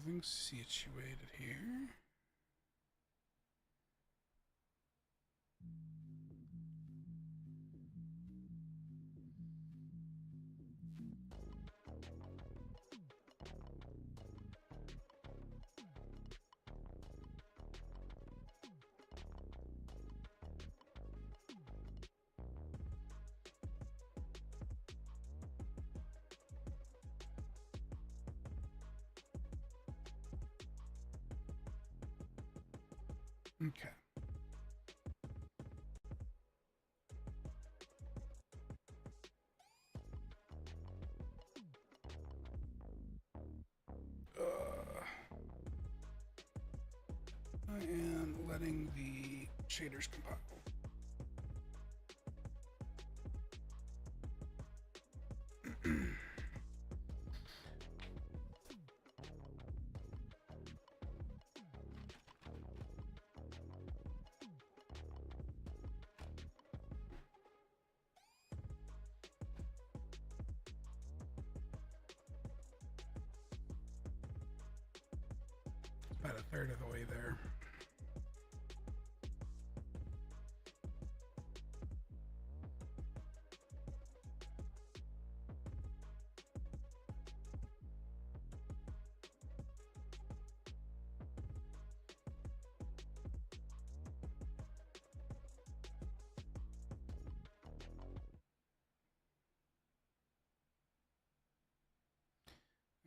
everything's situated here. Okay. I am letting the shaders compile. About a third of the way there.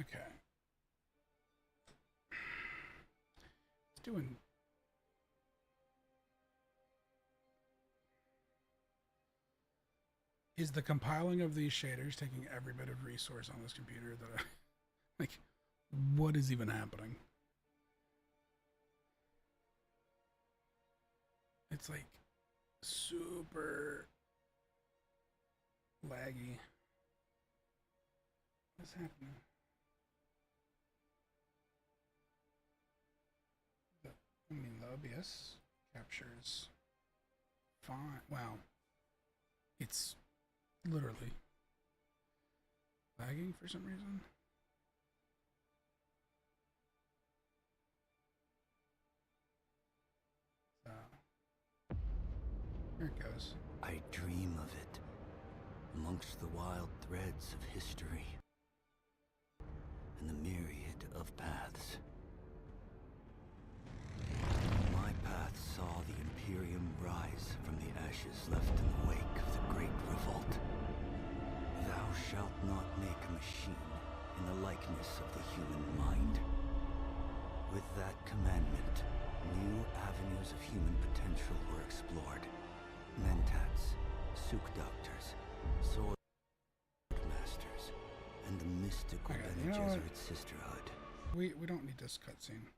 Okay. It's doing. Is the compiling of these shaders taking every bit of resource on this computer that I like? What is even happening? It's like super laggy. What's happening? I mean, the OBS captures fine. Wow. It's literally lagging for some reason. So, here it goes. I dream of it, amongst the wild threads of history, and the myriad of paths. My path saw the Imperium rise from the ashes left in the wake of the Great Revolt. Thou shalt not make a machine in the likeness of the human mind. With that commandment, new avenues of human potential were explored. Mentats, Suk Doctors, Sword Masters, and the mystical Bene Gesserit Sisterhood. We don't need this cutscene.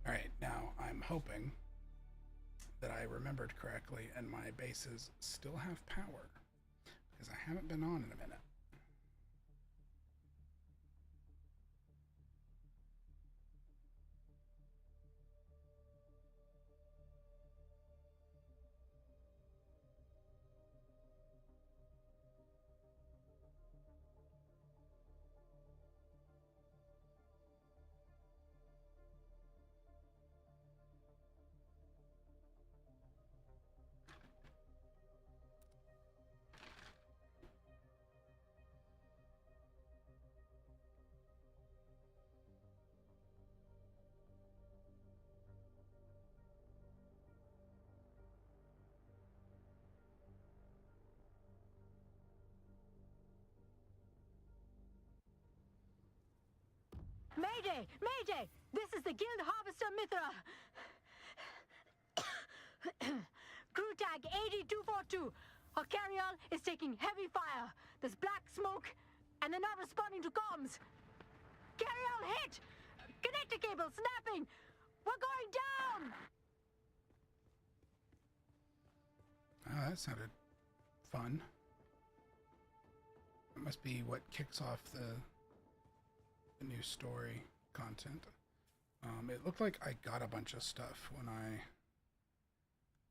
Alright, now I'm hoping that I remembered correctly and my bases still have power, because I haven't been on in a minute. Mayday! Mayday! This is the Guild Harvester Mithra! Crew tag 8242. Our carry-on is taking heavy fire. There's black smoke, and they're not responding to comms. Carry-on hit! Connector cable snapping! We're going down! Oh, that sounded fun. It must be what kicks off the new story content. It looked like I got a bunch of stuff when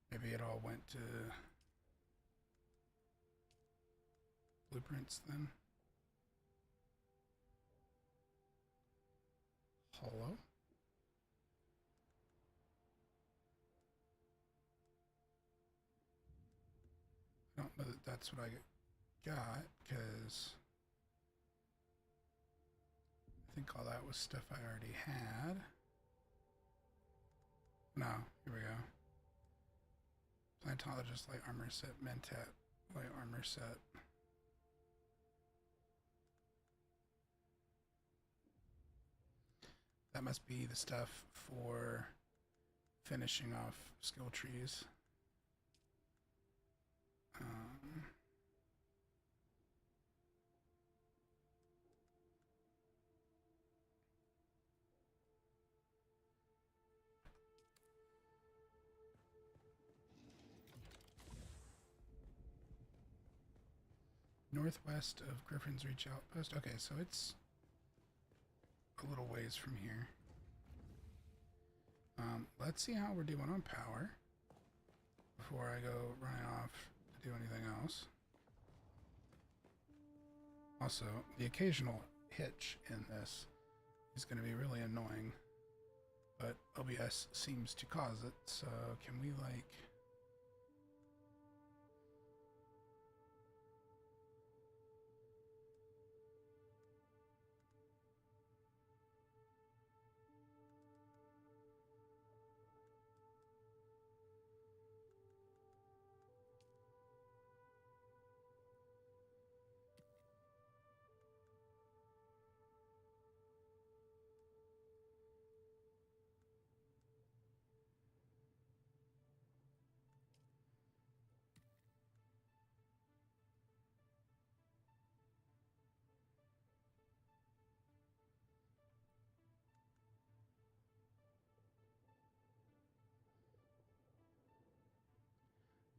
maybe it all went to blueprints then. Hello? I don't know that that's what I got, because I think all that was stuff I already had. No, here we go. Plantologist light armor set, Mentat light armor set. That must be the stuff for finishing off skill trees. Northwest of Griffin's Reach Outpost. Okay, so it's a little ways from here. Let's see how we're doing on power before I go running off to do anything else. Also, the occasional hitch in this is going to be really annoying, but OBS seems to cause it, so can we, like...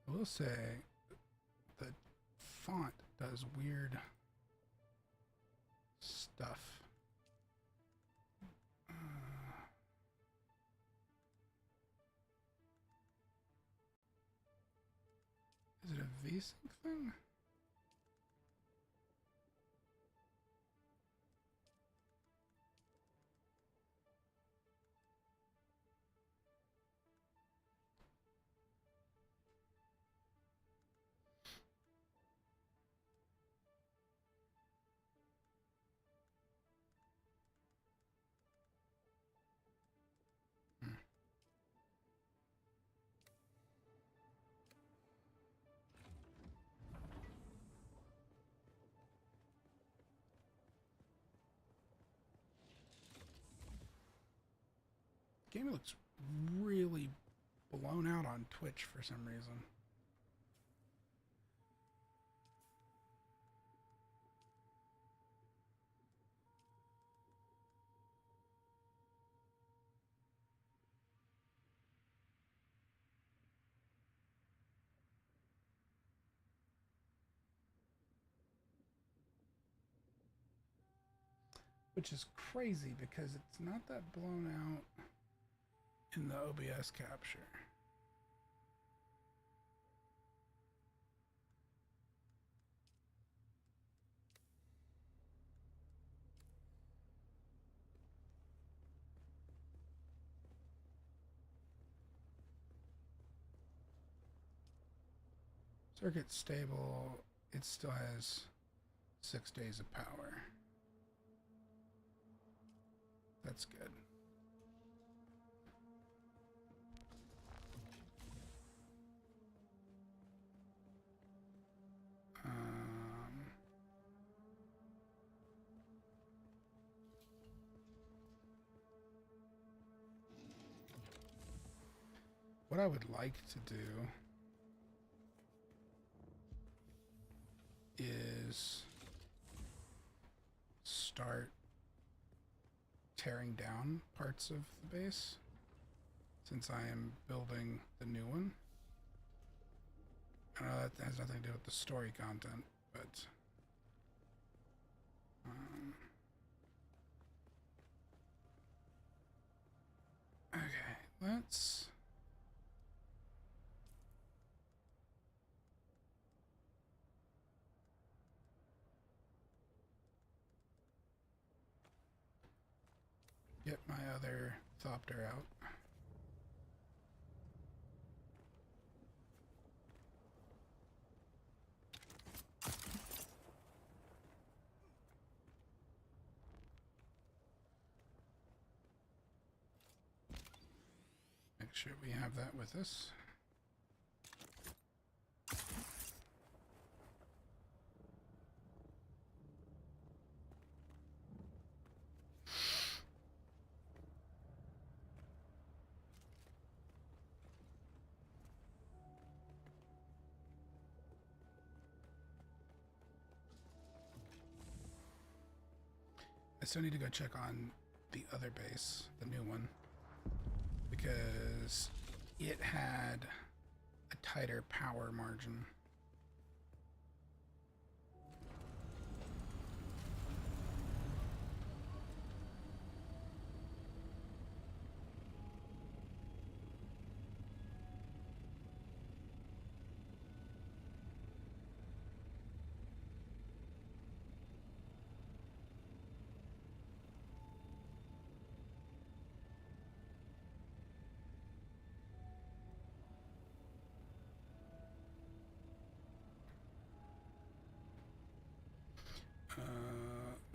I will say the font does weird stuff. Is it a VSync thing? Game looks really blown out on Twitch for some reason. Which is crazy because it's not that blown out in the OBS capture. Circuit stable, it still has 6 days of power. That's good. What I would like to do is start tearing down parts of the base since I am building the new one. I know that has nothing to do with the story content, but okay, let's other Thopter out. Make sure we have that with us. I still need to go check on the other base, the new one, because it had a tighter power margin.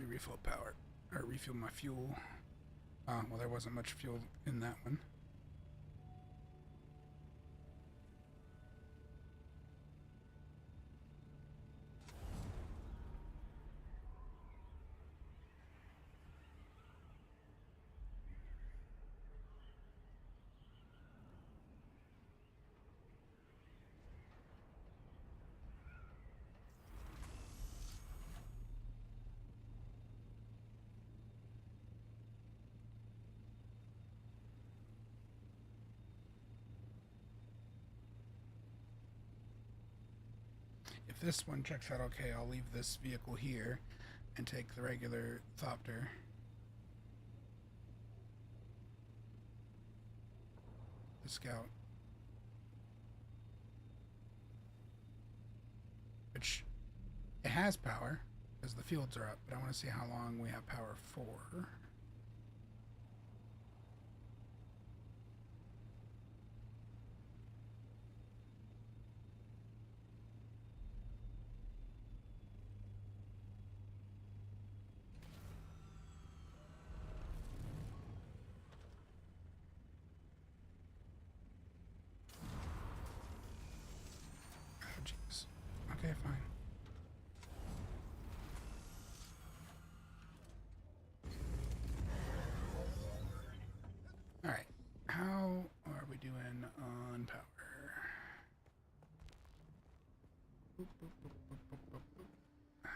Let me refill power, or refuel my fuel. Well, there wasn't much fuel in that one. If this one checks out okay, I'll leave this vehicle here and take the regular Thopter. The Scout. Which, it has power, because the fields are up, but I want to see how long we have power for. Okay, fine. Alright, how are we doing on power? Boop, boop, boop, boop, boop, boop, boop.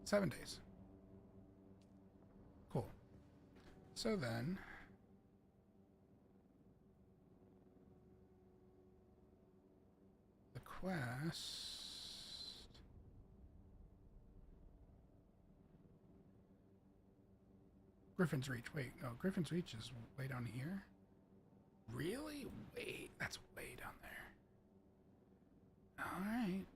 7 days. Cool. So then, the quest. Griffin's Reach. Wait, no, Griffin's Reach is way down here. Really? Wait, that's way down there. All right.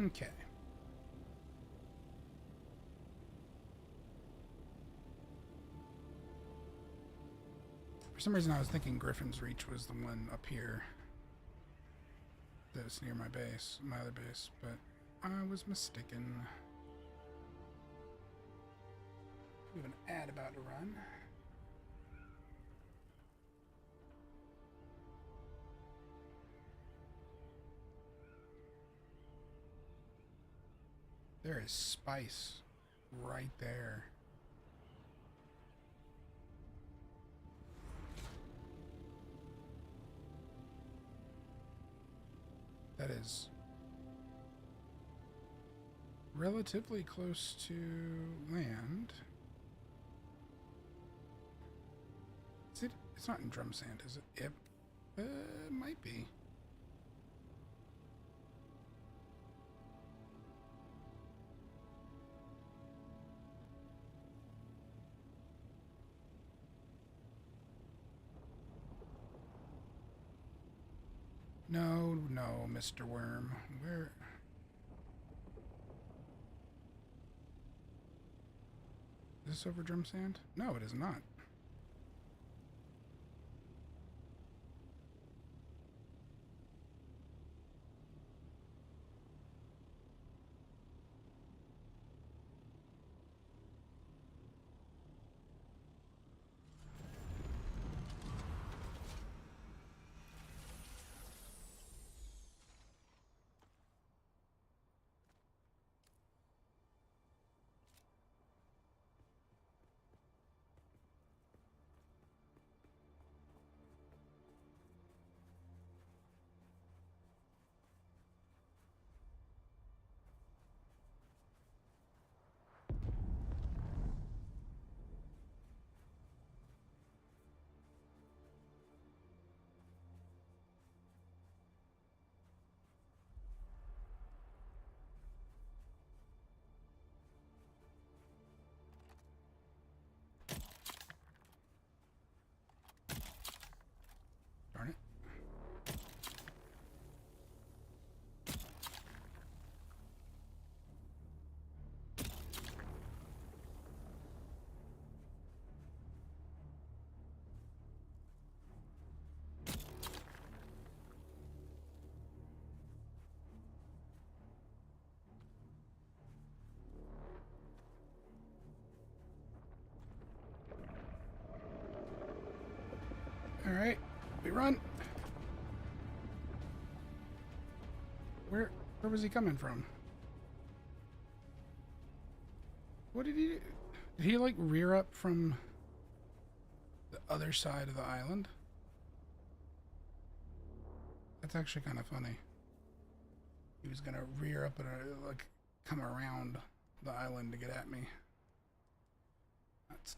Okay. For some reason I was thinking Griffin's Reach was the one up here that was near my base, my other base, but I was mistaken. We have an ad about to run. There is spice right there. That is relatively close to land. Is it? It's not in drum sand, is it? It might be. No, no, Mr. Worm. Where? Is this over drum sand? No, it is not. Darn it. All right, we run. Where was he coming from? What did he do? Did he like rear up from the other side of the island? That's actually kind of funny. He was gonna rear up and like come around the island to get at me. That's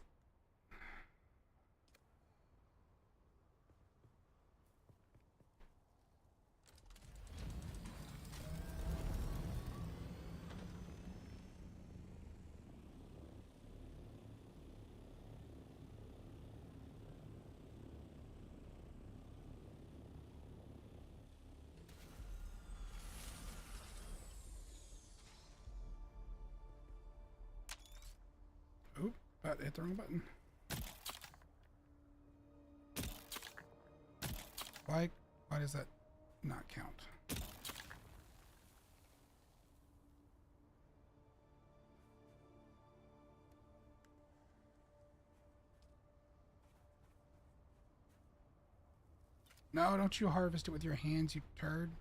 oop, but hit the wrong button. Why does that not count? No, don't you harvest it with your hands, you turd.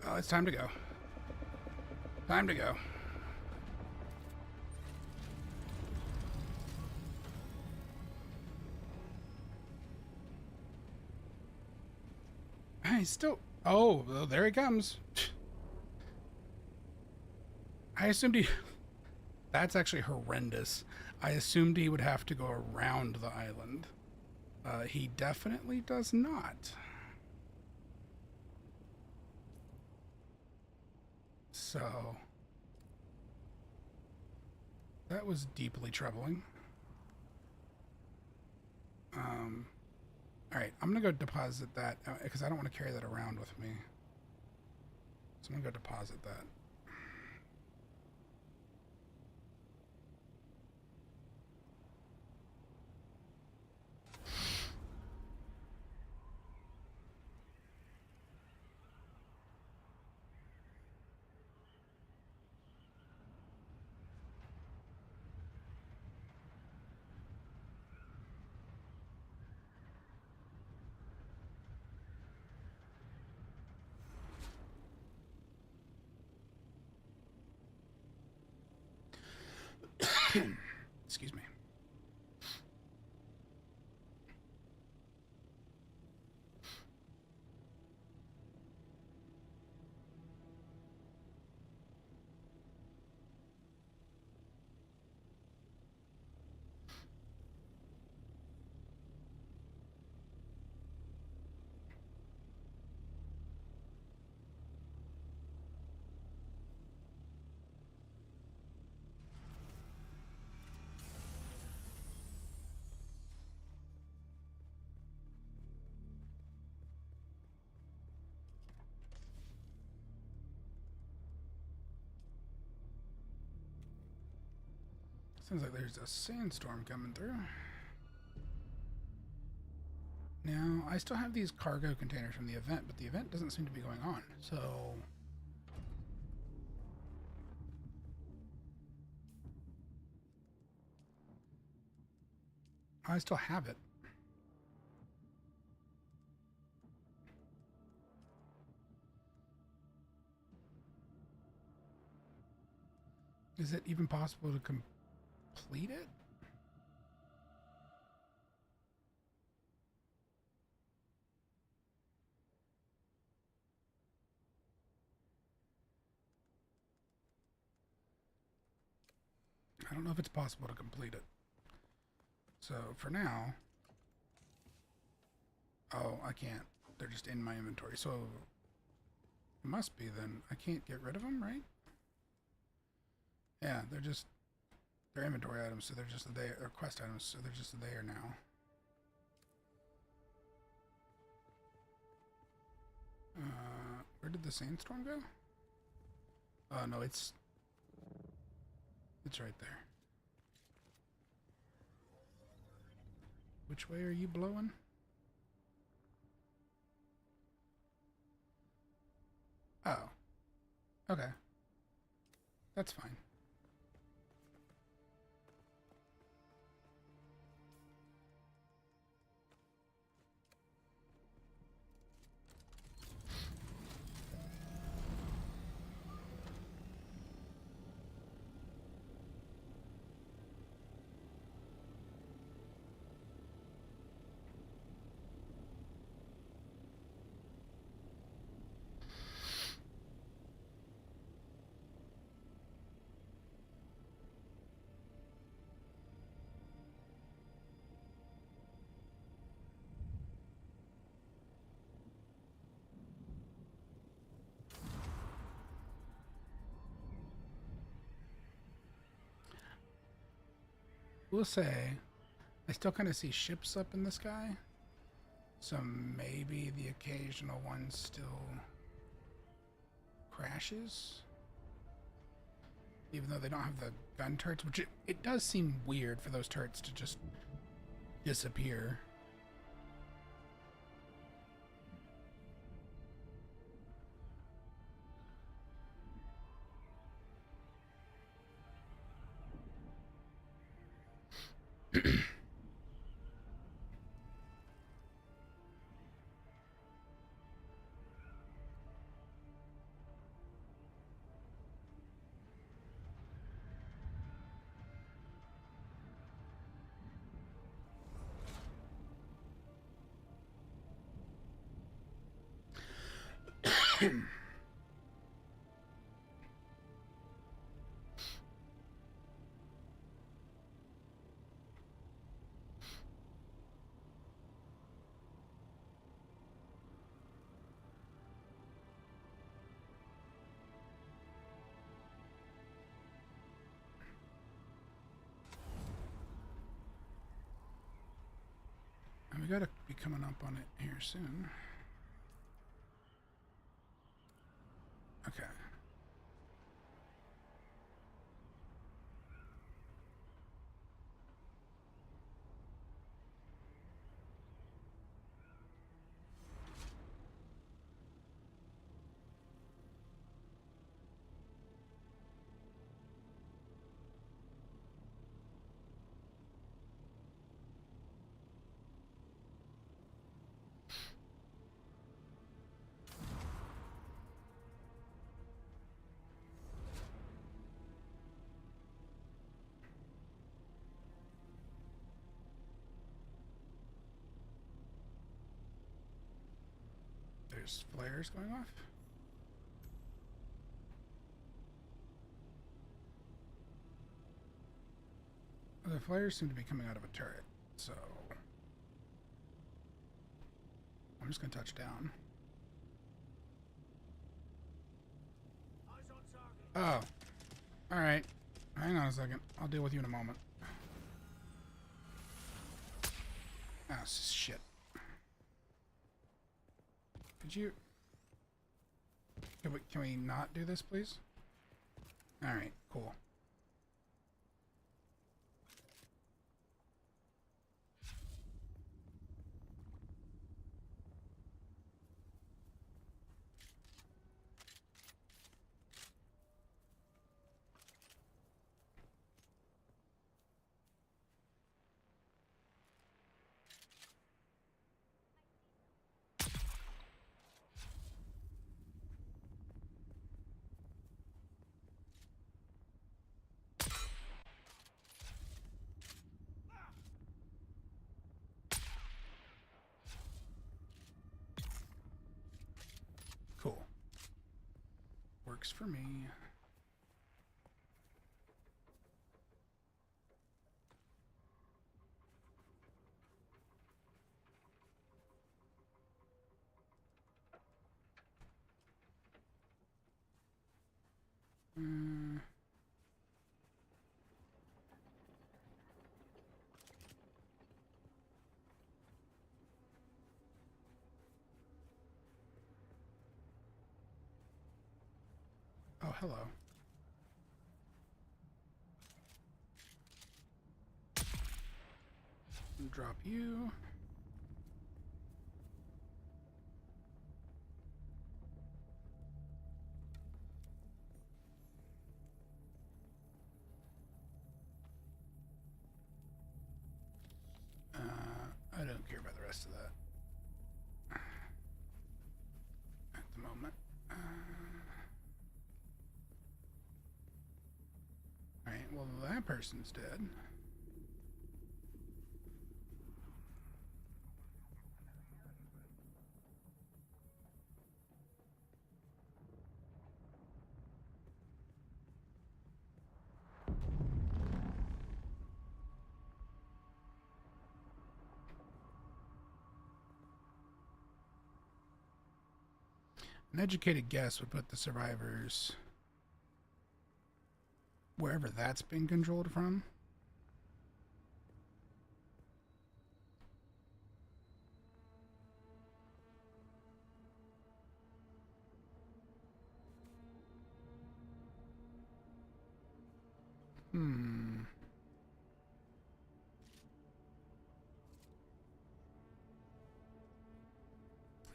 Oh, it's time to go. Time to go. He's still... Oh, well, there he comes. I assumed he... That's actually horrendous. I assumed he would have to go around the island. He definitely does not. So that was deeply troubling. All right, I'm gonna go deposit that because I don't want to carry that around with me. So I'm gonna go deposit that. Excuse me. Sounds like there's a sandstorm coming through. Now, I still have these cargo containers from the event, but the event doesn't seem to be going on, so... I still have it. Is it even possible to complete it? I don't know if it's possible to complete it. So for now, oh, I can't. They're just in my inventory. So it must be then. I can't get rid of them, right? Yeah, they're inventory items, so they're just there. Or quest items, so they're just there now. Where did the sandstorm go? Oh no, it's right there. Which way are you blowing? Oh. Okay. That's fine. We'll say, I still kind of see ships up in the sky. So maybe the occasional one still crashes. Even though they don't have the gun turrets, which it does seem weird for those turrets to just disappear. gotta be coming up on it here soon. Okay. There's flares going off. The flares seem to be coming out of a turret, so I'm just gonna touch down. Oh, all right. Hang on a second. I'll deal with you in a moment. Ah, shit. Could you... Can we not do this, please? Alright, cool. Cool. Works for me. Oh, hello. Drop you. I don't care about the rest of that at the moment. Alright, well, that person's dead. An educated guess would put the survivors wherever that's being controlled from.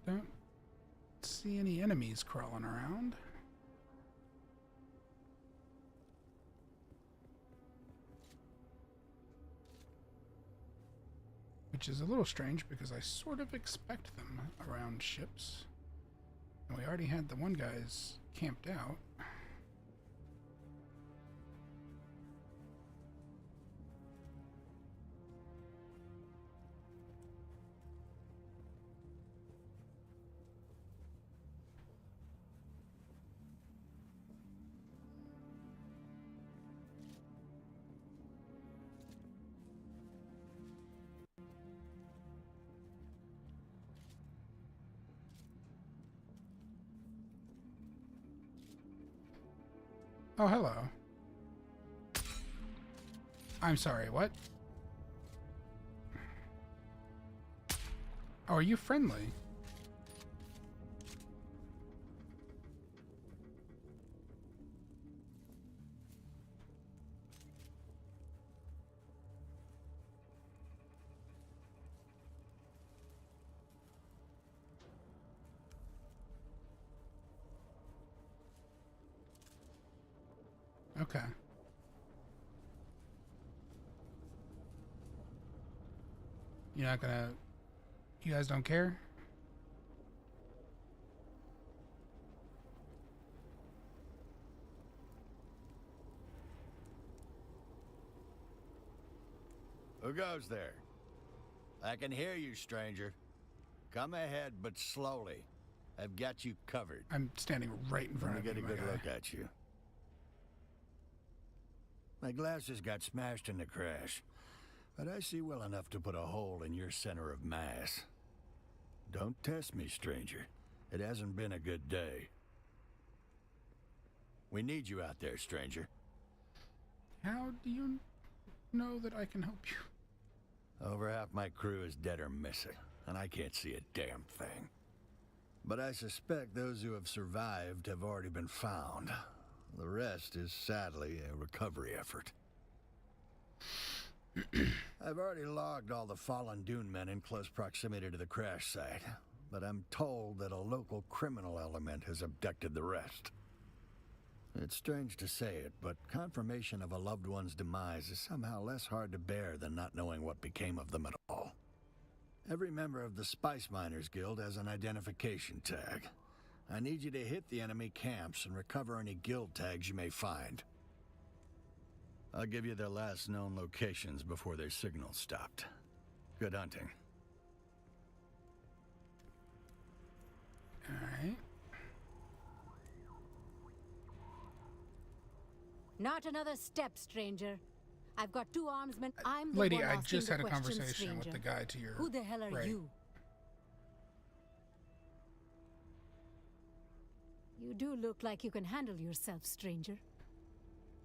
I don't see any enemies crawling around. Which is a little strange because I sort of expect them around ships. And we already had the one guy's camped out. Oh, hello. I'm sorry, what? Oh, are you friendly? Okay. You're not gonna... You guys don't care? Who goes there? I can hear you, stranger. Come ahead, but slowly. I've got you covered. I'm standing right in front Let me of you, get a good my look guy. at you. My glasses got smashed in the crash, but I see well enough to put a hole in your center of mass. Don't test me, stranger. It hasn't been a good day. We need you out there, stranger. How do you know that I can help you? Over half my crew is dead or missing, and I can't see a damn thing. But I suspect those who have survived have already been found. The rest is sadly a recovery effort. I've already logged all the fallen Dune men in close proximity to the crash site, but I'm told that a local criminal element has abducted the rest. It's strange to say it, but confirmation of a loved one's demise is somehow less hard to bear than not knowing what became of them at all. Every member of the Spice Miners Guild has an identification tag. I need you to hit the enemy camps and recover any guild tags you may find. I'll give you their last known locations before their signal stopped. Good hunting. Alright. Not another step, stranger. I've got 2 armsmen. I'm the Lady, one I asking just the had a question, conversation with stranger. the guy to your Who the hell are right. you? You do look like you can handle yourself, stranger.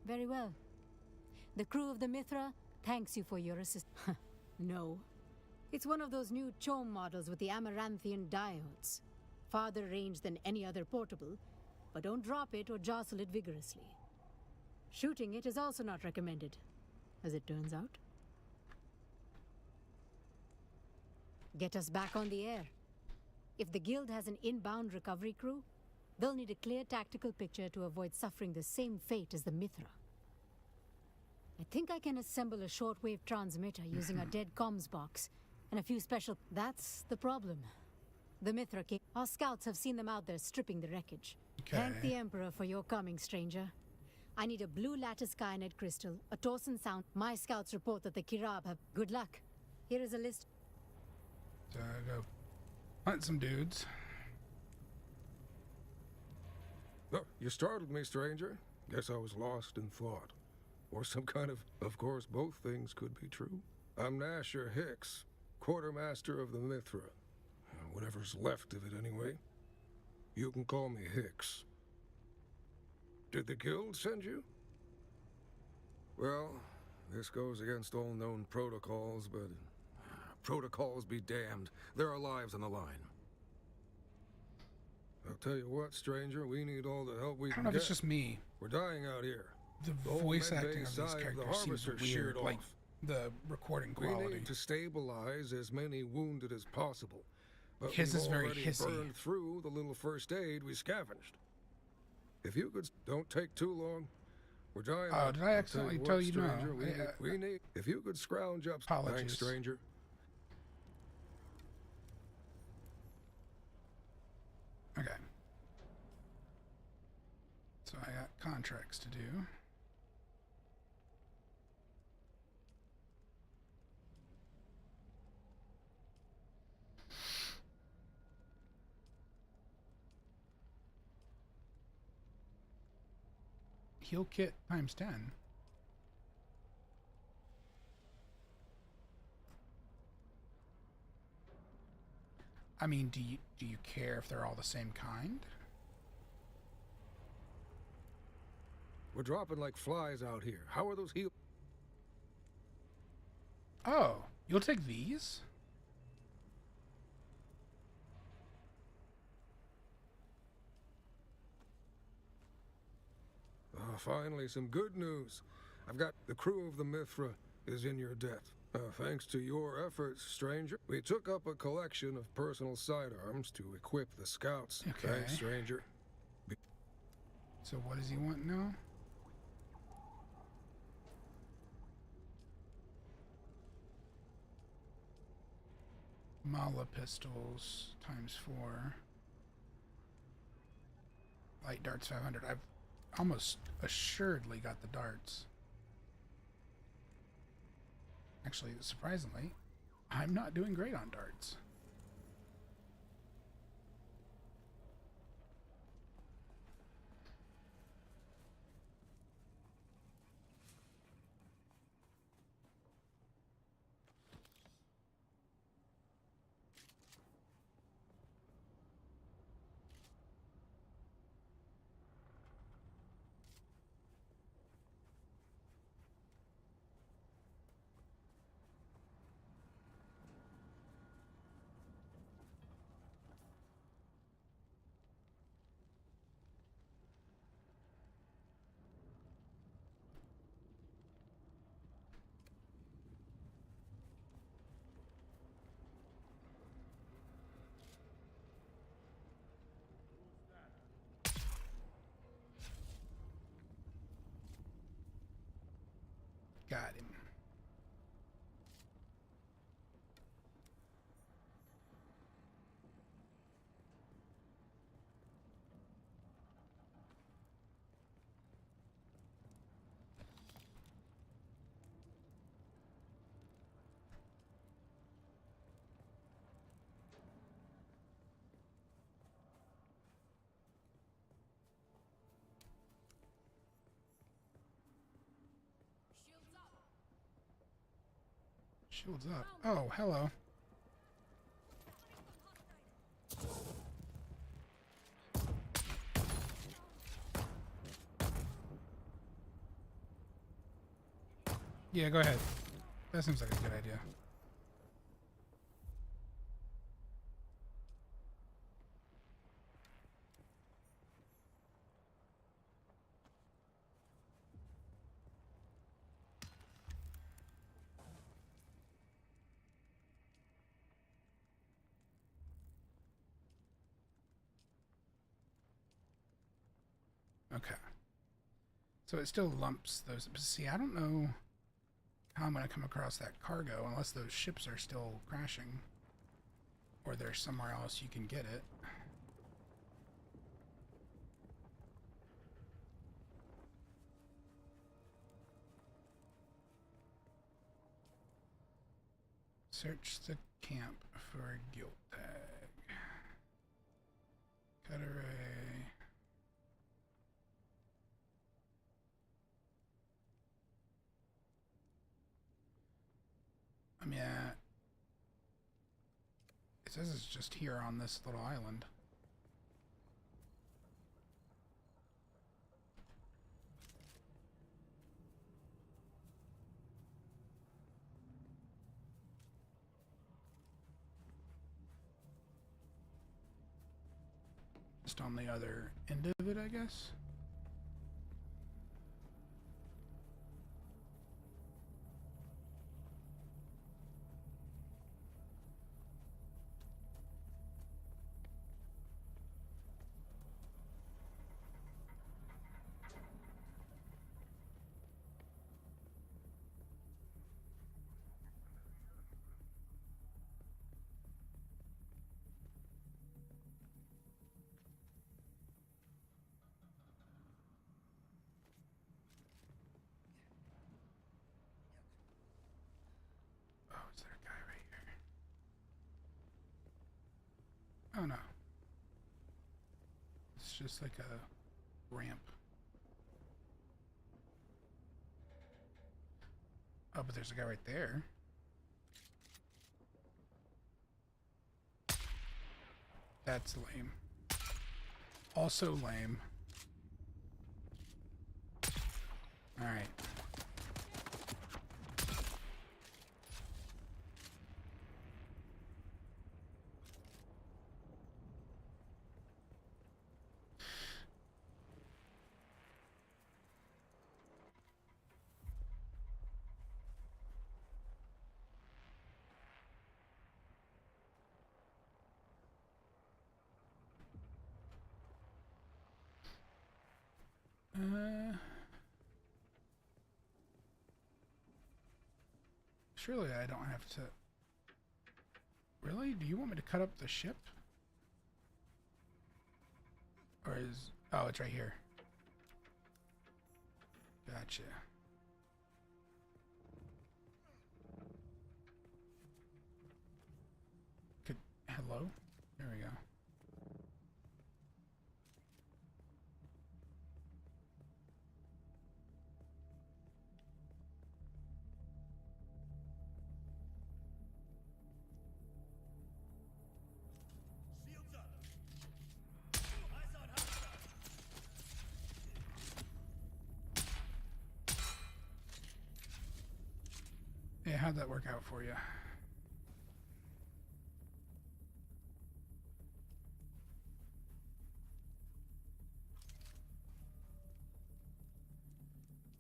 Very well. The crew of the Mithra thanks you for your assistance. No. It's one of those new CHOAM models with the Amaranthian diodes. Farther range than any other portable, but don't drop it or jostle it vigorously. Shooting it is also not recommended, as it turns out. Get us back on the air. If the guild has an inbound recovery crew, they'll need a clear tactical picture to avoid suffering the same fate as the Mithra. I think I can assemble a shortwave transmitter using a dead comms box and a few special... That's the problem. The Mithra came. Our scouts have seen them out there stripping the wreckage. Okay. Thank the Emperor for your coming, stranger. I need a blue lattice Skynet crystal, a Torsen sound. My scouts report that the Kirab have... Good luck. Here is a list. So go hunt some dudes. Oh, you startled me, stranger. Guess I was lost in thought. Or some kind of course, both things could be true. I'm Nasher Hicks, quartermaster of the Mithra. Whatever's left of it, anyway. You can call me Hicks. Did the guild send you? Well, this goes against all known protocols, but... protocols be damned. There are lives on the line. I'll tell you what, stranger, we need all the help we I can don't know if get. it's just me. We're dying out here. The whole voice med acting bay of these side of the characters seems harvester weird. sheared Like off. the recording We quality. need to stabilize as many wounded as possible. But His we've is very already hissy. burned through the little first aid we scavenged. If you could... Don't take too long. We're dying Oh, out. did I I'll accidentally what, tell you no? stranger, we need... If you could scrounge up... Apologies. Thanks, stranger. Okay. So I got contracts to do. Heal kit times 10. I mean, do you care if they're all the same kind? We're dropping like flies out here. How are those heal... Oh, you'll take these? finally, some good news. I've got the crew of the Mithra is in your debt. Thanks to your efforts, stranger, we took up a collection of personal sidearms to equip the scouts. Okay. Thanks, stranger. So what does he want now? Mala pistols ×4. Light darts 500. I've almost assuredly got the darts. Actually, surprisingly, I'm not doing great on darts. Got him. Shields up. Oh, hello. Yeah, go ahead. That seems like a good idea. Okay. So it still lumps those. But see, I don't know how I'm going to come across that cargo unless those ships are still crashing. Or there's somewhere else you can get it. Search the camp for a guilt tag. Cut array. I mean, it says it's just here on this little island. Just on the other end of it, I guess. Is there a guy right here? Oh no. It's just like a ramp. Oh, but there's a guy right there. That's lame. Also lame. Alright. Surely I don't have to... Really? Do you want me to cut up the ship? Or is... Oh, it's right here. Gotcha. Hello? There we go. Yeah, how'd that work out for you?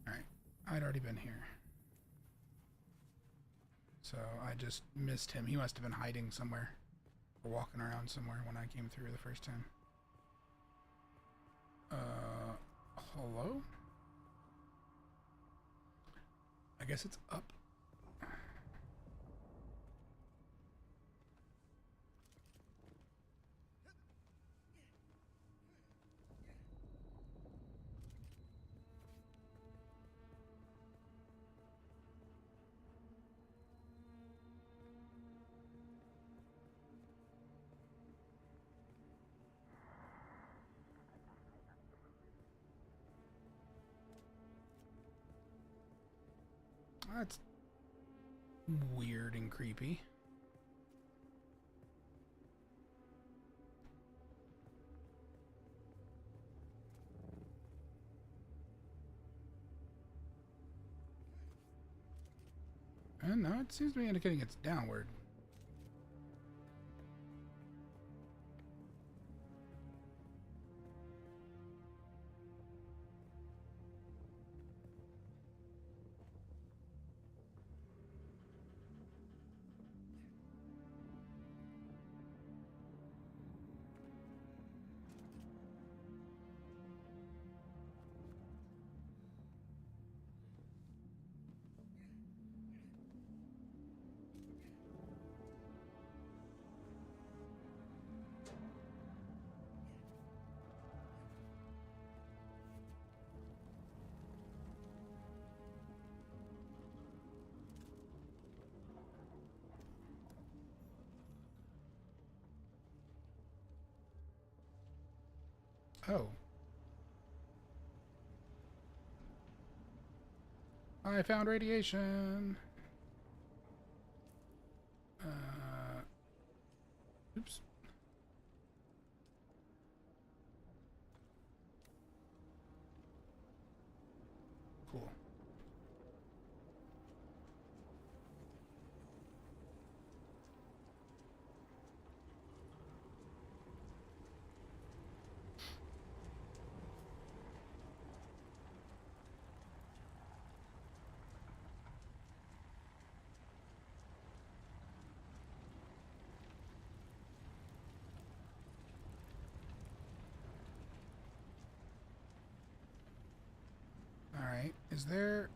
Alright, I'd already been here. So I just missed him. He must have been hiding somewhere. Or walking around somewhere when I came through the first time. Hello? I guess it's up. That's weird and creepy. And no, it seems to be indicating it's downward. Oh. I found radiation. Oops. Cool. Alright, is there...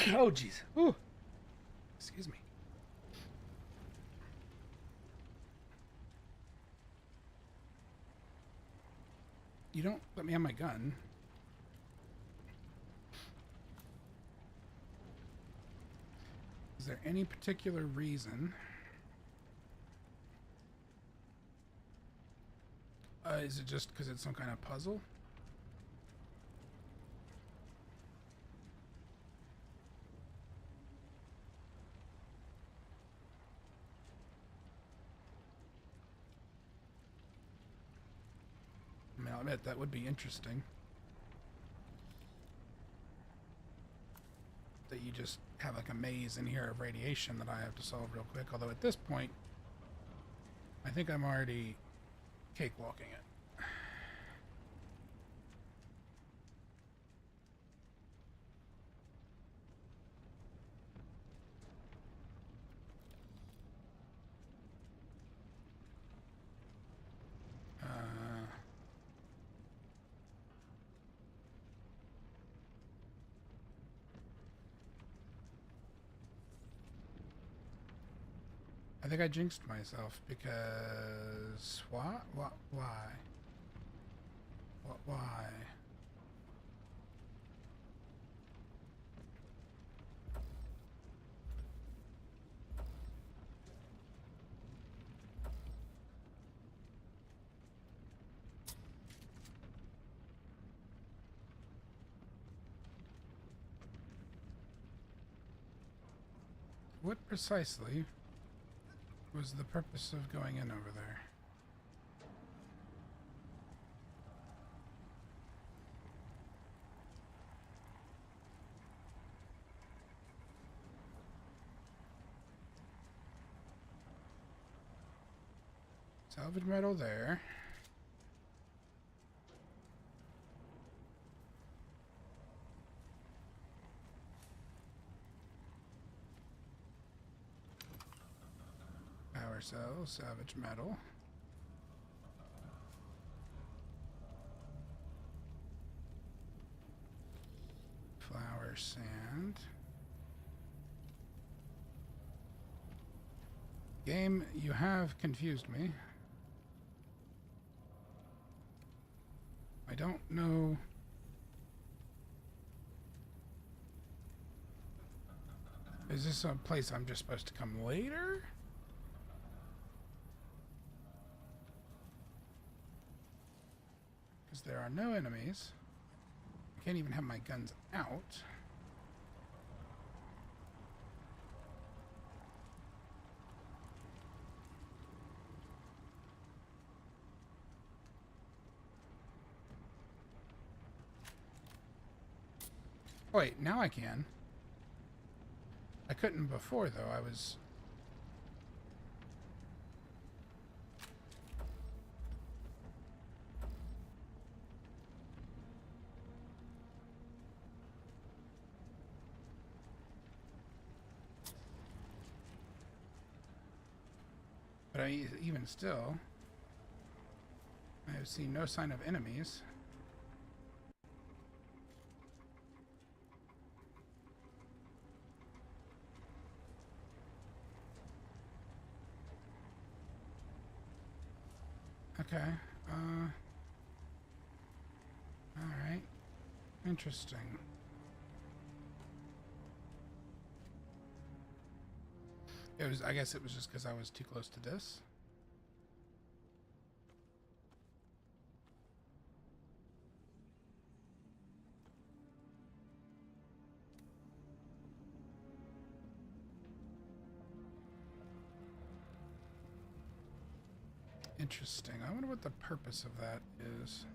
Oh, jeez. Ooh. Excuse me. You don't let me have my gun. Is there any particular reason? Is it just because it's some kind of puzzle? I mean, I'll admit that would be interesting. That you just have like a maze in here of radiation that I have to solve real quick. Although at this point, I think I'm already cakewalking it. I think I jinxed myself because what? What? Why? What? Why? What precisely was the purpose of going in over there? Salvage metal there. Power cell, salvage metal. Flower sand. Game, you have confused me. I don't know. Is this a place I'm just supposed to come later? Because there are no enemies. I can't even have my guns out. Oh, wait, now I can. I couldn't before, though. I was... But even still, I have seen no sign of enemies. Okay. Alright. Interesting. I guess it was just because I was too close to this. Interesting. I wonder what the purpose of that is.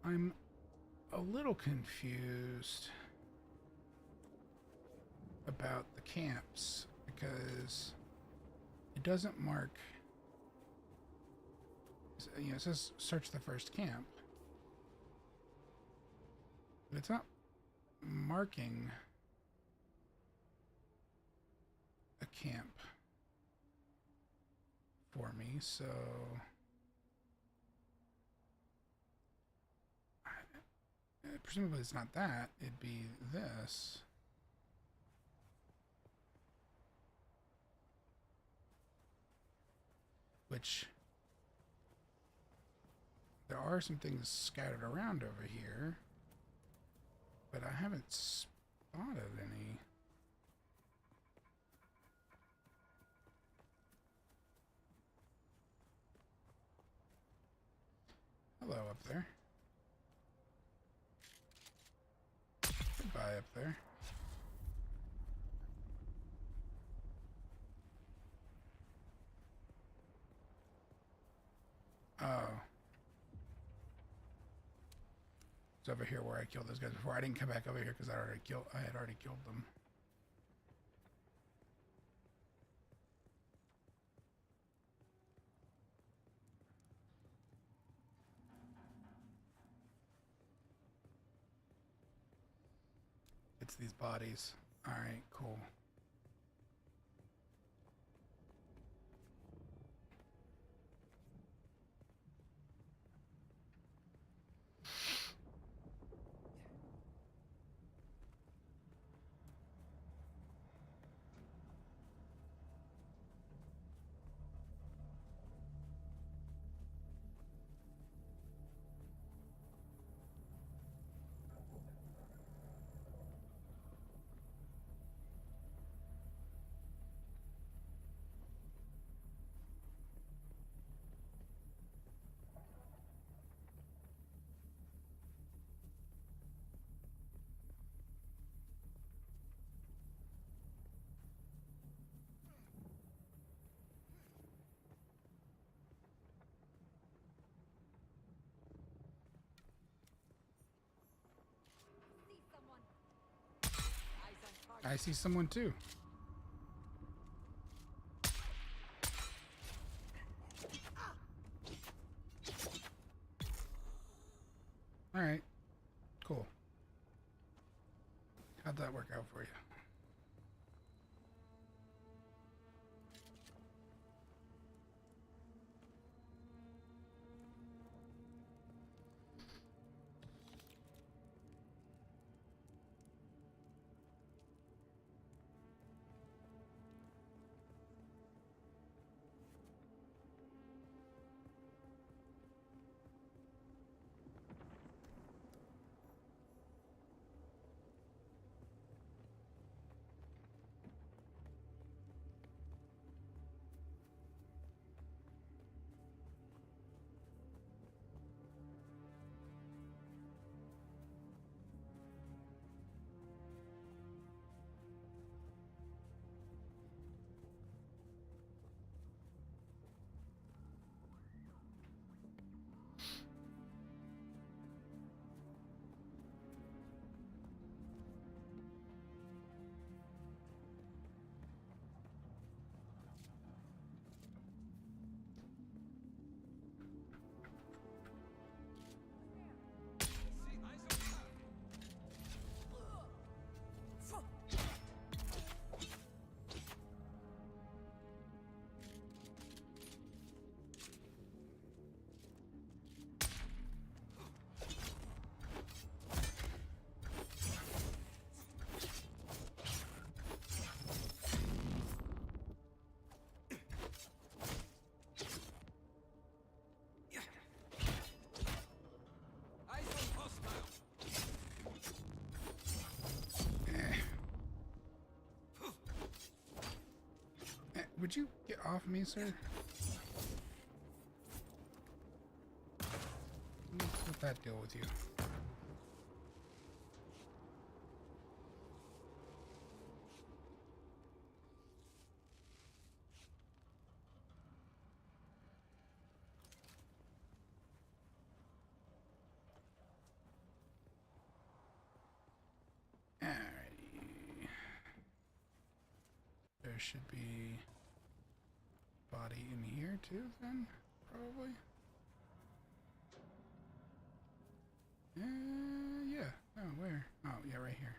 I'm a little confused about the camps because it doesn't mark, you know, it says search the first camp, but it's not marking a camp for me, so presumably it's not that, it'd be this. Which, there are some things scattered around over here, but I haven't spotted any. Hello up there. Goodbye up there. Oh. It's over here where I killed those guys before. I didn't come back over here because I had already killed them. It's these bodies. All right, cool. I see someone too. All right, cool. How'd that work out for you? Would you get off me, sir? Let's let that deal with you. Alrighty. There should be body in here too, then, probably. Yeah. Oh, where? Oh, yeah, right here.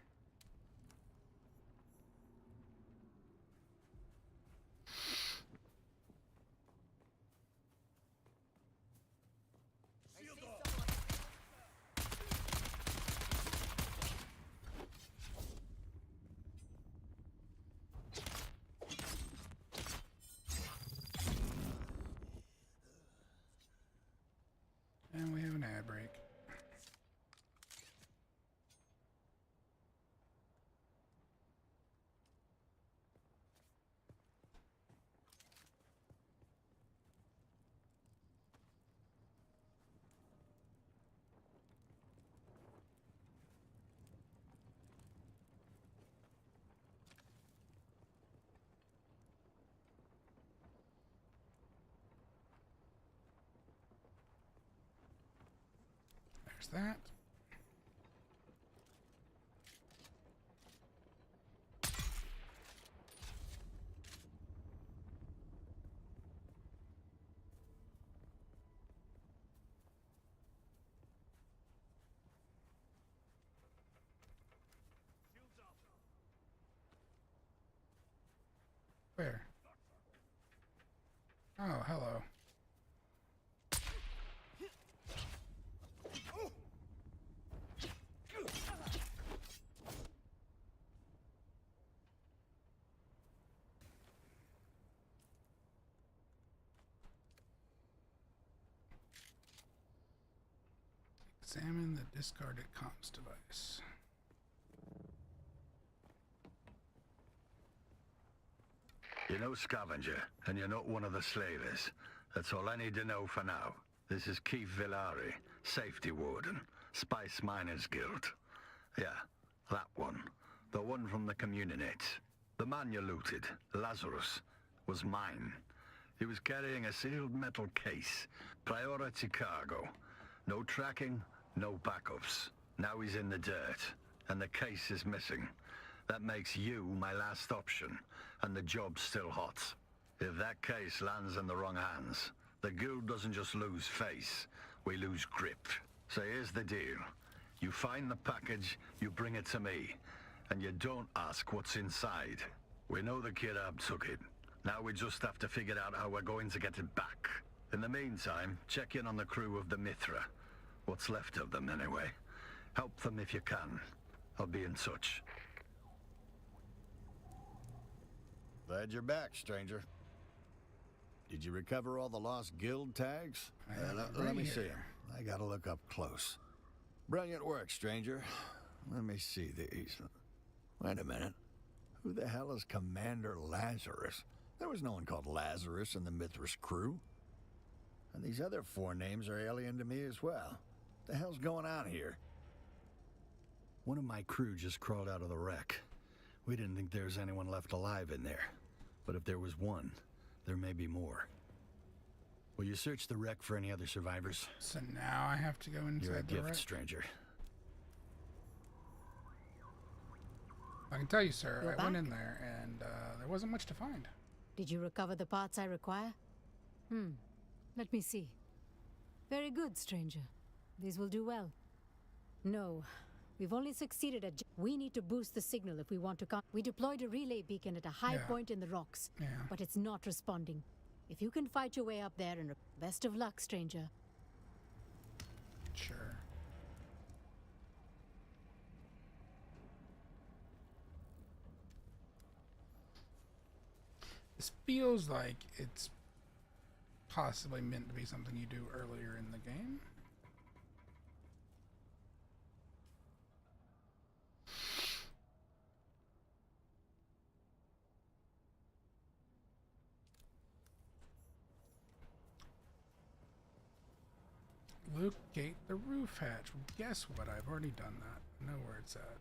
And we have an ad break. There's that. Where? Oh, hello. Examine the discarded comms device. You're no scavenger, and you're not one of the slavers. That's all I need to know for now. This is Keith Villari, Safety Warden, Spice Miners Guild. Yeah, that one. The one from the Communinates. The man you looted, Lazarus, was mine. He was carrying a sealed metal case. Priority cargo. No tracking, no backups. Now he's in the dirt, and the case is missing. That makes you my last option, and the job's still hot. If that case lands in the wrong hands, the guild doesn't just lose face, we lose grip. So here's the deal. You find the package, you bring it to me, and you don't ask what's inside. We know the kid Ab took it. Now we just have to figure out how we're going to get it back. In the meantime, check in on the crew of the Mithra. What's left of them, anyway. Help them if you can. I'll be in touch. Glad you're back, stranger. Did you recover all the lost guild tags? Let me see them. I gotta look up close. Brilliant work, stranger. Let me see these. Wait a minute. Who the hell is Commander Lazarus? There was no one called Lazarus in the Mithras crew. And these other four names are alien to me as well. What the hell's going on here? One of my crew just crawled out of the wreck. We didn't think there was anyone left alive in there. But if there was one, there may be more. Will you search the wreck for any other survivors? So now I have to go inside You're a the gift, wreck? stranger. I can tell you, sir, You're I went back? in there and there wasn't much to find. Did you recover the parts I require? Let me see. Very good, stranger. These will do well. No, we've only succeeded at... We need to boost the signal if we want to... We deployed a relay beacon at a high Yeah. point in the rocks, Yeah. but it's not responding. If you can fight your way up there, and best of luck, stranger. Sure. This feels like it's possibly meant to be something you do earlier in the game. Locate the roof hatch. Well, guess what? I've already done that. I know where it's at.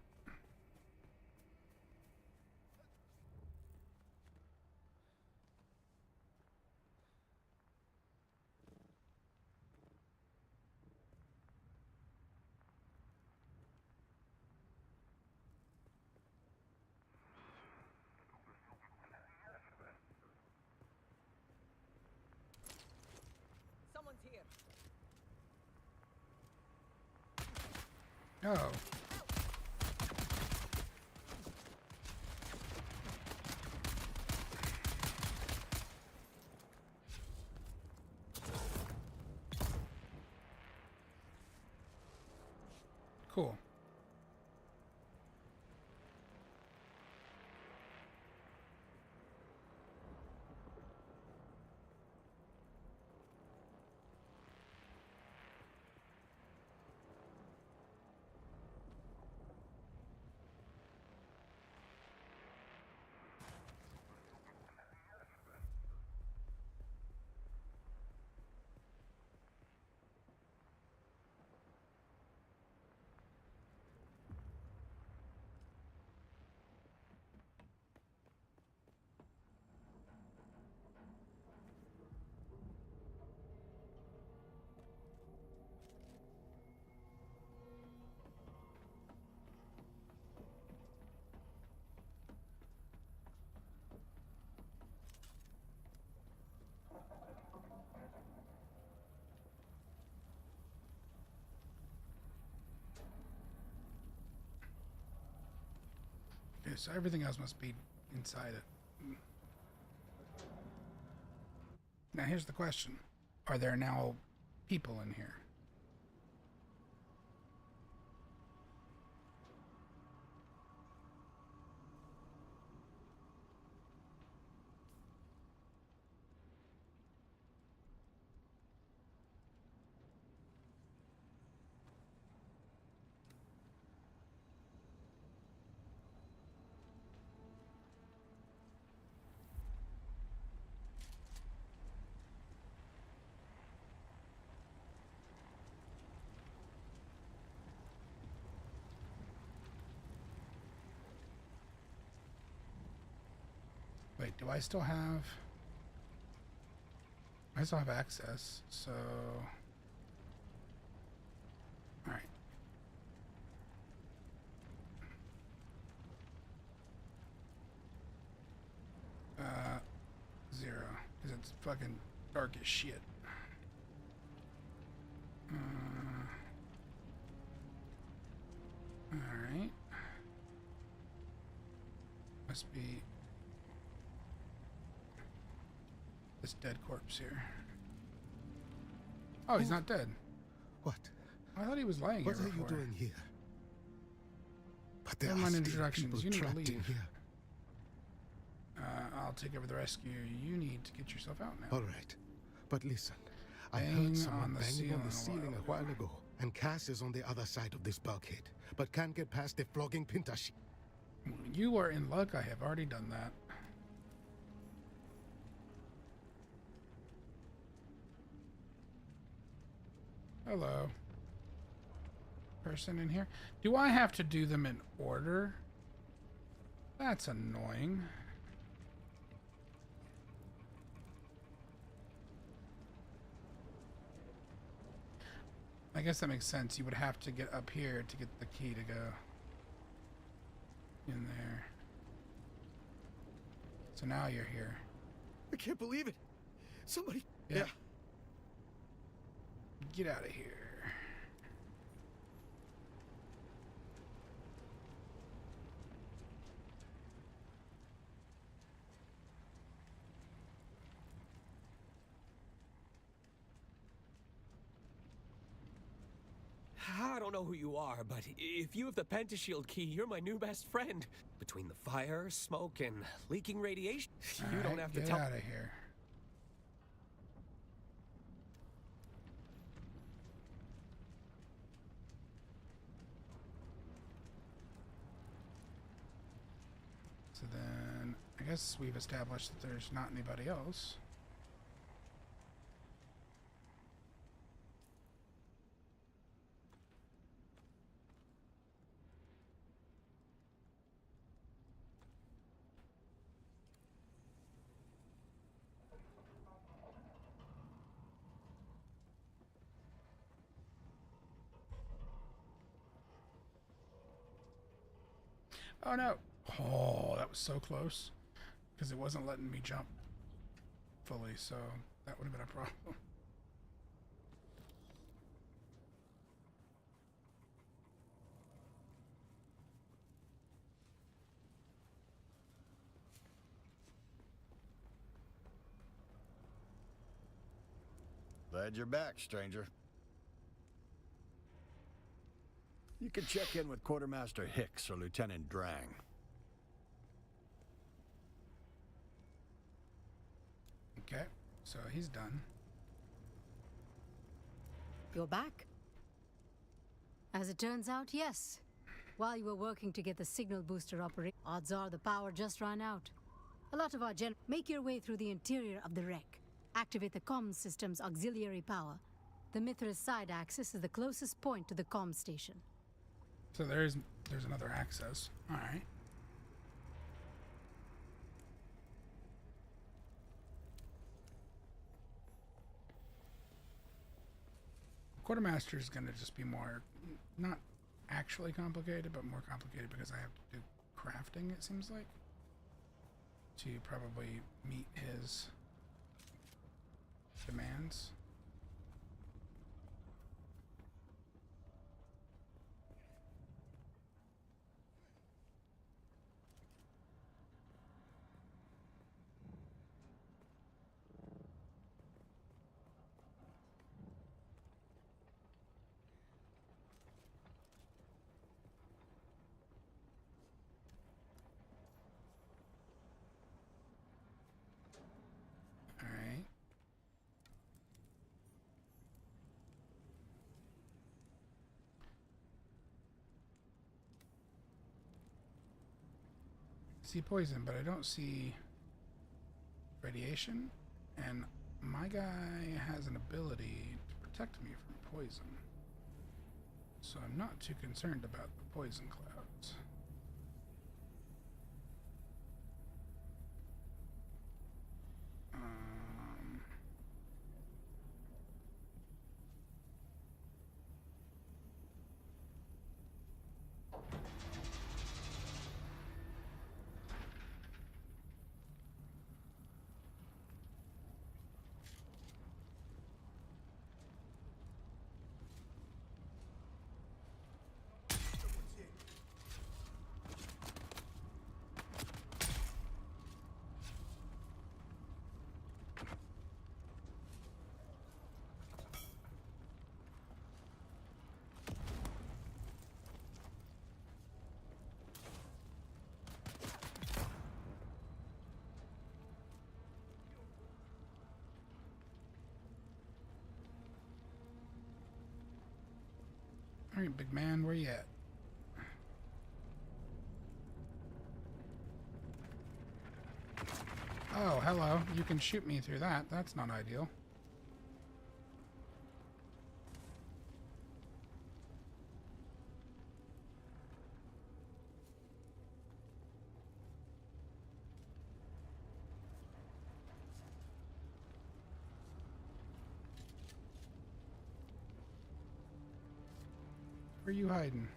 Someone's here. Oh. Cool. Okay, so everything else must be inside it. Now here's the question. Are there now people in here? Wait, do I still have... I still have access, so... Alright. Zero. Because it's fucking dark as shit. Alright. Must be... this dead corpse here. Oh, he's not dead. What? I thought he was laying here What are before. you doing here? But there Never are mind still introductions. people You need to trapped in leave. here. I'll take over the rescue. You need to get yourself out now. All right, but listen. I Bang heard someone on the banging on the ceiling ceiling a while ago, and Cass is on the other side of this bulkhead, but can't get past the flogging Pintashi. You are in luck. I have already done that. Hello. Person in here. Do I have to do them in order? That's annoying. I guess that makes sense. You would have to get up here to get the key to go in there. So now you're here. I can't believe it. Somebody... Yeah. Get out of here. I don't know who you are, but if you have the Pentashield key, you're my new best friend. Between the fire, smoke, and leaking radiation, you don't have to get tell... out of here. So then, I guess we've established that there's not anybody else. Oh no. Oh, that was so close. Because it wasn't letting me jump fully, so that would have been a problem. Glad you're back, stranger. You can check in with Quartermaster Hicks or Lieutenant Drang. Okay, so he's done. You're back? As it turns out, yes. While you were working to get the signal booster operating, odds are the power just ran out. A lot of our make your way through the interior of the wreck. Activate the comms system's auxiliary power. The Mithras side axis is the closest point to the comms station. So there's another access. All right. Quartermaster is going to just be more, not actually complicated, but more complicated because I have to do crafting, it seems like, to probably meet his demands. see poison, but I don't see radiation. And my guy has an ability to protect me from poison. So I'm not too concerned about the poison clouds. Alright, big man, where you at? Oh, hello. You can shoot me through that. That's not ideal. Where are you hiding?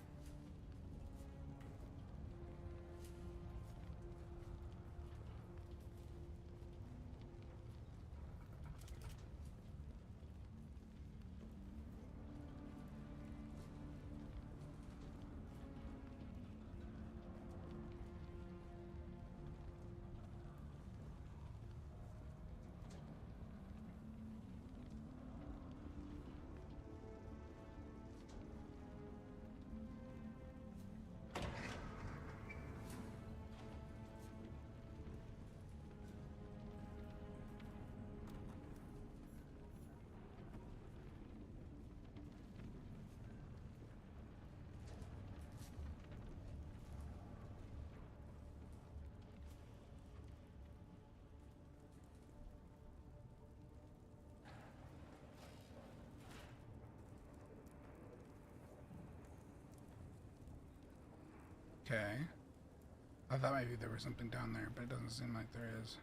Okay. I thought maybe there was something down there, but it doesn't seem like there is.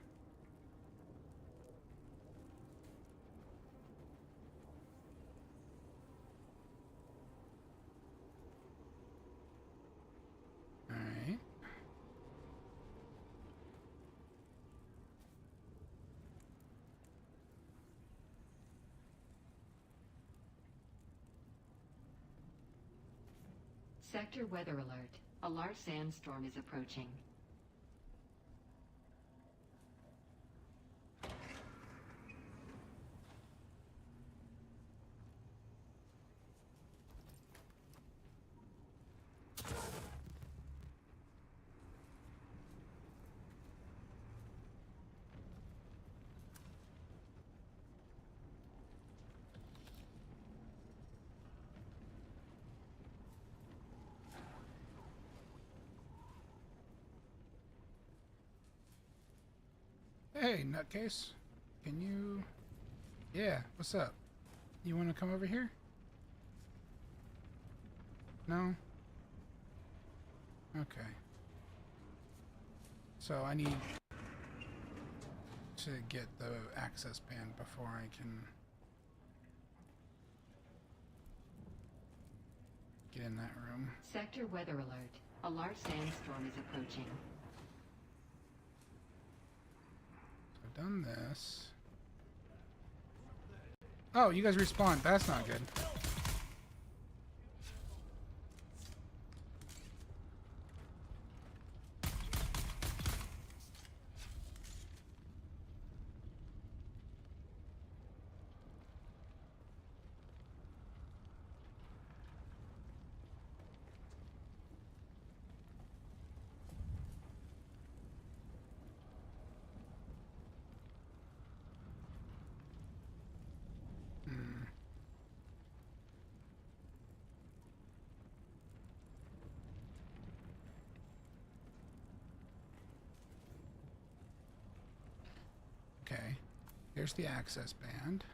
Alright. Sector weather alert. A large sandstorm is approaching. Hey, nutcase. Can you... Yeah, what's up? You want to come over here? No? Okay. So I need to get the access pan before I can get in that room. Sector weather alert. A large sandstorm is approaching. I've done this. Oh, you guys respawned. That's not good. Okay. Here's the access band.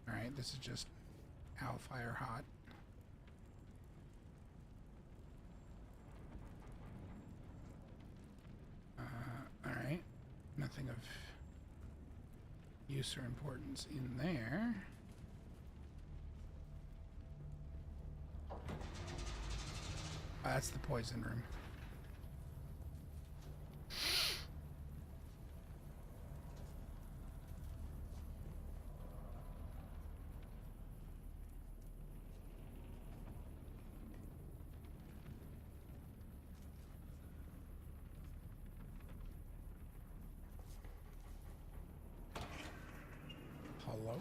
Alright, this is just Alfire hot. Alright. Nothing of use or importance in there. That's the poison room. Hello?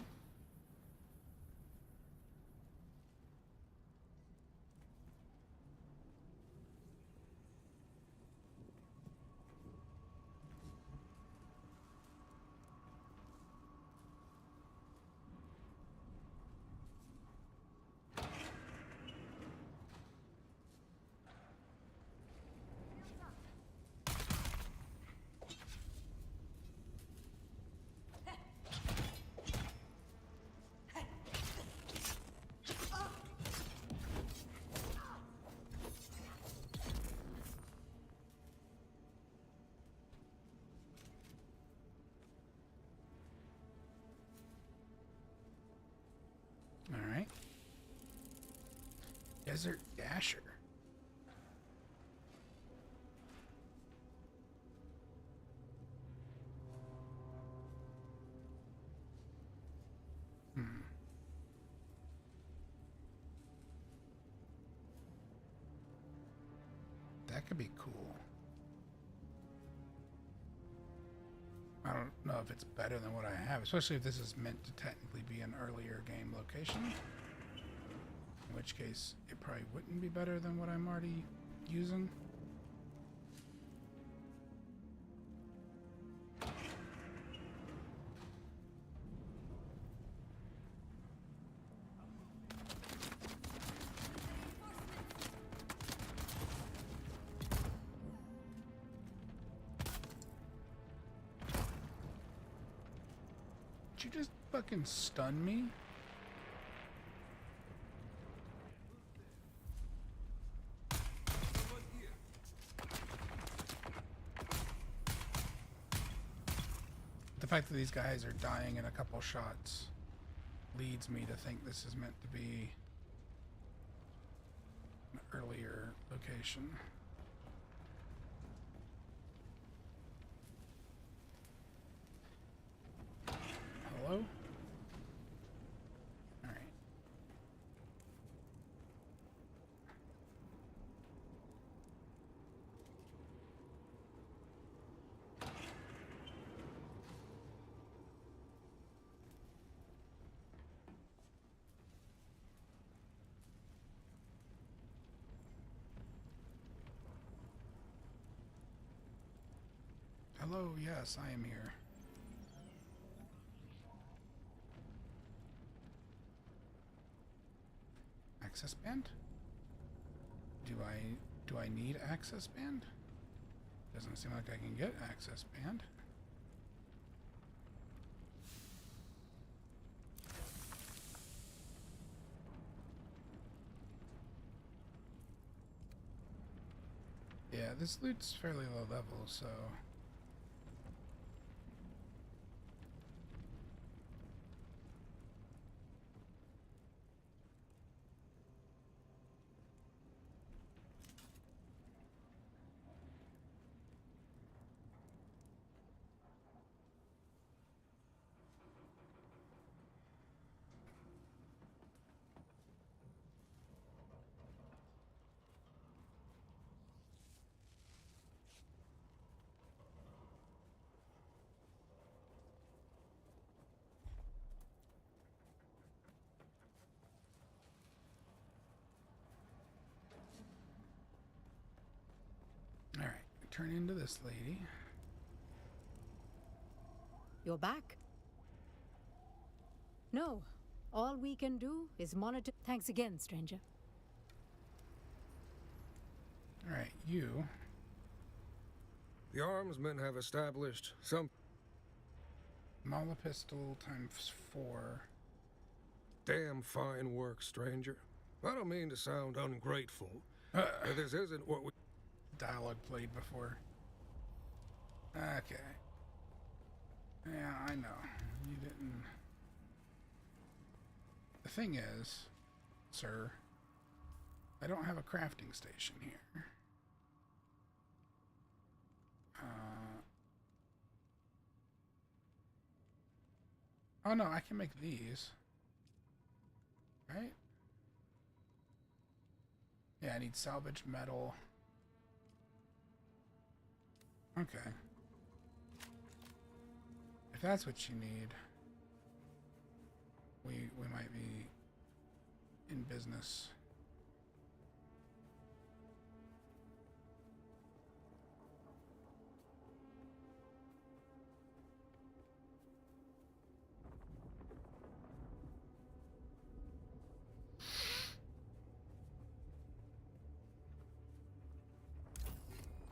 Alright. Desert Dasher. That could be cool. I don't know if it's better than what I have, especially if this is meant to technically be an earlier game location. In which case, it probably wouldn't be better than what I'm already using. Did you just fucking stun me? The fact that these guys are dying in a couple shots leads me to think this is meant to be an earlier location. Hello? Alright. Hello, yes, I am here. Access band? Do I need access band? Doesn't seem like I can get access band. Yeah, this loot's fairly low level, so alright, turn into this lady. You're back? No. All we can do is monitor. Thanks again, stranger. Alright, you The armsmen have established some... Mala pistol times 4. Damn fine work, stranger. I don't mean to sound ungrateful, but this isn't what we... Dialogue played before. Okay. Yeah, I know. You didn't... The thing is, sir, I don't have a crafting station here. Oh no, I can make these. Right? Yeah, I need salvaged metal. Okay. If that's what you need, we might be in business.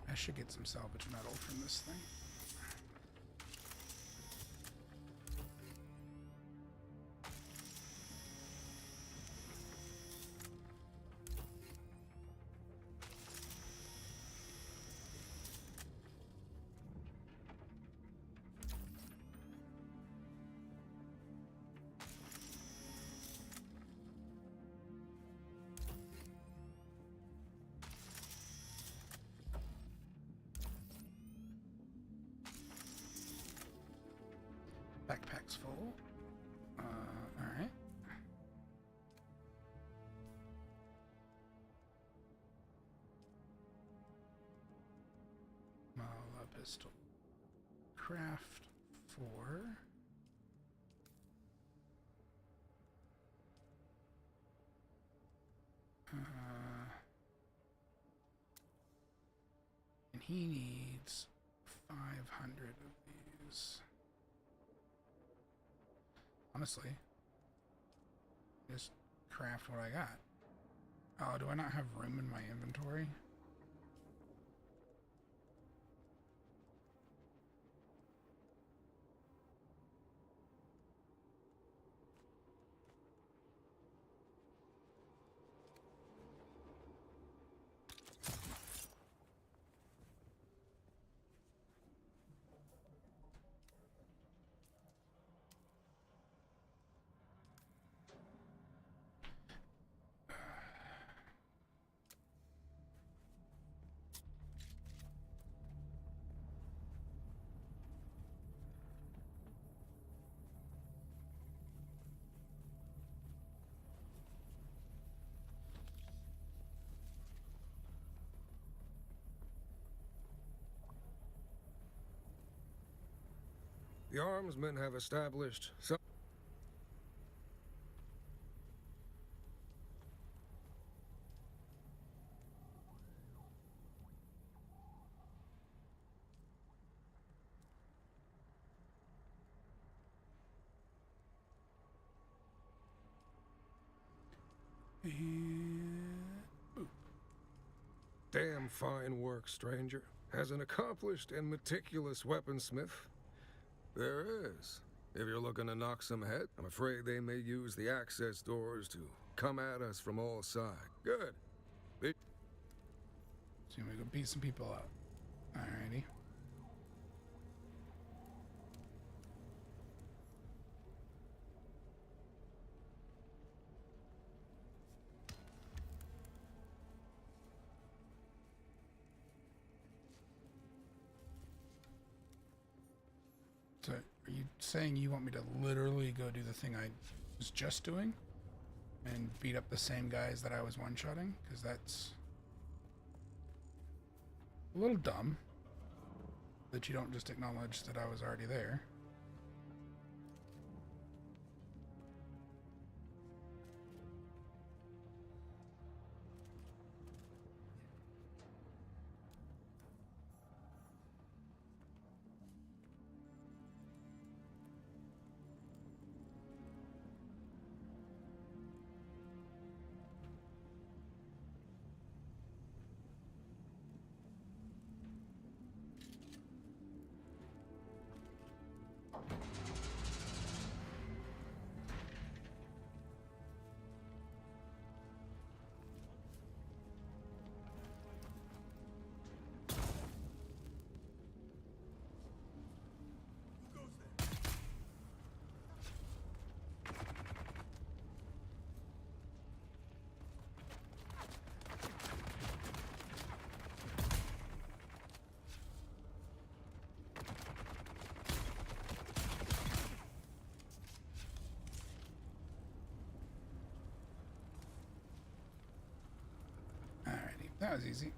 I should get some salvage metal from this thing. Backpack's full. Alright. Mala pistol. Craft 4. And he needs 500 of these. Honestly, just craft what I got. Oh, do I not have room in my inventory? The armsmen have established some... Damn fine work, stranger. As an accomplished and meticulous weaponsmith, there is. If you're looking to knock some head, I'm afraid they may use the access doors to come at us from all sides. Good. So we go beat some people up. Alrighty. So, are you saying you want me to literally go do the thing I was just doing? And beat up the same guys that I was one-shotting? Because that's a little dumb that you don't just acknowledge that I was already there. That was easy.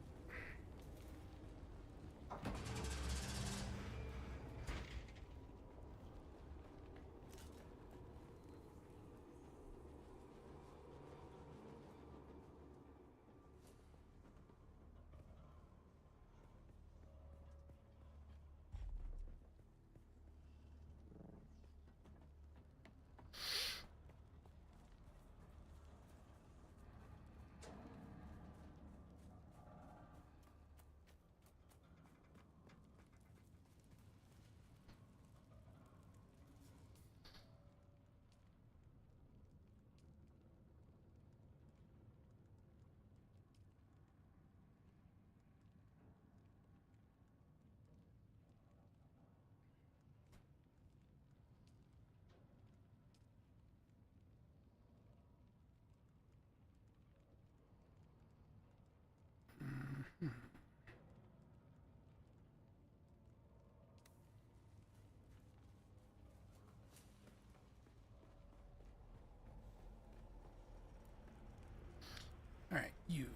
All right, you.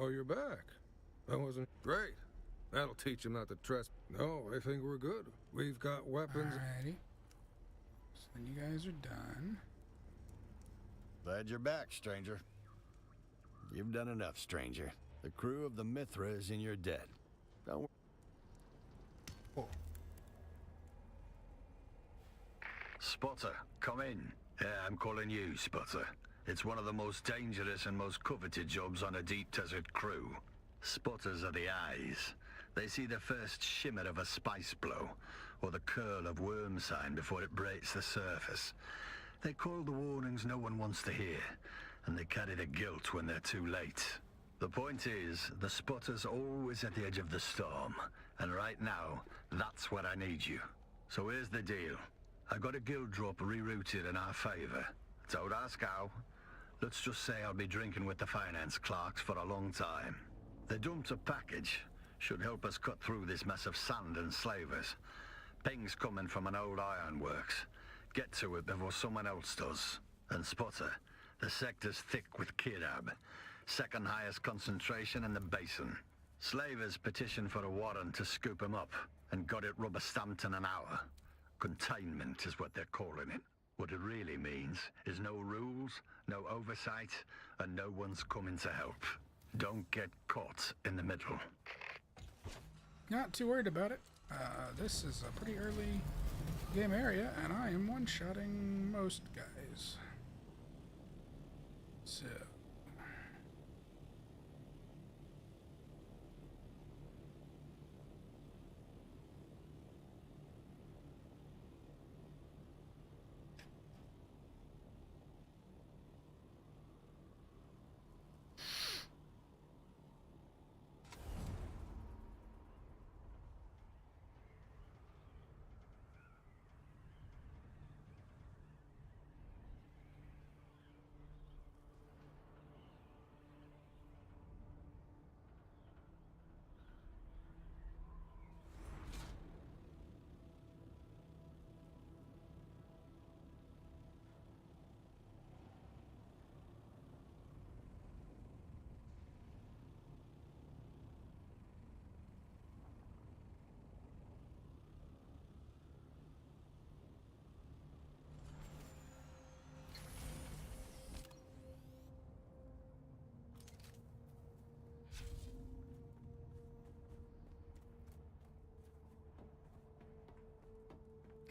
Oh, you're back. That wasn't great. That'll teach him not to trespass. No, I think we're good. We've got weapons. Alrighty. So then you guys are done. Glad you're back, stranger. You've done enough, stranger. The crew of the Mithra is in your debt. Don't. Oh, Spotter, come in. Yeah, I'm calling you, Spotter. It's one of the most dangerous and most coveted jobs on a deep desert crew. Spotters are the eyes. They see the first shimmer of a spice blow, or the curl of worm sign before it breaks the surface. They call the warnings no one wants to hear, and they carry the guilt when they're too late. The point is, the spotter's always at the edge of the storm, and right now, that's where I need you. So here's the deal. I got a guild drop rerouted in our favor. Don't ask how. Let's just say I'll be drinking with the finance clerks for a long time. They dumped a package. Should help us cut through this mess of sand and slavers. Ping's coming from an old ironworks. Get to it before someone else does. And Spotter, the sector's thick with Kirab. Second highest concentration in the basin. Slavers petitioned for a warrant to scoop him up, and got it rubber-stamped in an hour. Containment is what they're calling it. What it really means is no rules, no oversight, and no one's coming to help. Don't get caught in the middle. not too worried about it. This is a pretty early game area, and I am one-shotting most guys. So...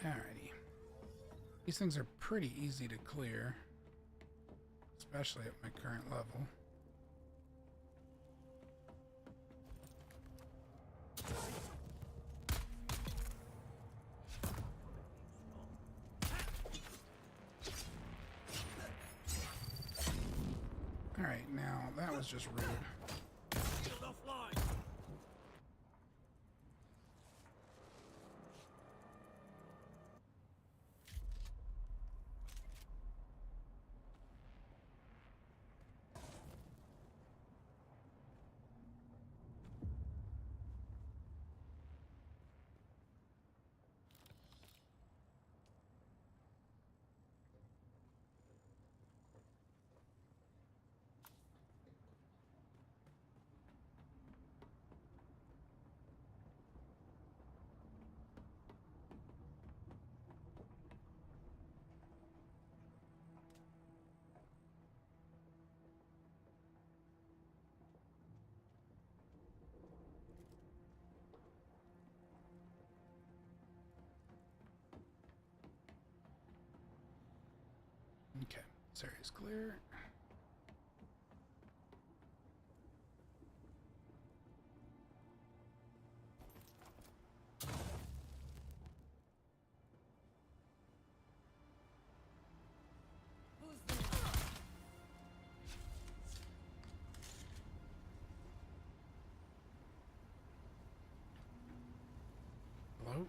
Alrighty. These things are pretty easy to clear, especially at my current level. Alright, now that was just rude. This area is clear. Hello?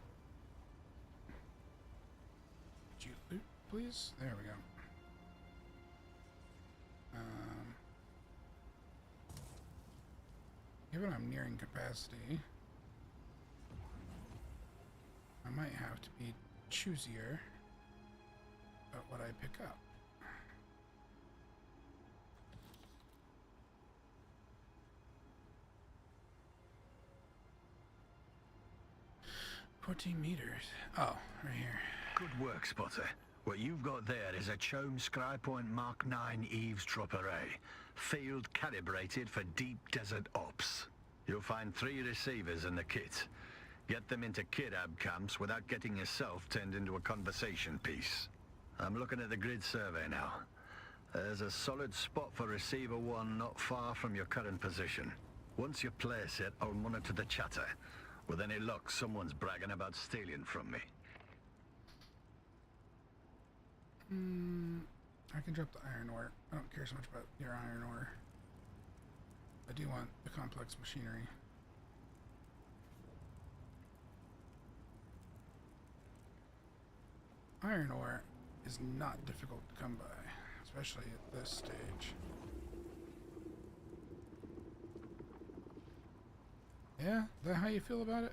Could you loot, please? There we go. Given I'm nearing capacity, I might have to be choosier about what I pick up. $14 meters. Oh, right here. Good work, Spotter. What you've got there is a Chome Scrypoint Mark 9 eavesdrop array, field calibrated for deep desert ops. You'll find 3 receivers in the kit. Get them into kidab camps without getting yourself turned into a conversation piece. I'm looking at the grid survey now. There's a solid spot for receiver 1 not far from your current position. Once you place it, I'll monitor the chatter. With any luck, someone's bragging about stealing from me. I can drop the iron ore. I don't care so much about your iron ore. I do want the complex machinery. Iron ore is not difficult to come by, especially at this stage. Yeah? Is that how you feel about it?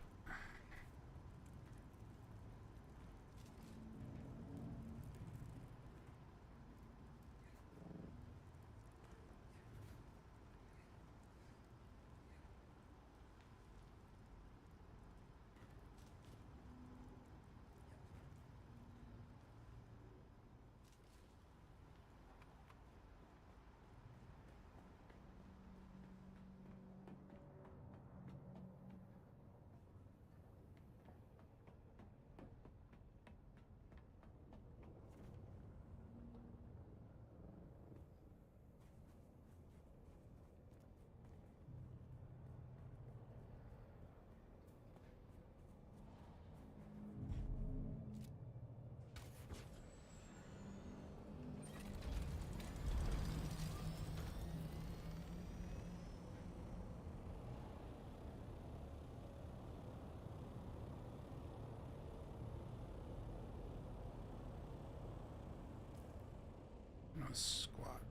Squat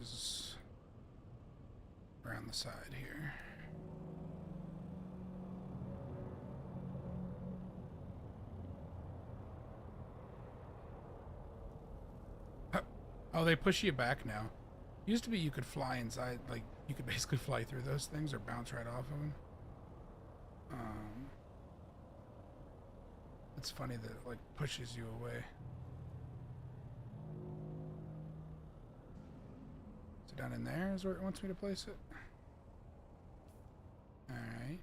is around the side here. Oh, they push you back now. Used to be you could fly inside, like you could basically fly through those things or bounce right off of them. It's funny that it like pushes you away. Down in there is where it wants me to place it. Alright.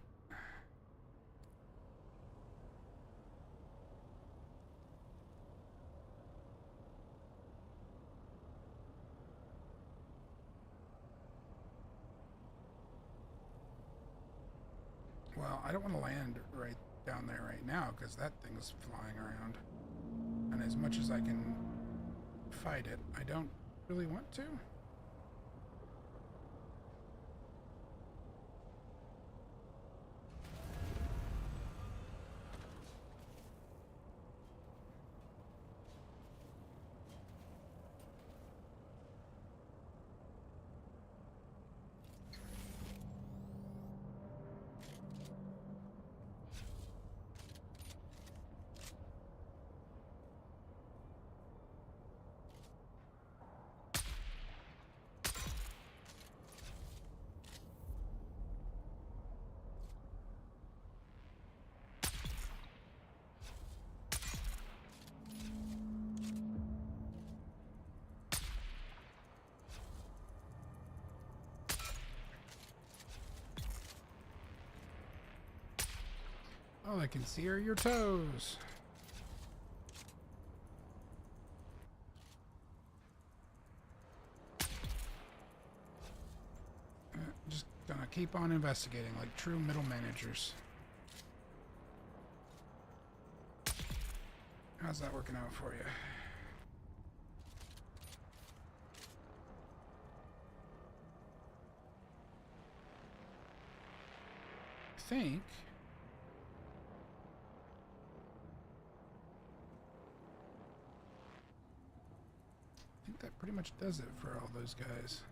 Well, I don't want to land right down there right now because that thing's flying around. And as much as I can fight it, I don't really want to. All I can see are your toes. keep on investigating like true middle managers. How's that working out for you? I think that pretty much does it for all those guys.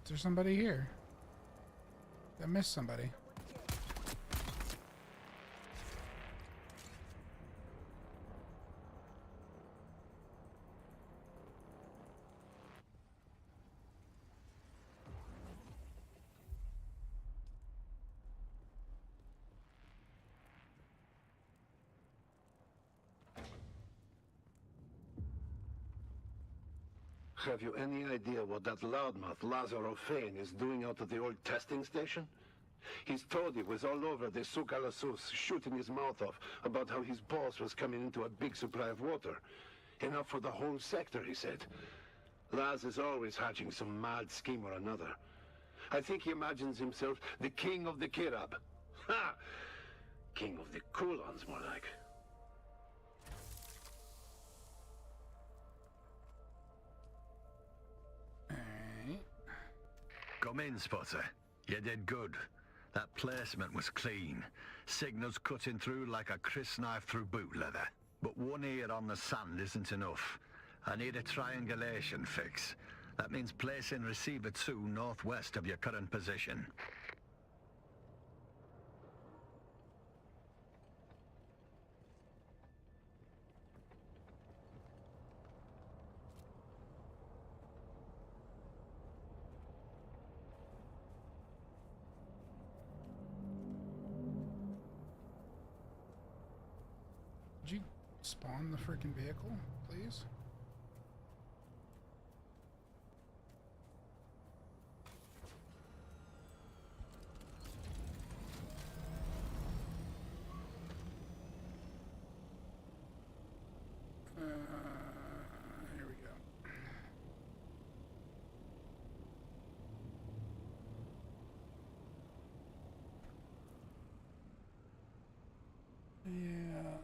Is there somebody here? I missed somebody. Have you any idea what that loudmouth Lazaro Fane is doing out at the old testing station? He's told it was all over the Souk al-Asus, shooting his mouth off about how his boss was coming into a big supply of water. Enough for the whole sector, he said. Laz is always hatching some mad scheme or another. I think he imagines himself the king of the Kirab. Ha! King of the Kulons, more like. Come in, Spotter. You did good. That placement was clean. Signals cutting through like a crisp knife through boot leather. But one ear on the sand isn't enough. I need a triangulation fix. That means placing receiver 2 northwest of your current position. Did you spawn the freaking vehicle, please? Here we go. Yeah.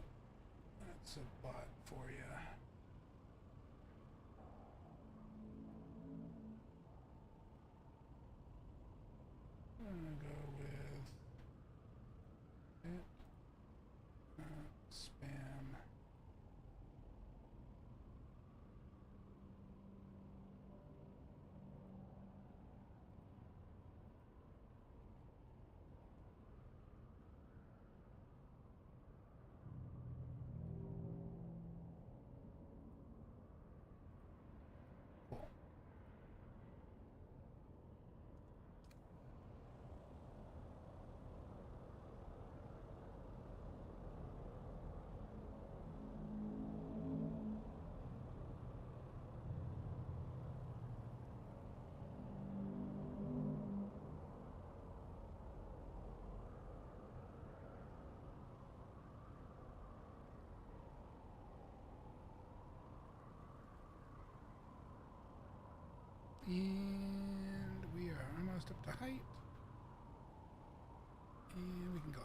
That's a bot for you. I'm gonna go with it. Spam. Cool. And we are almost up to height. And we can glide.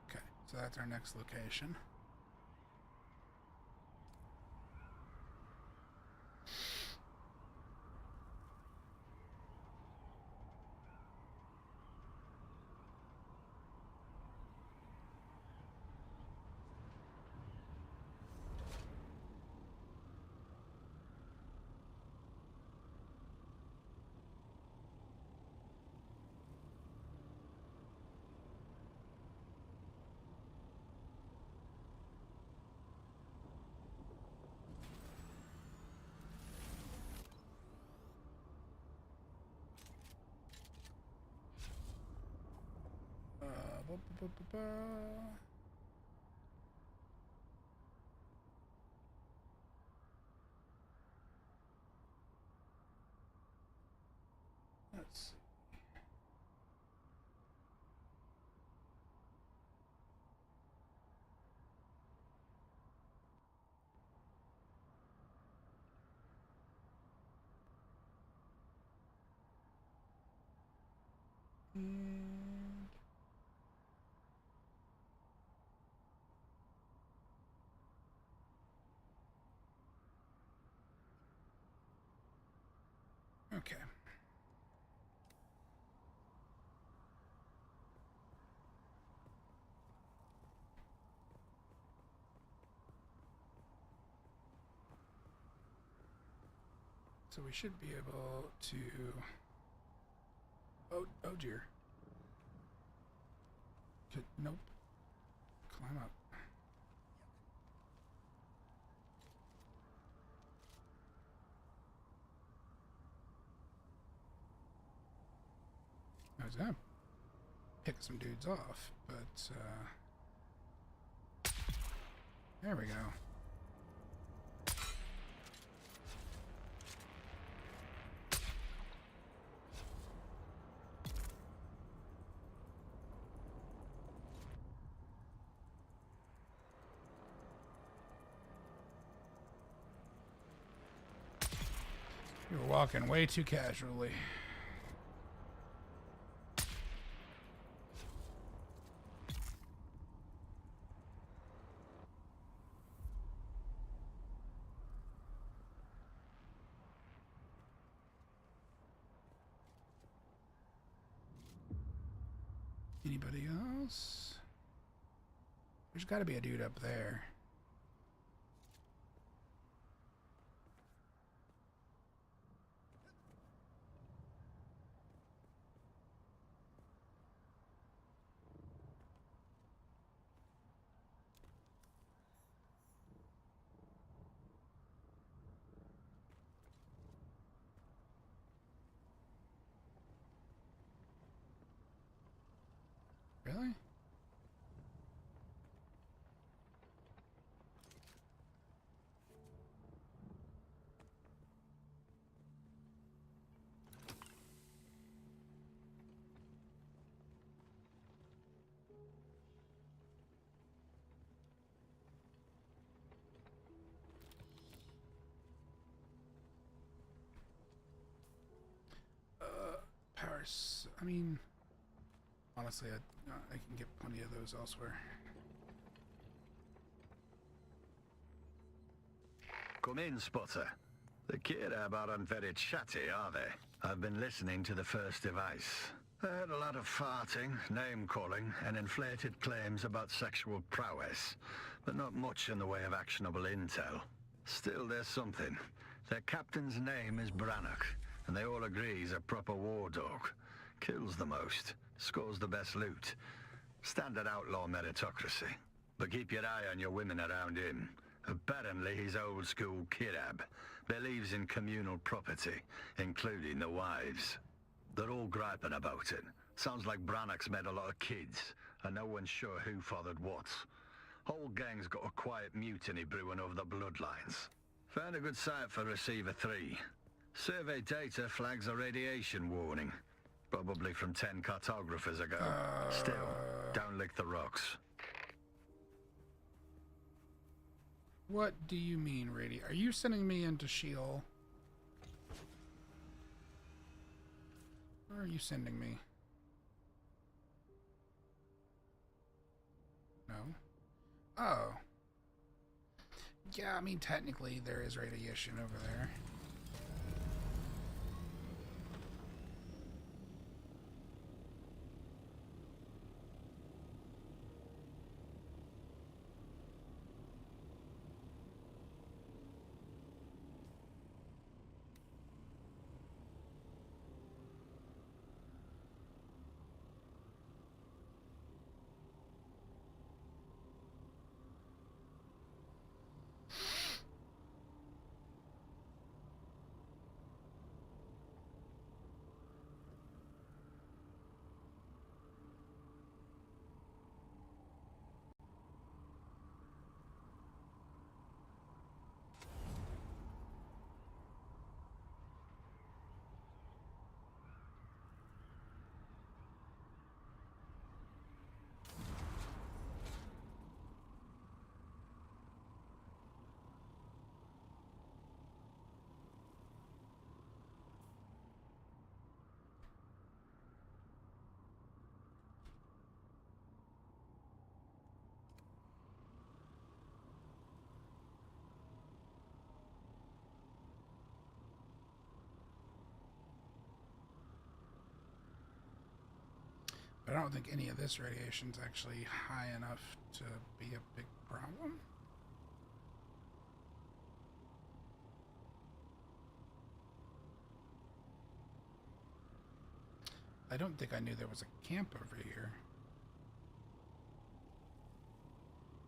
Okay, so that's our next location. Ba, ba, ba, ba, ba. And okay. So we should be able to... Oh dear. Nope. Climb up. I was gonna pick some dudes off, but there we go. You were walking way too casually. Anybody else? There's got to be a dude up there. Really? Powers. I mean, honestly, I can get plenty of those elsewhere. Come in, Spotter. The Kirab aren't very chatty, are they? I've been listening to the first device. I heard a lot of farting, name-calling, and inflated claims about sexual prowess, but not much in the way of actionable intel. Still, there's something. Their captain's name is Brannock, and they all agree he's a proper war dog. Kills the most, scores the best loot. Standard outlaw meritocracy. But keep your eye on your women around him. Apparently he's old school Kirab. Believes in communal property, including the wives. They're all griping about it. Sounds like Brannock's made a lot of kids, and no one's sure who fathered what. Whole gang's got a quiet mutiny brewing over the bloodlines. Found a good site for Receiver 3. Survey data flags a radiation warning. Probably from 10 cartographers ago. Still, don't lick the rocks. What do you mean, Are you sending me into Sheol? Where are you sending me? No? Oh. Yeah, I mean, technically there is radiation over there. But I don't think any of this radiation's actually high enough to be a big problem. I don't think I knew there was a camp over here.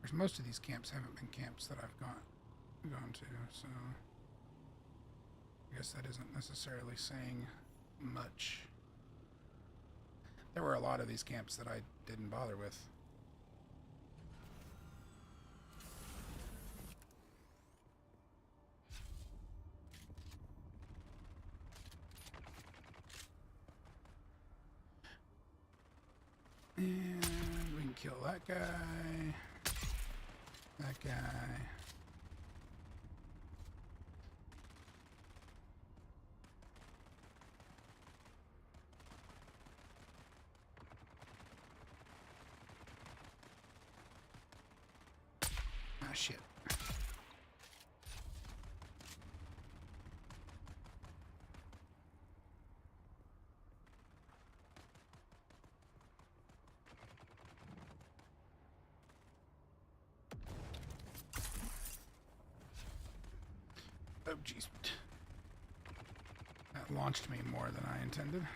Because most of these camps haven't been camps that I've gone to, so I guess that isn't necessarily saying much. There were a lot of these camps that I didn't bother with. And we can kill that guy. That guy. Ah, shit. Oh, jeez. That launched me more than I intended.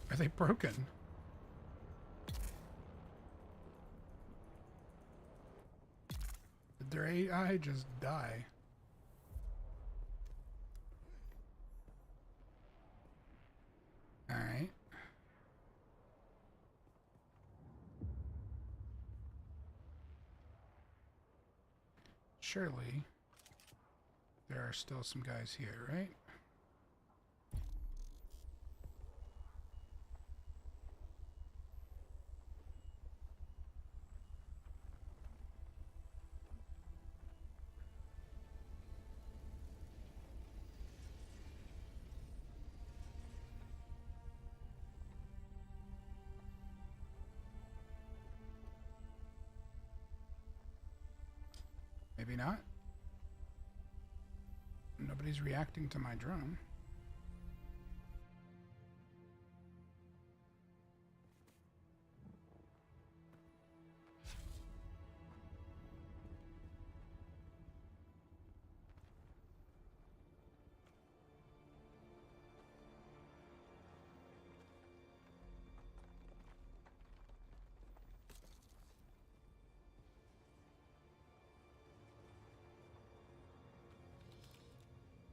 Are they broken? Did their AI just die? Alright. Surely there are still some guys here, right? Maybe not. Nobody's reacting to my drone.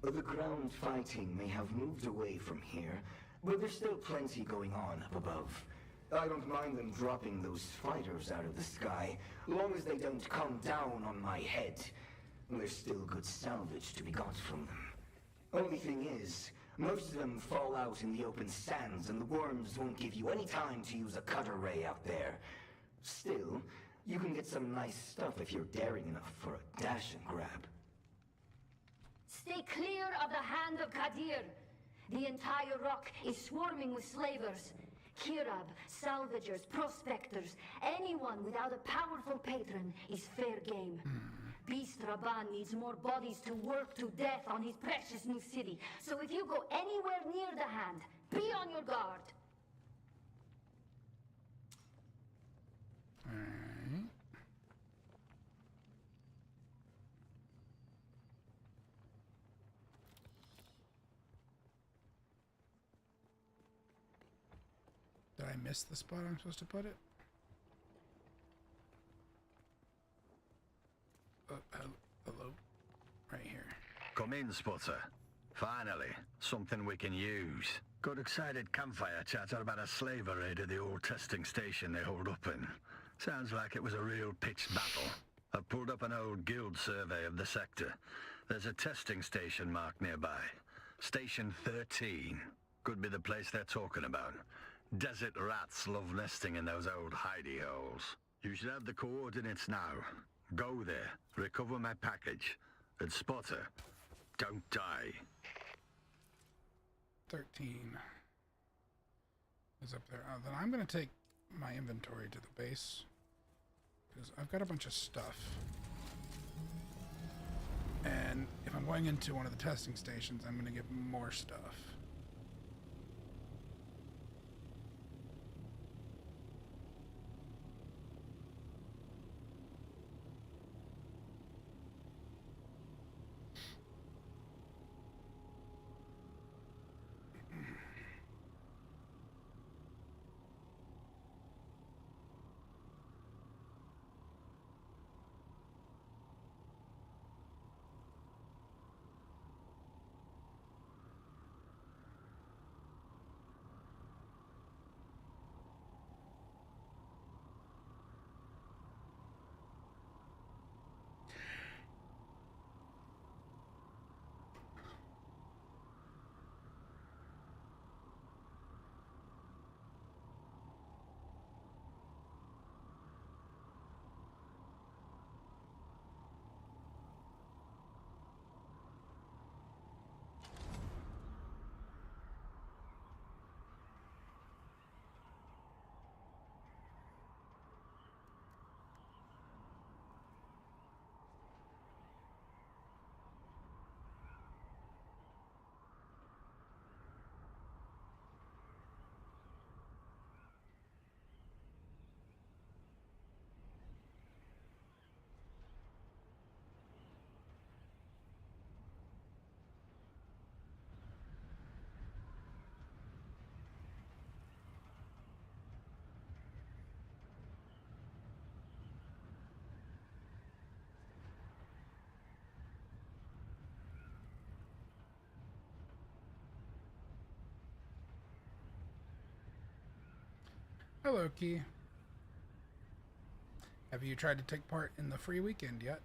The ground fighting may have moved away from here, but there's still plenty going on up above. I don't mind them dropping those fighters out of the sky, long as they don't come down on my head. There's still good salvage to be got from them. Only thing is, most of them fall out in the open sands, and the worms won't give you any time to use a cutter ray out there. Still, you can get some nice stuff if you're daring enough for a dash and grab. Stay clear of the hand of Kadir. The entire rock is swarming with slavers. Kirab, salvagers, prospectors, anyone without a powerful patron is fair game. Beast Rabban needs more bodies to work to death on his precious new city. So if you go anywhere near the hand, be on your guard. Alright. Did I miss the spot I'm supposed to put it? Hello? Right here. Come in, Spotter. Finally, something we can use. Got excited campfire chatter about a slaver raid at the old testing station they hold up in. Sounds like it was a real pitched battle. I pulled up an old guild survey of the sector. There's a testing station marked nearby. Station 13. Could be the place they're talking about. Desert rats love nesting in those old hidey holes. You should have the coordinates now. Go there, recover my package, and Spotter, don't die. 13 is up there. Then I'm going to take my inventory to the base, because I've got a bunch of stuff. And if I'm going into one of the testing stations, I'm going to get more stuff. Hello, Key. Have you tried to take part in the free weekend yet?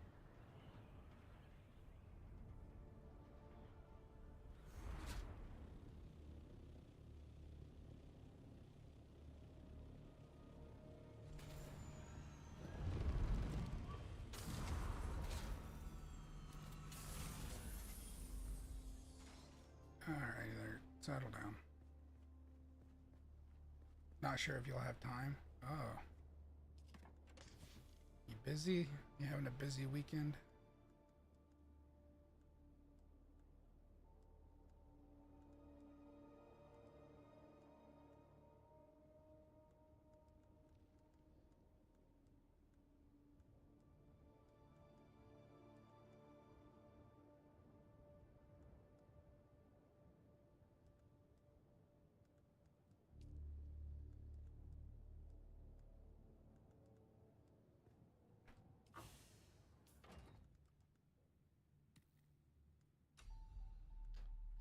Alright, there. Settle down. Not sure if you'll have time. Oh. You busy? You having a busy weekend?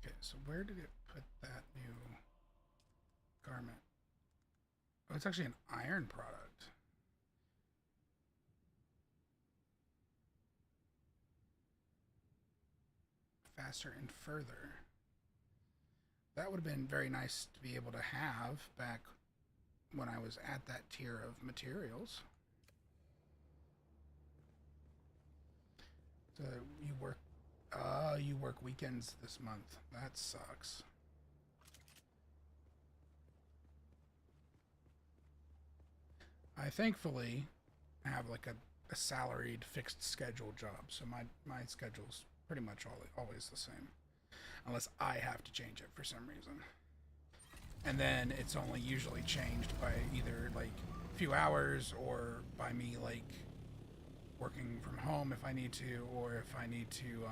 Okay, so where did it put that new garment? Oh, it's actually an iron product. Faster and further. That would have been very nice to be able to have back when I was at that tier of materials. So you work weekends this month. That sucks. I thankfully have like a salaried fixed schedule job, so my schedule's pretty much always the same, unless I have to change it for some reason. And then it's only usually changed by either like a few hours or by me like working from home if I need to, or if I need to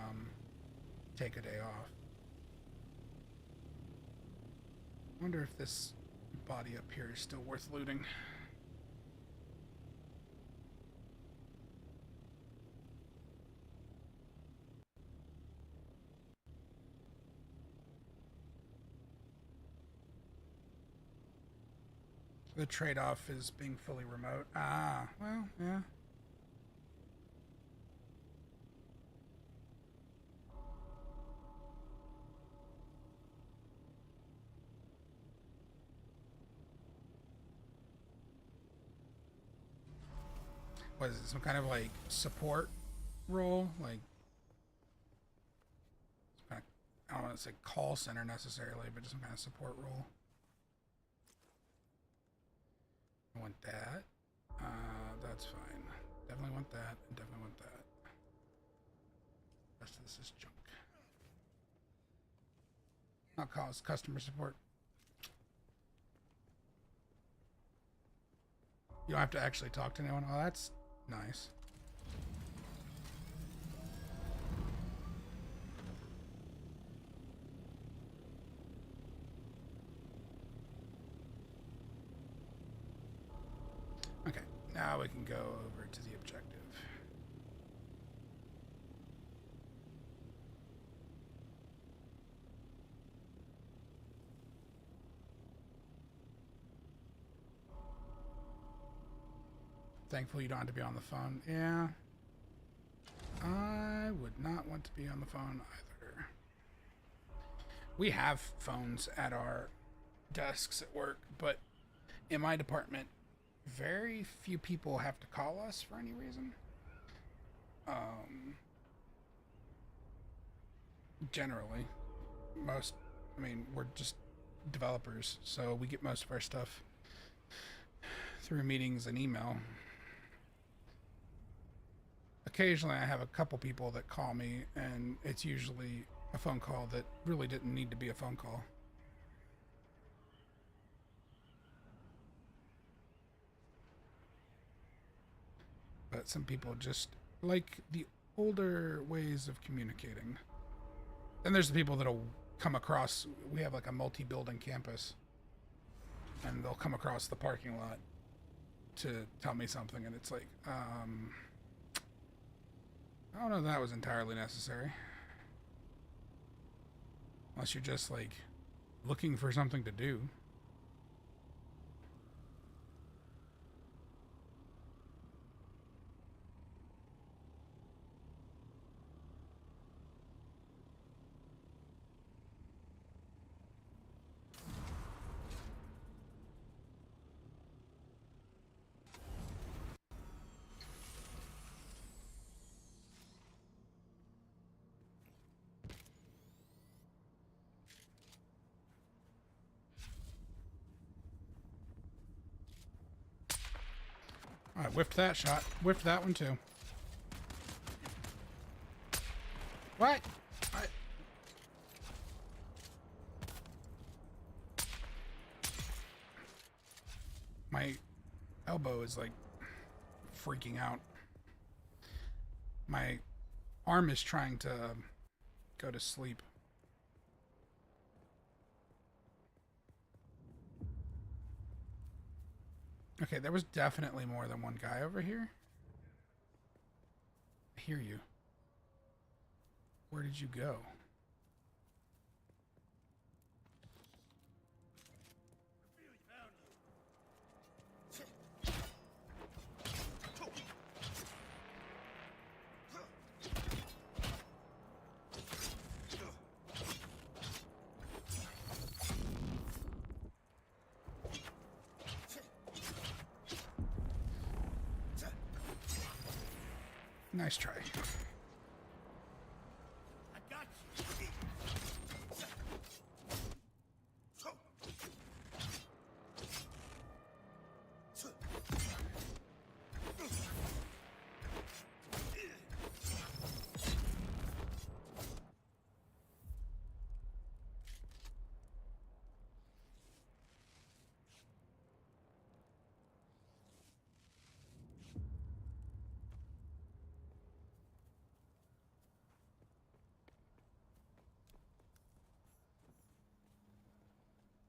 take a day off. I wonder if this body up here is still worth looting. The trade-off is being fully remote. Ah, well, yeah. what is it, some kind of like support role? Like, some kind of, I don't want to say call center necessarily, but just some kind of support role. I want that. That's fine. Definitely want that, and definitely want that. The rest of this is junk. Not cause customer support. You don't have to actually talk to anyone. Oh, that's nice. Okay, now we can go over to the objective. Thankfully, you don't have to be on the phone. Yeah. I would not want to be on the phone either. We have phones at our desks at work, but in my department, very few people have to call us for any reason. Generally, we're just developers, so we get most of our stuff through meetings and email. Occasionally I have a couple people that call me, and it's usually a phone call that really didn't need to be a phone call. But some people just like the older ways of communicating. Then there's the people that'll come across, we have like a multi-building campus, and they'll come across the parking lot to tell me something, and it's like, I don't know if that was entirely necessary. Unless you're just like looking for something to do. I whiffed that shot. Whiffed that one too. What? My elbow is like freaking out. My arm is trying to go to sleep. Okay, there was definitely more than one guy over here. I hear you. Where did you go? Nice try.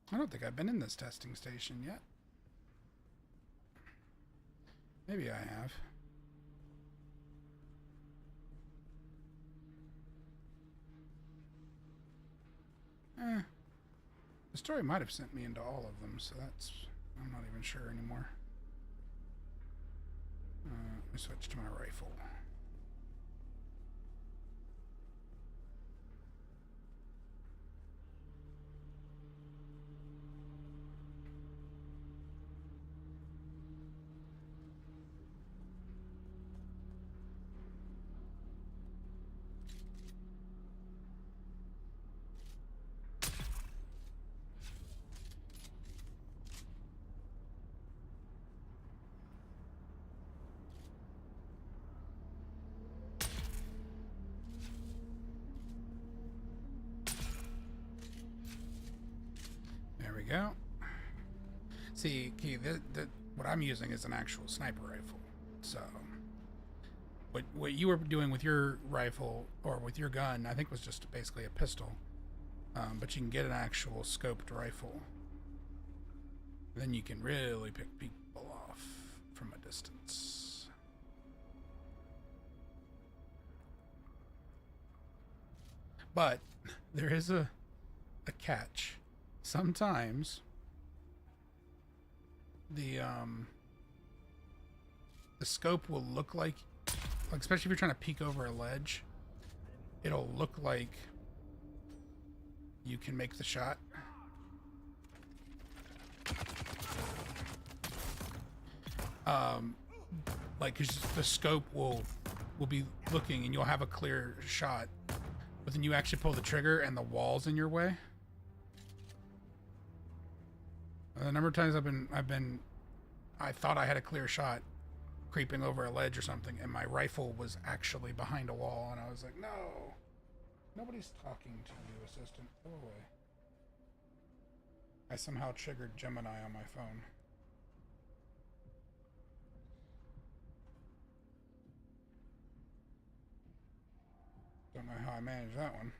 I don't think I've been in this testing station yet. Maybe I have. The story might have sent me into all of them, so that's... I'm not even sure anymore. Let me switch to my rifle. go. See, Key, what I'm using is an actual sniper rifle. So, what you were doing with your rifle or with your gun, I think was just basically a pistol. But you can get an actual scoped rifle. Then you can really pick people off from a distance. But there is a catch. Sometimes the scope will look like especially if you're trying to peek over a ledge, it'll look like you can make the shot. Like 'cause the scope will be looking and you'll have a clear shot, but then you actually pull the trigger and the wall's in your way. The number of times I thought I had a clear shot creeping over a ledge or something, and my rifle was actually behind a wall, and I was like, no, nobody's talking to you, assistant, go away. I somehow triggered Gemini on my phone. Don't know how I managed that one.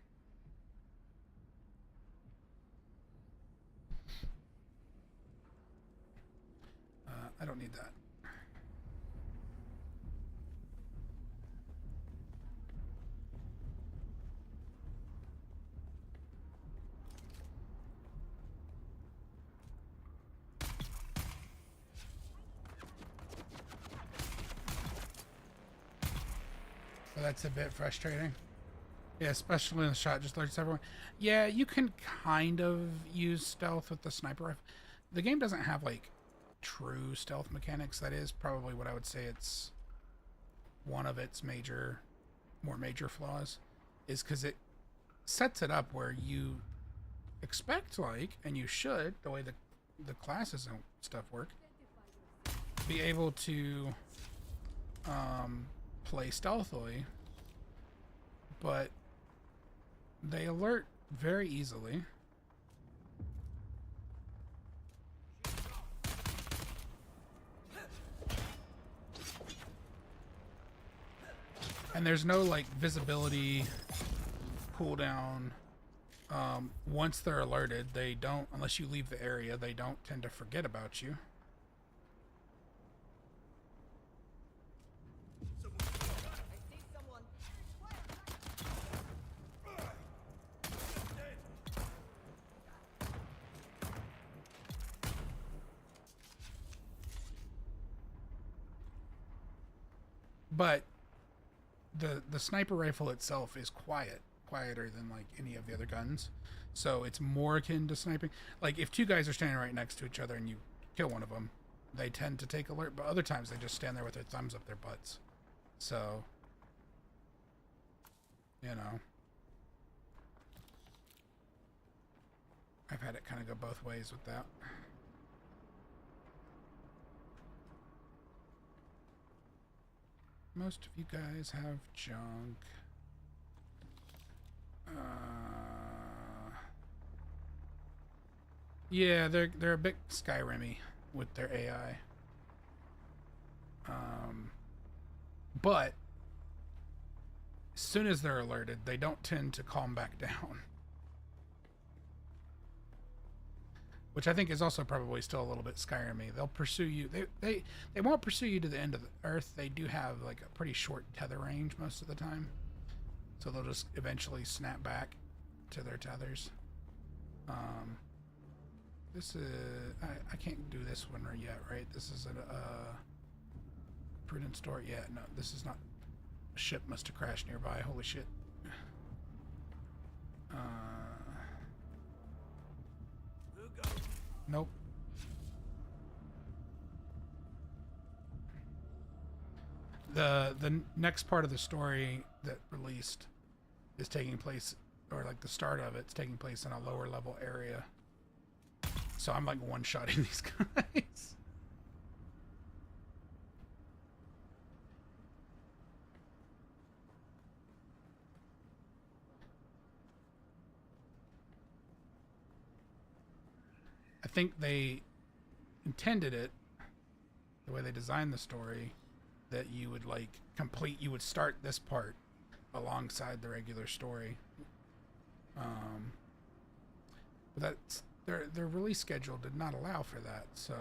I don't need that. So that's a bit frustrating. Yeah, especially when the shot just alerts everyone. Yeah, you can kind of use stealth with the sniper rifle. The game doesn't have like true stealth mechanics. That is probably what I would say it's one of its more major flaws, is because it sets it up where you expect, like, and you should, the way the classes and stuff work, be able to play stealthily, but they alert very easily. And there's no like visibility cooldown. Once they're alerted, they don't, unless you leave the area, they don't tend to forget about you. But the sniper rifle itself is quieter than like any of the other guns, so it's more akin to sniping. Like if two guys are standing right next to each other and you kill one of them, they tend to take alert, but other times they just stand there with their thumbs up their butts. So, you know, I've had it kind of go both ways with that. Most of you guys have junk. Yeah, they're a bit Skyrim-y with their AI. But as soon as they're alerted, they don't tend to calm back down. Which I think is also probably still a little bit Skyrim-y. They'll pursue you. They won't pursue you to the end of the earth. They do have like a pretty short tether range most of the time. So they'll just eventually snap back to their tethers. This is... I can't do this one yet, right? This is a prudent store. Yeah, no, this is not... A ship must have crashed nearby. Holy shit. Nope. The next part of the story that released is taking place, or like the start of it's taking place in a lower level area. So I'm like one-shotting these guys. I think they intended it, the way they designed the story, that you would like you would start this part alongside the regular story. But that's their release schedule did not allow for that, so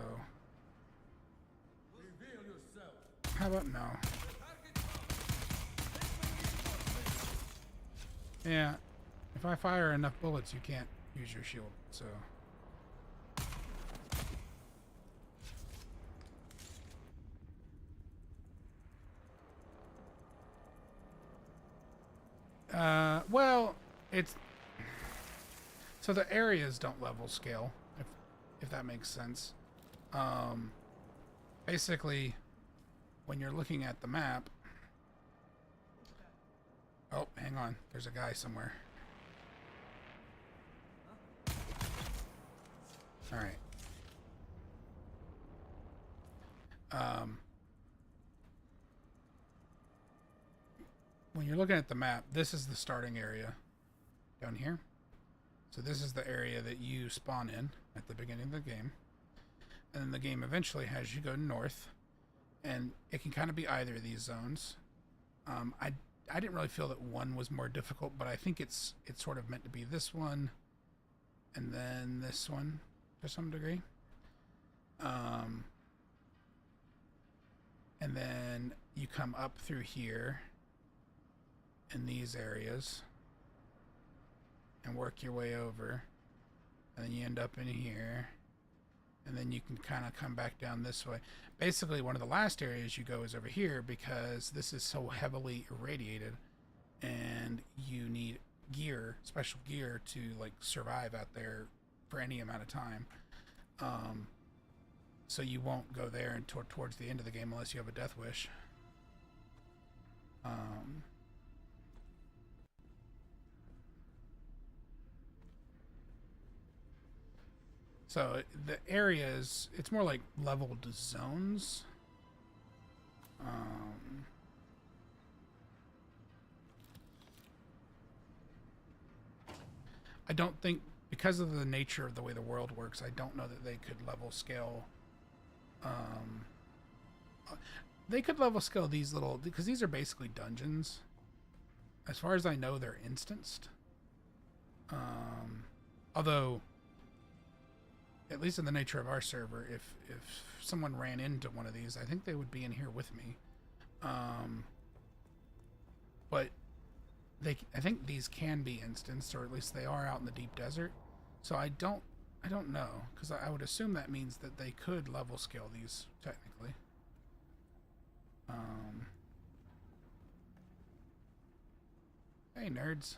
how about no? Yeah, if I fire enough bullets, you can't use your shield, so. Well, it's so the areas don't level scale, if that makes sense. Basically, when you're looking at the map. Oh, hang on. There's a guy somewhere. All right. When you're looking at the map, this is the starting area down here. So this is the area that you spawn in at the beginning of the game. And then the game eventually has you go north. And it can kind of be either of these zones. I didn't really feel that one was more difficult, but I think it's sort of meant to be this one and then this one to some degree. And then you come up through here in these areas and work your way over, and then you end up in here, and then you can kind of come back down this way. Basically, one of the last areas you go is over here because this is so heavily irradiated, and you need gear, special gear, to like survive out there for any amount of time. So you won't go there until towards the end of the game unless you have a death wish. So the areas, it's more like leveled zones. I don't think, because of the nature of the way the world works, I don't know that they could level scale. They could level scale these little, because these are basically dungeons. As far as I know, they're instanced. Although, at least in the nature of our server, if someone ran into one of these, I think they would be in here with me. But I think these can be instanced, or at least they are out in the deep desert. So I don't know, because I would assume that means that they could level scale these technically. Hey nerds,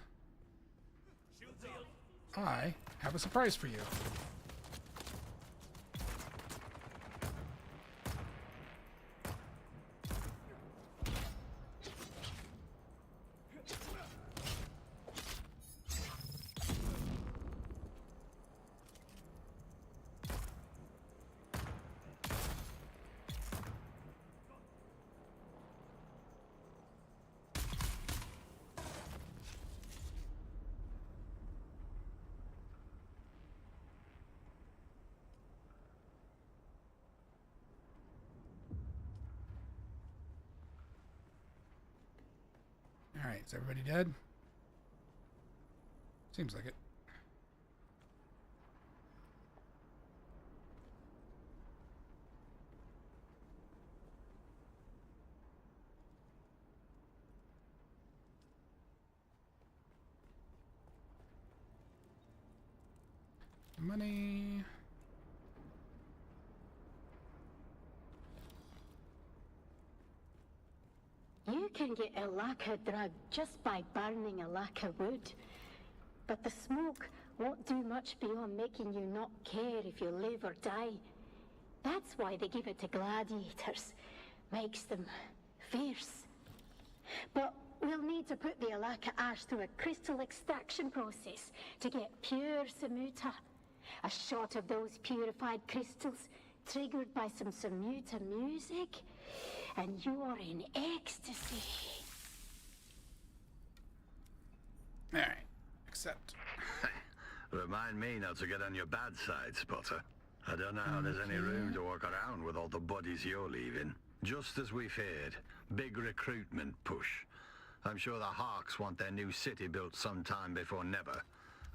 I have a surprise for you. Alright, is everybody dead? Seems like it. Money. You can get a lacquer drug just by burning a lacquer wood. But the smoke won't do much beyond making you not care if you live or die. That's why they give it to gladiators. Makes them fierce. But we'll need to put the Alaka ash through a crystal extraction process to get pure Samuta. A shot of those purified crystals triggered by some Samuta music, and you're in ecstasy. Alright, accept. Remind me not to get on your bad side, Spotter. I don't know how there's any room to walk around with all the bodies you're leaving. Just as we feared, big recruitment push. I'm sure the Hawks want their new city built sometime before never,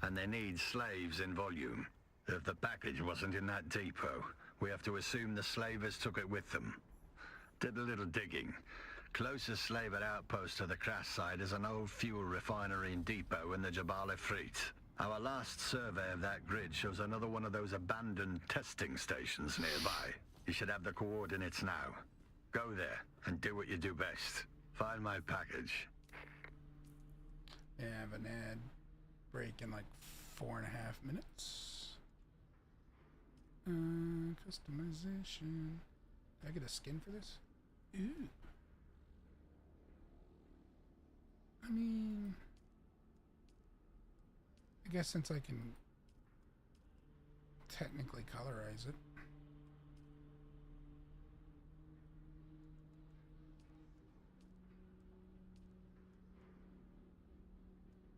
and they need slaves in volume. If the package wasn't in that depot, we have to assume the slavers took it with them. Did a little digging. Closest slaver outpost to the crash site is an old fuel refinery and depot in the Jabal Ifrit. Our last survey of that grid shows another one of those abandoned testing stations nearby. You should have the coordinates now. Go there and do what you do best. Find my package. Yeah, I have an ad break in like 4.5 minutes. Customization. Did I get a skin for this? Ooh. I mean, I guess since I can technically colorize it.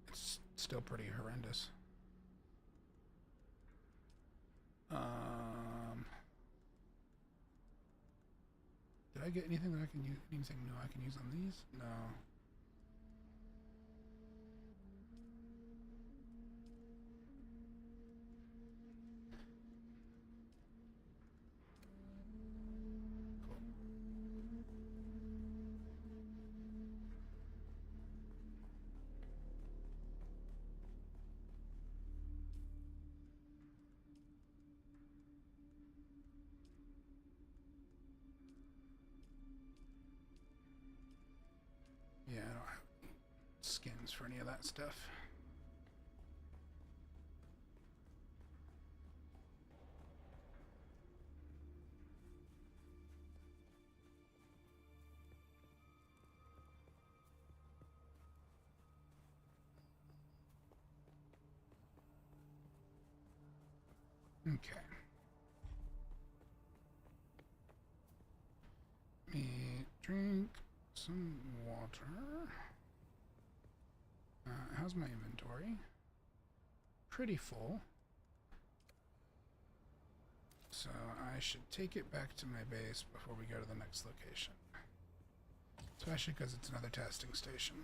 It's still pretty horrendous. Did I get anything that I can use? Anything new I can use on these? No. Yeah, I don't have skins for any of that stuff. Okay. Let me drink some water. How's my inventory? Pretty full. So I should take it back to my base before we go to the next location. Especially because it's another testing station.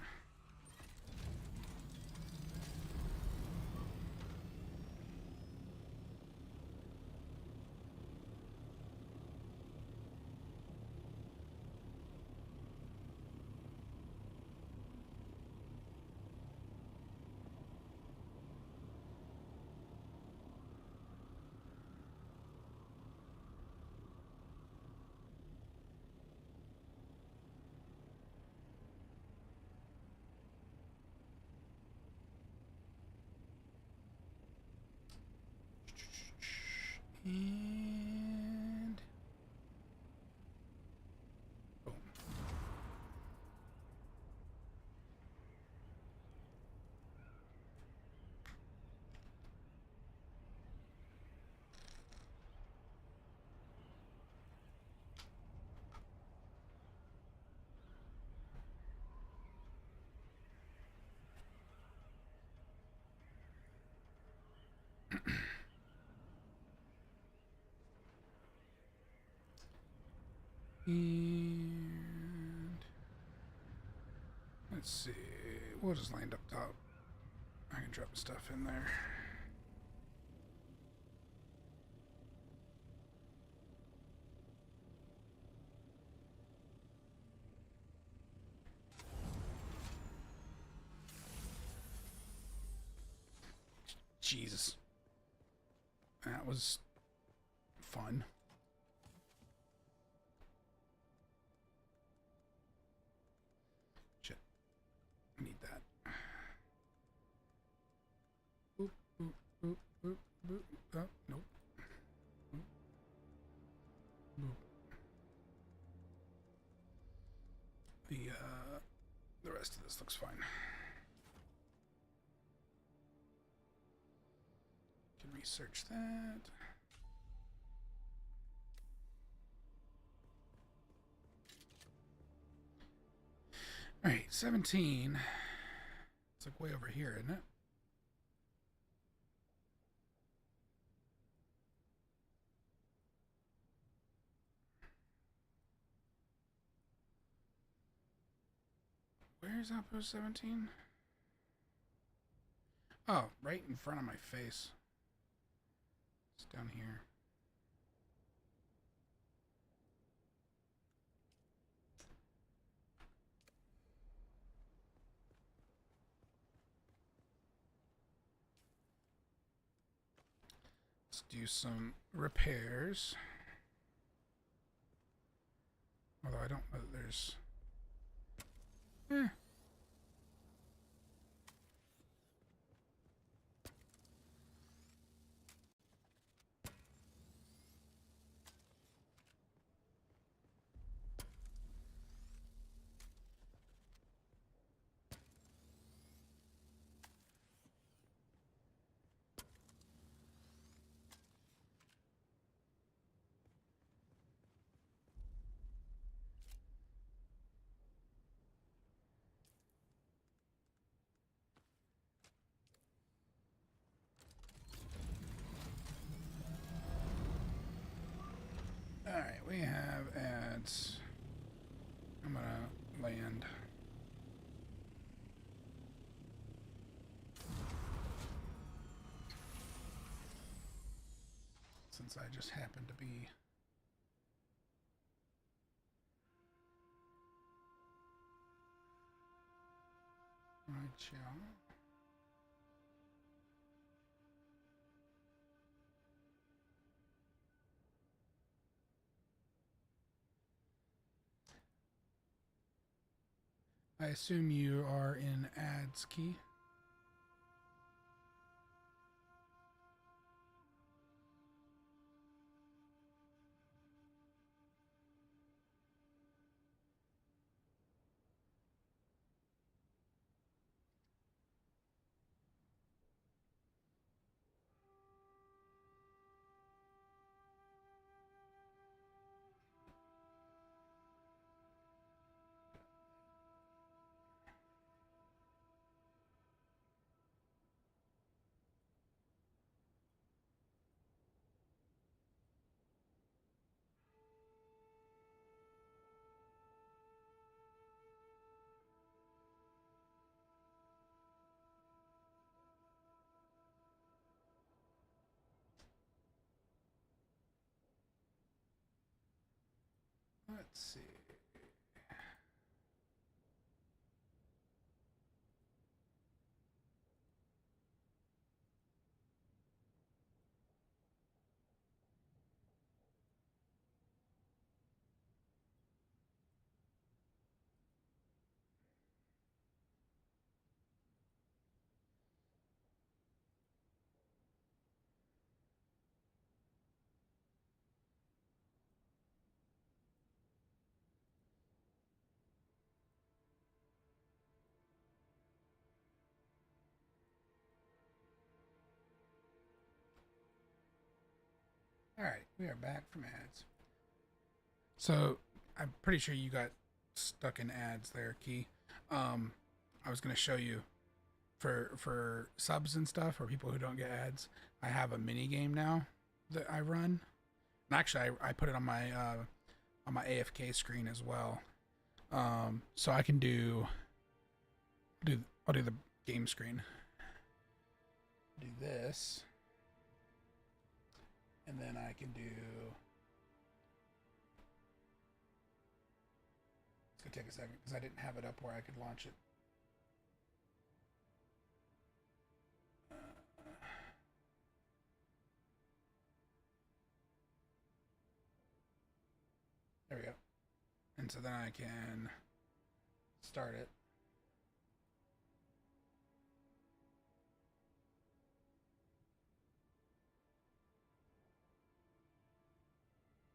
And boom. And let's see, we'll just land up top. I can drop stuff in there. Jesus. That was fun. Shit. I need that. Boop, boop, boop, boop, boop. Oh, nope. Boop. Boop. The rest of this looks fine. Can research that. All right, 17. It's like way over here, isn't it? Where's Outpost 17? Oh, right in front of my face. It's down here. Let's do some repairs. Although I don't know that there's... Alright, we have ads. I'm gonna land. Since I just happen to be right here. I assume you are in ads key. Let's see. Alright, we are back from ads. So, I'm pretty sure you got stuck in ads there, Key. I was going to show you for subs and stuff, or people who don't get ads, I have a mini game now that I run. And actually, I put it on my AFK screen as well. So I can I'll do the game screen. Do this. And then I can do... It's going to take a second because I didn't have it up where I could launch it. There we go. And so then I can start it.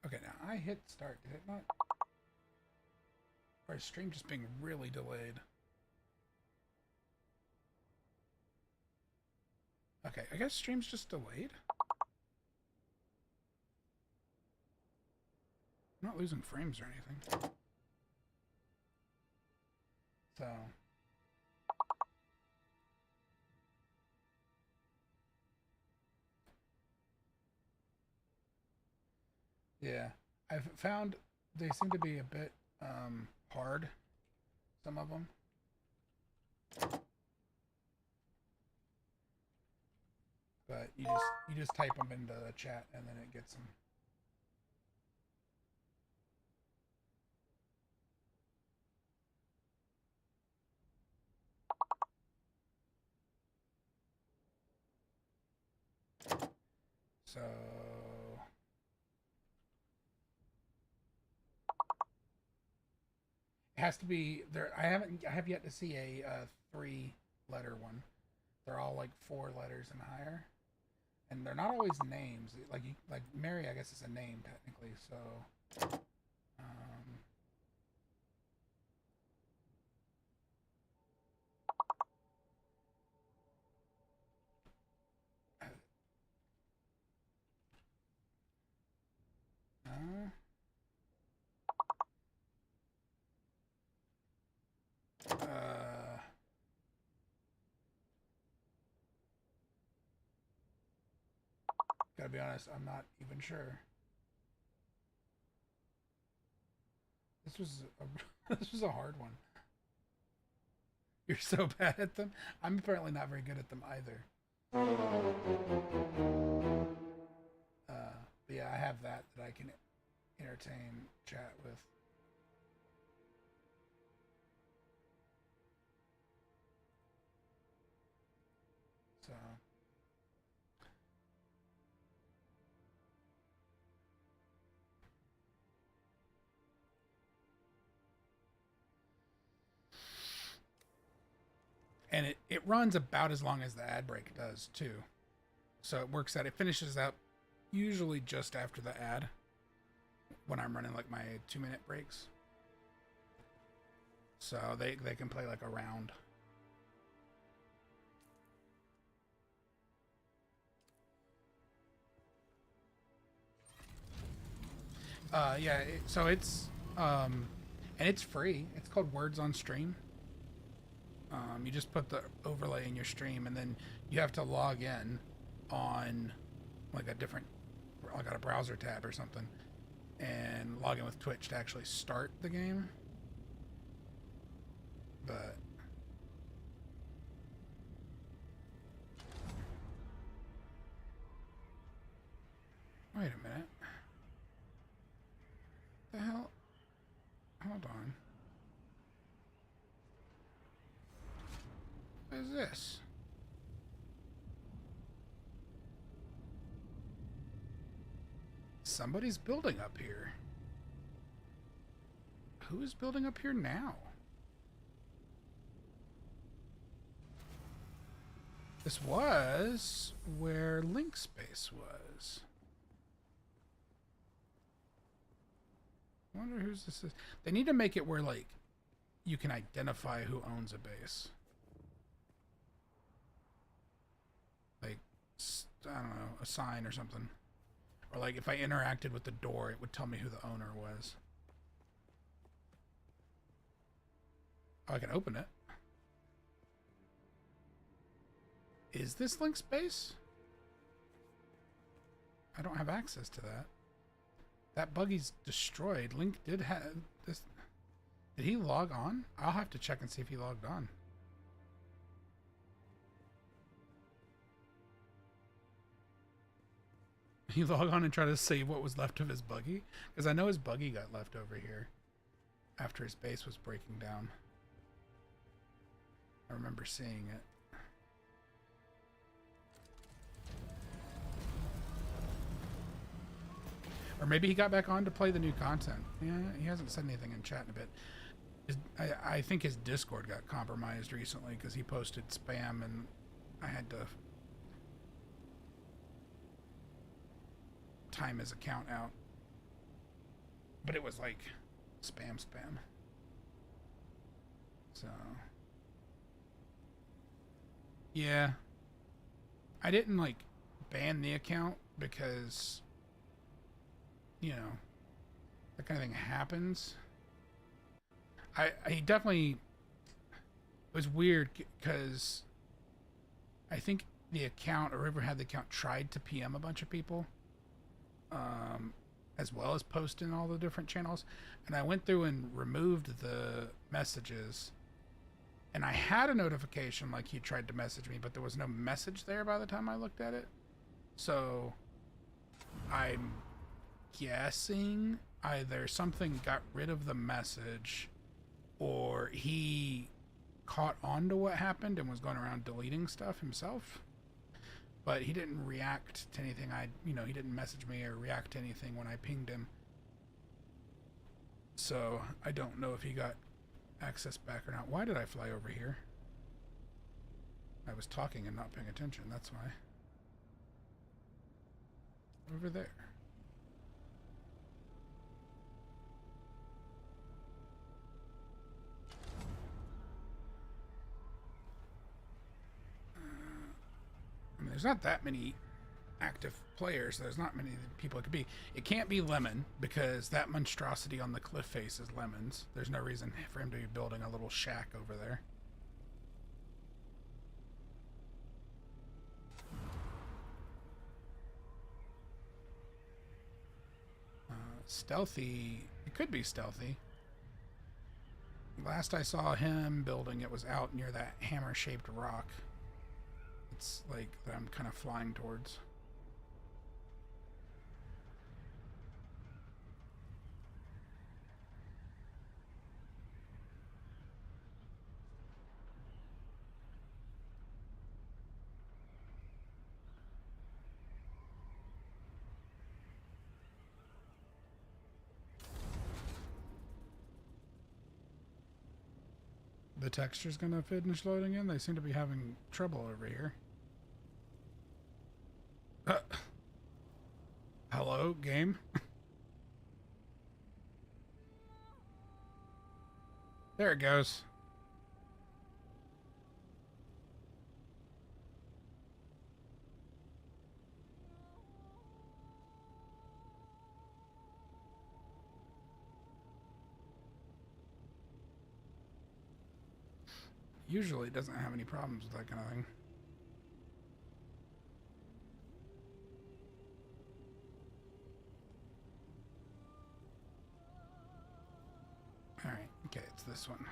Okay, now I hit start, did it not? Or is stream just being really delayed? Okay, I guess stream's just delayed. I'm not losing frames or anything. So... yeah, I've found they seem to be a bit hard, some of them. But you just type them into the chat and then it gets them. So it has to be there. I have yet to see a 3-letter one. They're all like 4 letters and higher, and they're not always names. Like Mary, I guess is a name technically. So, uh, gotta be honest, I'm not even sure. This was this was a hard one. You're so bad at them. I'm apparently not very good at them either. But yeah, I have that I can entertain chat with. So. And it runs about as long as the ad break does too. So it works out. It finishes out usually just after the ad when I'm running like my 2-minute breaks. So they can play like a round. Yeah, so it's and it's free. It's called Words on Stream. You just put the overlay in your stream, and then you have to log in on like a browser tab or something, and log in with Twitch to actually start the game. But wait a minute. The hell? Hold on. What is this? Somebody's building up here. Who is building up here now? This was where Link Space was. I wonder whose this is. They need to make it where, like, you can identify who owns a base. Like, I don't know, a sign or something. Or, like, if I interacted with the door, it would tell me who the owner was. Oh, I can open it. Is this Link's base? I don't have access to that. That buggy's destroyed. Link did have this. Did he log on? I'll have to check and see if he logged on. He log on and try to save what was left of his buggy? Because I know his buggy got left over here after his base was breaking down. I remember seeing it. Or maybe he got back on to play the new content. Yeah, he hasn't said anything in chat in a bit. I think his Discord got compromised recently because he posted spam and I had to time his account out. But it was like spam. So yeah. I didn't like ban the account because, you know, that kind of thing happens. I definitely, it was weird because I think the account, or whoever had the account, tried to PM a bunch of people, as well as post in all the different channels. And I went through and removed the messages, and I had a notification like he tried to message me, but there was no message there by the time I looked at it. So I'm guessing either something got rid of the message or he caught on to what happened and was going around deleting stuff himself. But he didn't react to anything he didn't message me or react to anything when I pinged him. So I don't know if he got access back or not. Why did I fly over here? I was talking and not paying attention, that's why. Over there. I mean, there's not that many active players. There's not many people it could be. It can't be Lemon because that monstrosity on the cliff face is Lemon's. There's no reason for him to be building a little shack over there. Stealthy. It could be Stealthy. Last I saw him building, it was out near that hammer-shaped rock. It's like that I'm kind of flying towards. The texture's gonna finish loading in. They seem to be having trouble over here. Hello, game? There it goes. Usually it doesn't have any problems with that kind of thing. Alright, okay, it's this one.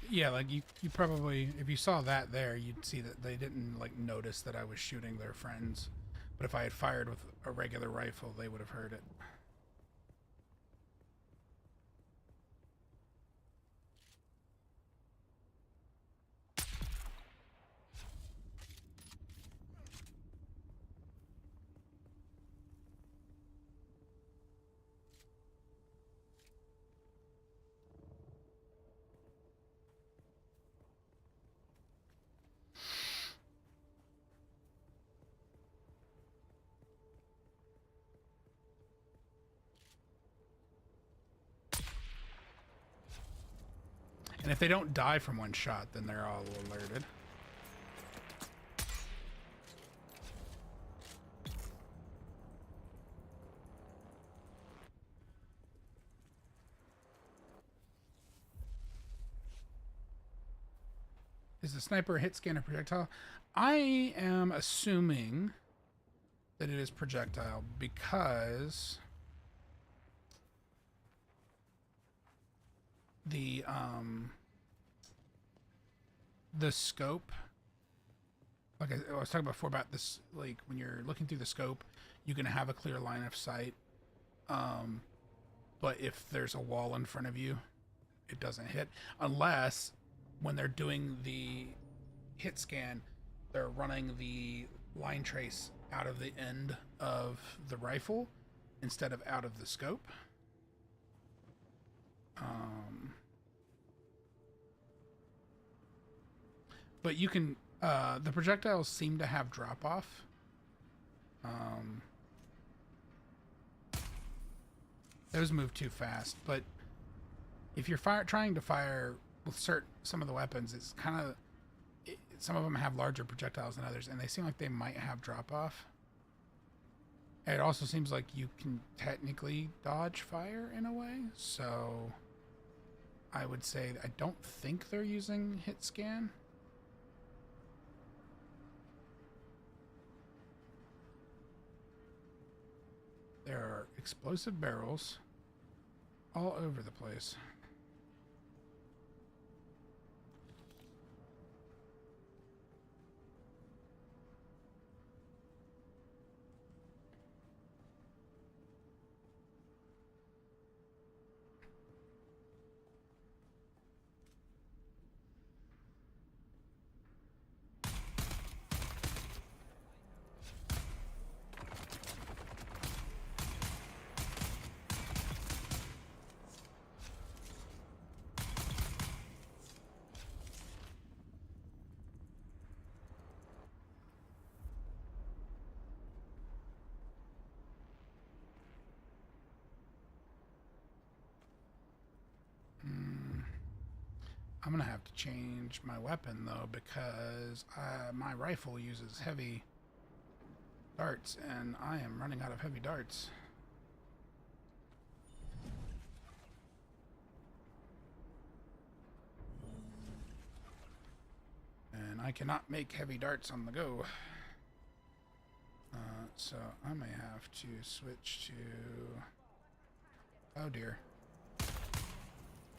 Yeah, like you probably, if you saw that there, you'd see that they didn't like notice that I was shooting their friends. But if I had fired with a regular rifle, they would have heard it. And if they don't die from one shot, then they're all alerted. Is the sniper a hit scan a projectile? I am assuming that it is projectile because the scope, like I was talking before about this, like when you're looking through the scope, you can have a clear line of sight. But if there's a wall in front of you, it doesn't hit unless when they're doing the hit scan, they're running the line trace out of the end of the rifle instead of out of the scope. But you can, the projectiles seem to have drop off. Those move too fast, but if you're trying to fire with some of the weapons, it's kind of, some of them have larger projectiles than others, and they seem like they might have drop off. It also seems like you can technically dodge fire in a way, so I would say I don't think they're using hit scan. There are explosive barrels all over the place. I'm gonna have to change my weapon though, because my rifle uses heavy darts and I am running out of heavy darts. And I cannot make heavy darts on the go. So I may have to switch to... Oh dear.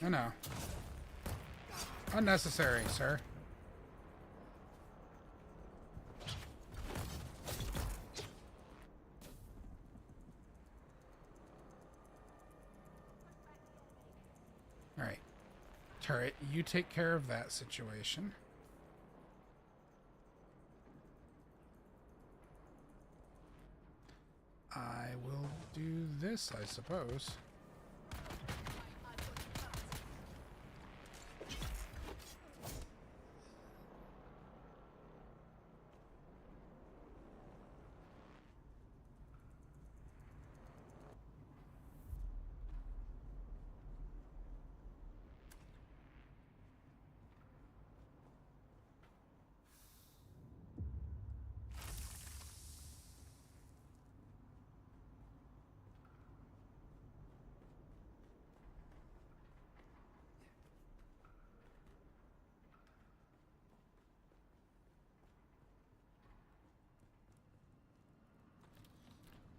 Oh no. Unnecessary, sir. Alright. Turret, you take care of that situation. I will do this, I suppose.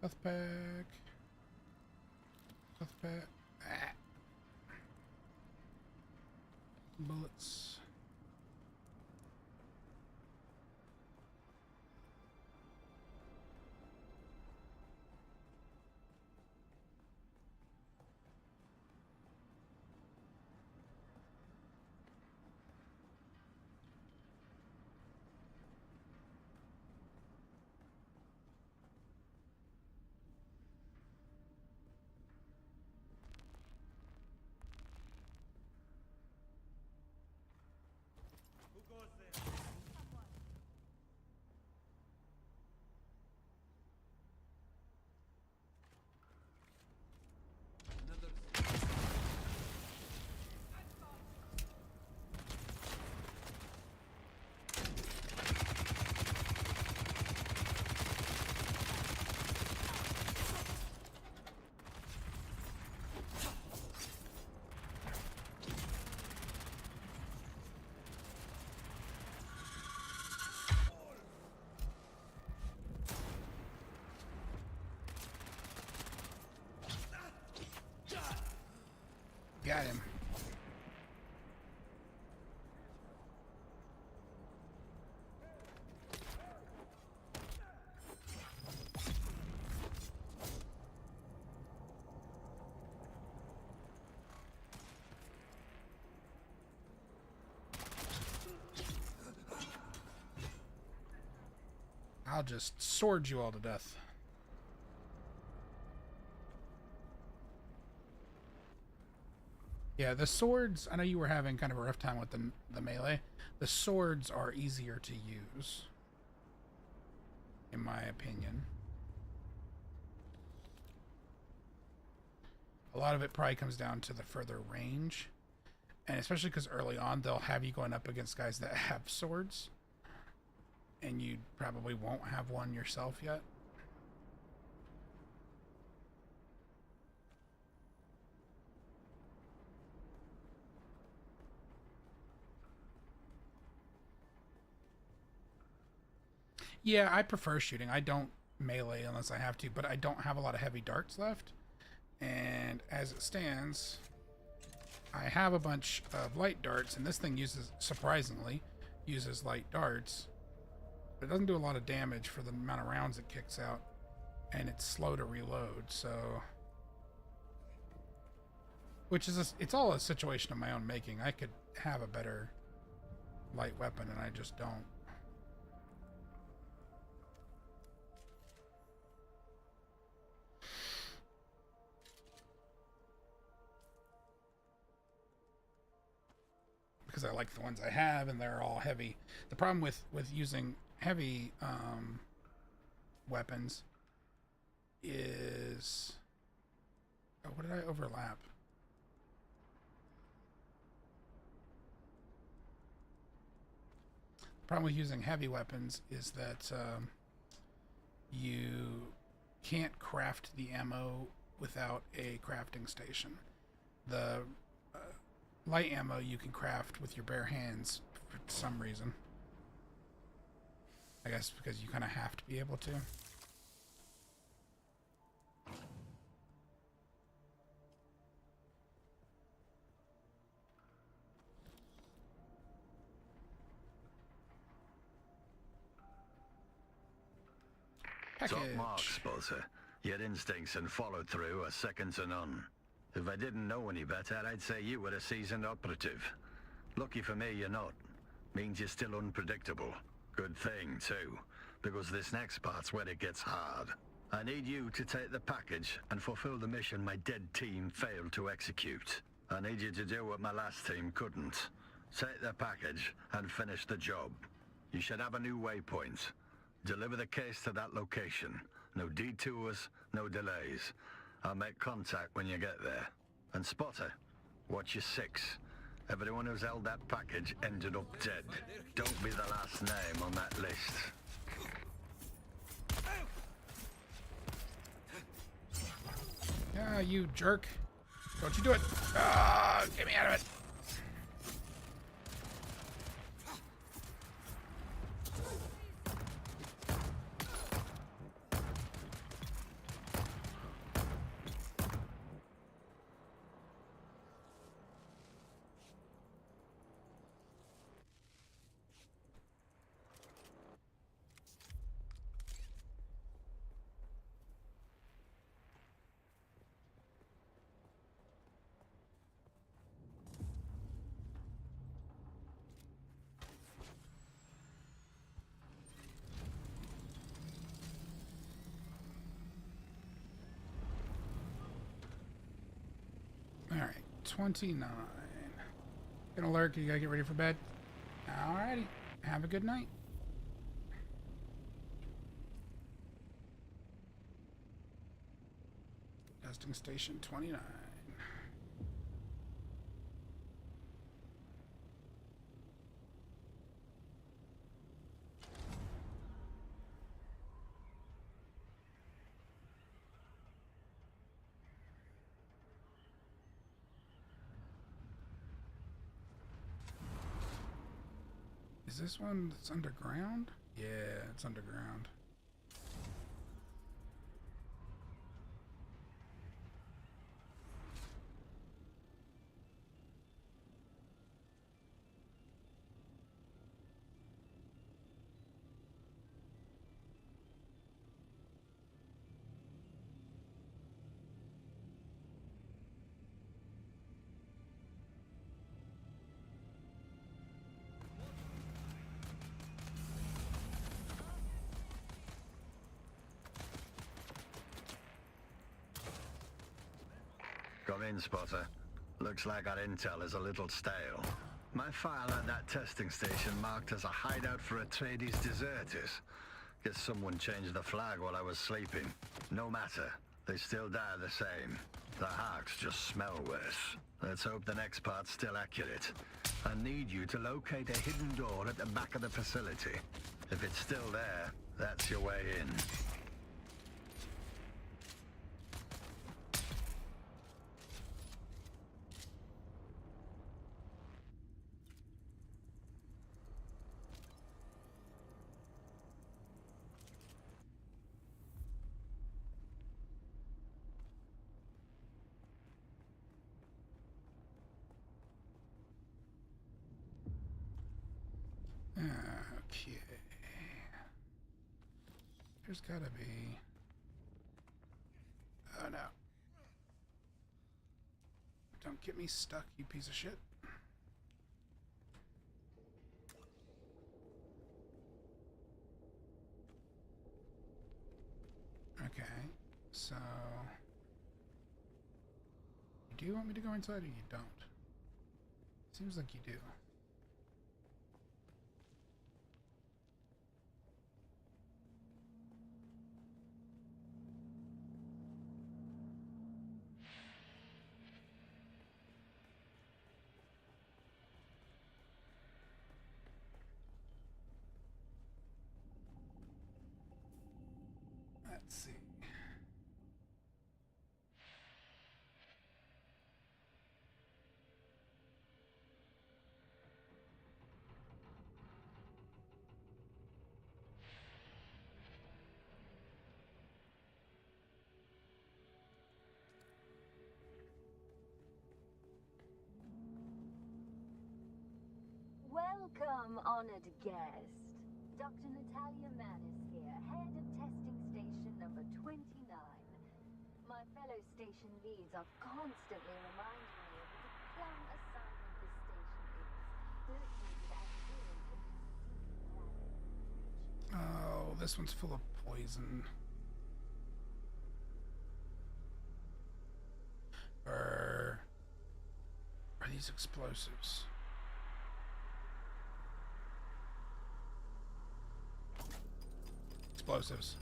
Health pack. Health pack. Ah. Bullets. Got him. I'll just sword you all to death. Yeah, the swords, I know you were having kind of a rough time with the melee. The swords are easier to use, in my opinion. A lot of it probably comes down to the further range. And especially because early on, they'll have you going up against guys that have swords. And you probably won't have one yourself yet. Yeah, I prefer shooting. I don't melee unless I have to, but I don't have a lot of heavy darts left. And as it stands, I have a bunch of light darts, and this thing surprisingly, uses light darts. But it doesn't do a lot of damage for the amount of rounds it kicks out. And it's slow to reload, so... it's all a situation of my own making. I could have a better light weapon, and I just don't. Because I like the ones I have, and they're all heavy. The problem with using heavy weapons is... Oh, what did I overlap? The problem with using heavy weapons is that you can't craft the ammo without a crafting station. The light ammo you can craft with your bare hands for some reason. I guess because you kind of have to be able to. Top mark, Spotzer. Your instincts and follow-through are second to none. If I didn't know any better, I'd say you were a seasoned operative. Lucky for me, you're not. Means you're still unpredictable. Good thing, too, because this next part's where it gets hard. I need you to take the package and fulfill the mission my dead team failed to execute. I need you to do what my last team couldn't. Take the package and finish the job. You should have a new waypoint. Deliver the case to that location. No detours, no delays. I'll make contact when you get there. And Spotter, watch your six. Everyone who's held that package ended up dead. Don't be the last name on that list. Yeah, you jerk. Don't you do it. Ah, get me out of it. Alright, 29. Gonna lurk, you gotta get ready for bed. Alrighty, have a good night. Testing station 29. Is this one that's underground? Yeah, it's underground. Come in, Spotter. Looks like our intel is a little stale. My file at that testing station marked as a hideout for Atreides deserters. Guess someone changed the flag while I was sleeping. No matter. They still die the same. The Harks just smell worse. Let's hope the next part's still accurate. I need you to locate a hidden door at the back of the facility. If it's still there, that's your way in. There's gotta be... Oh no. Don't get me stuck, you piece of shit. Okay, so... Do you want me to go inside or you don't? Seems like you do. Let's see. Welcome, honored guest. Dr. Natalia Manis here, head of testing station number 29. My fellow station leads are constantly reminding me of what a plum assignment this station is. Located and filled with secret Oh, this one's full of poison. Are these explosives? Explosives.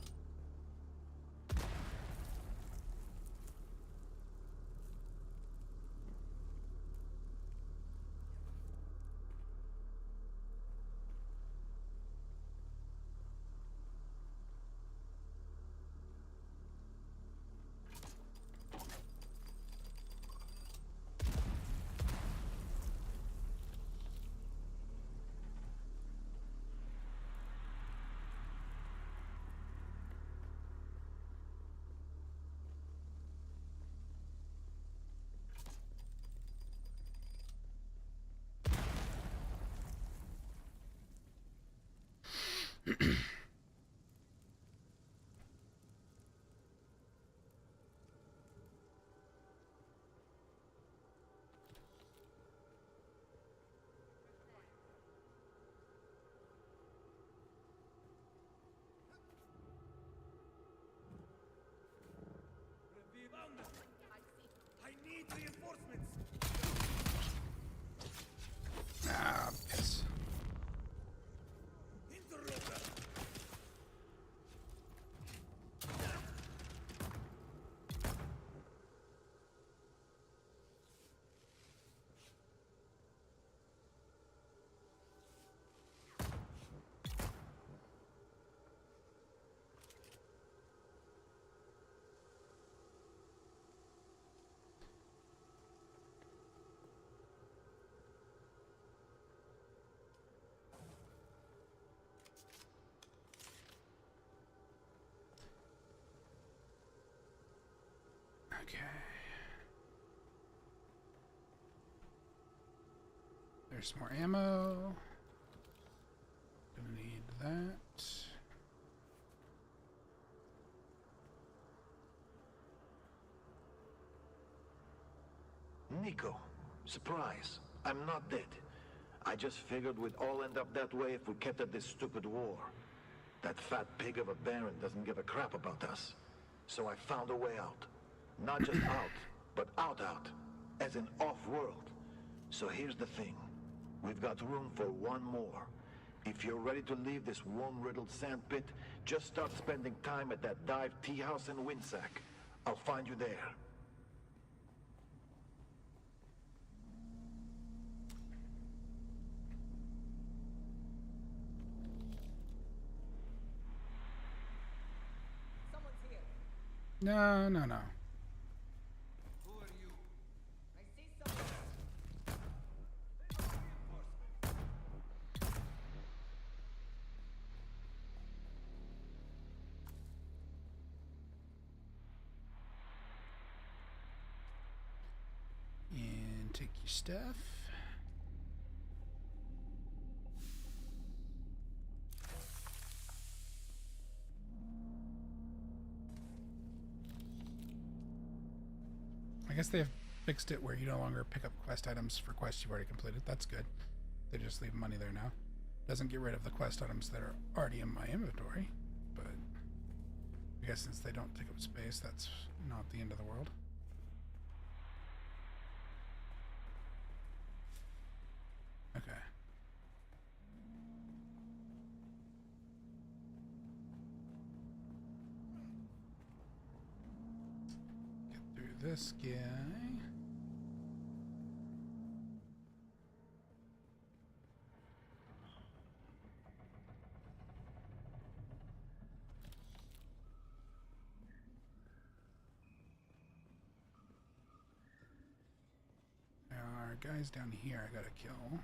I need reinforcements. Ah, piss. Interloper. Okay. There's some more ammo. Gonna need that. Nico, surprise. I'm not dead. I just figured we'd all end up that way if we kept at this stupid war. That fat pig of a Baron doesn't give a crap about us. So I found a way out. Not just out, but out, as in off-world. So here's the thing. We've got room for one more. If you're ready to leave this worm-riddled sandpit, just start spending time at that dive tea house in Windsack. I'll find you there. Someone's here. No, no, no. Who are you? I see someone. And take your stuff. guess they have fixed it where you no longer pick up quest items for quests you've already completed. That's good. They just leave money there now. Doesn't get rid of the quest items that are already in my inventory, but I guess since they don't take up space, that's not the end of the world. Okay. Get through this guy. There are guys down here I gotta kill.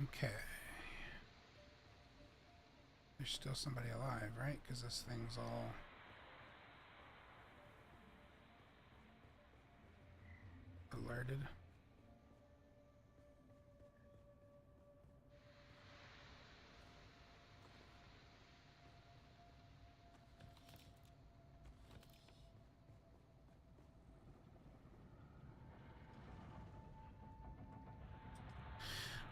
Okay. There's still somebody alive, right? Because this thing's all alerted.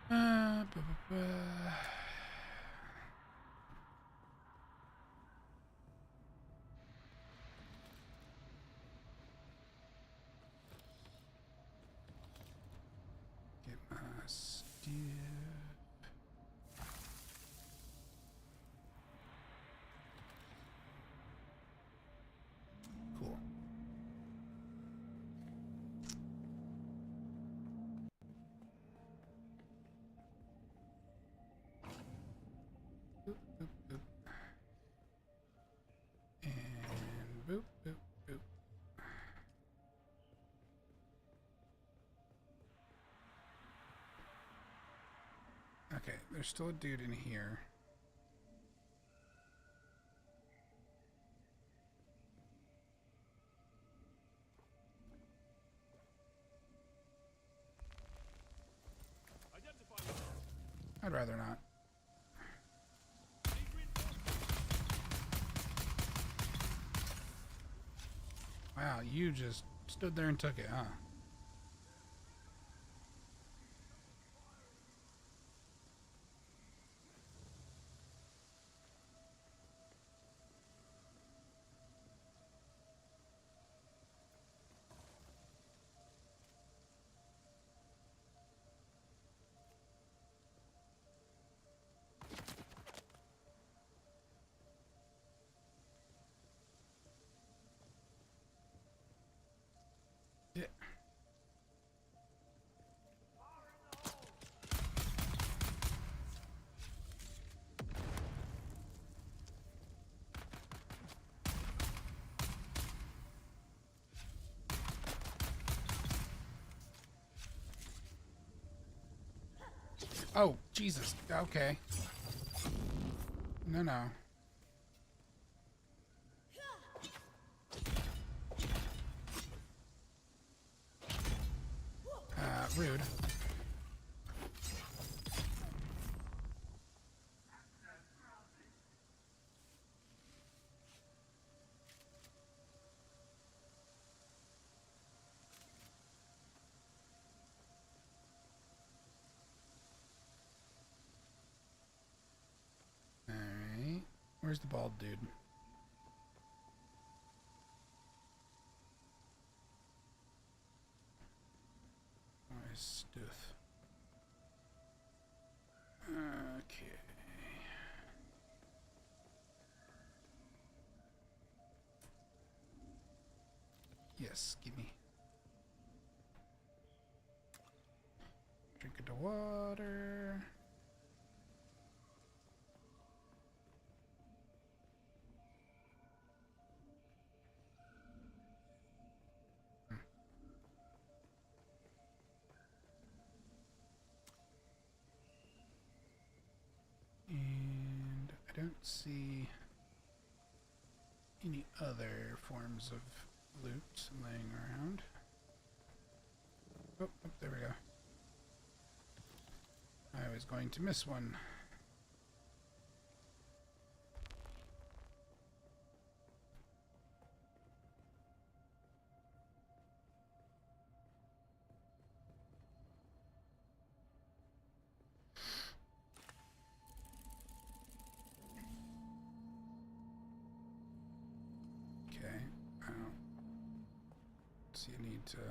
Ba, ba, ba. Get my stuff. Cool. Boop, boop, boop. And boop, boop, boop. Okay, there's still a dude in here. I'd rather not. Wow, you just stood there and took it, huh? Yeah. Oh, Jesus. Okay. No, no. Rude. Alright. Where's the bald dude? Yes, give me. Drink of the water. And I don't see any other forms of loot laying around. Oh, there we go. I was going to miss one. Okay, I don't see a need to do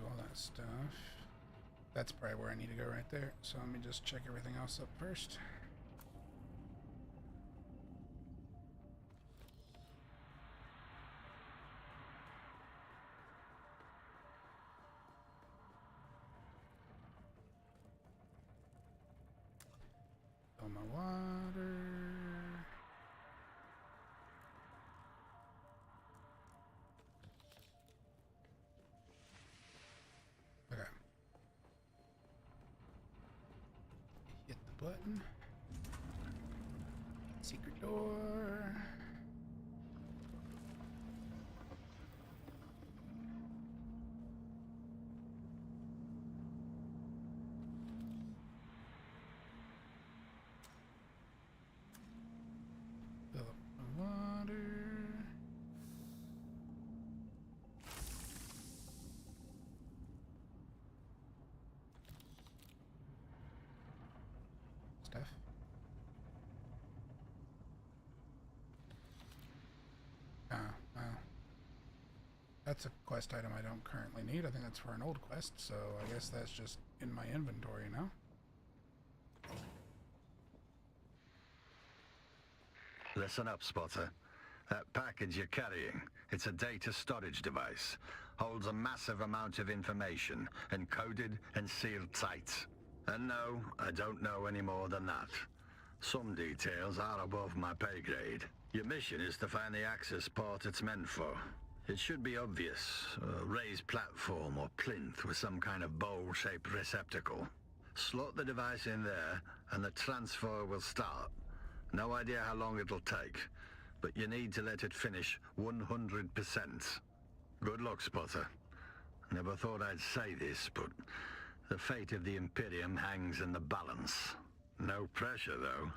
all that stuff. That's probably where I need to go right there. So let me just check everything else up first. Fill my water. Okay. Hit the button. Secret door. Fill up my water. Stuff. Ah, well. That's a quest item I don't currently need. I think that's for an old quest, so I guess that's just in my inventory now. Listen up, Spotter. That package you're carrying, it's a data storage device. Holds a massive amount of information, encoded and sealed tight. And no, I don't know any more than that. Some details are above my pay grade. Your mission is to find the access port it's meant for. It should be obvious. A raised platform or plinth with some kind of bowl-shaped receptacle. Slot the device in there, and the transfer will start. No idea how long it'll take, but you need to let it finish 100%. Good luck, Spotter. Never thought I'd say this, but the fate of the Imperium hangs in the balance. No pressure, though.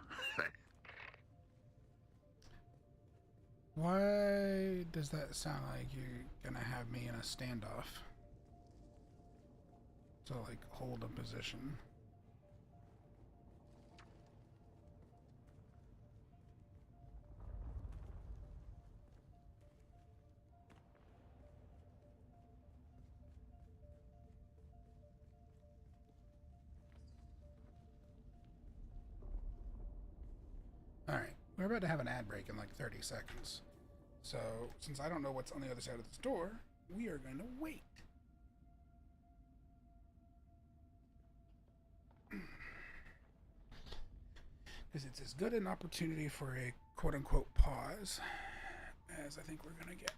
Why does that sound like you're gonna have me in a standoff? To, like, hold a position. Alright, we're about to have an ad break in like 30 seconds. So, since I don't know what's on the other side of this door, we are going to wait. Because it's as good an opportunity for a quote-unquote pause as I think we're going to get.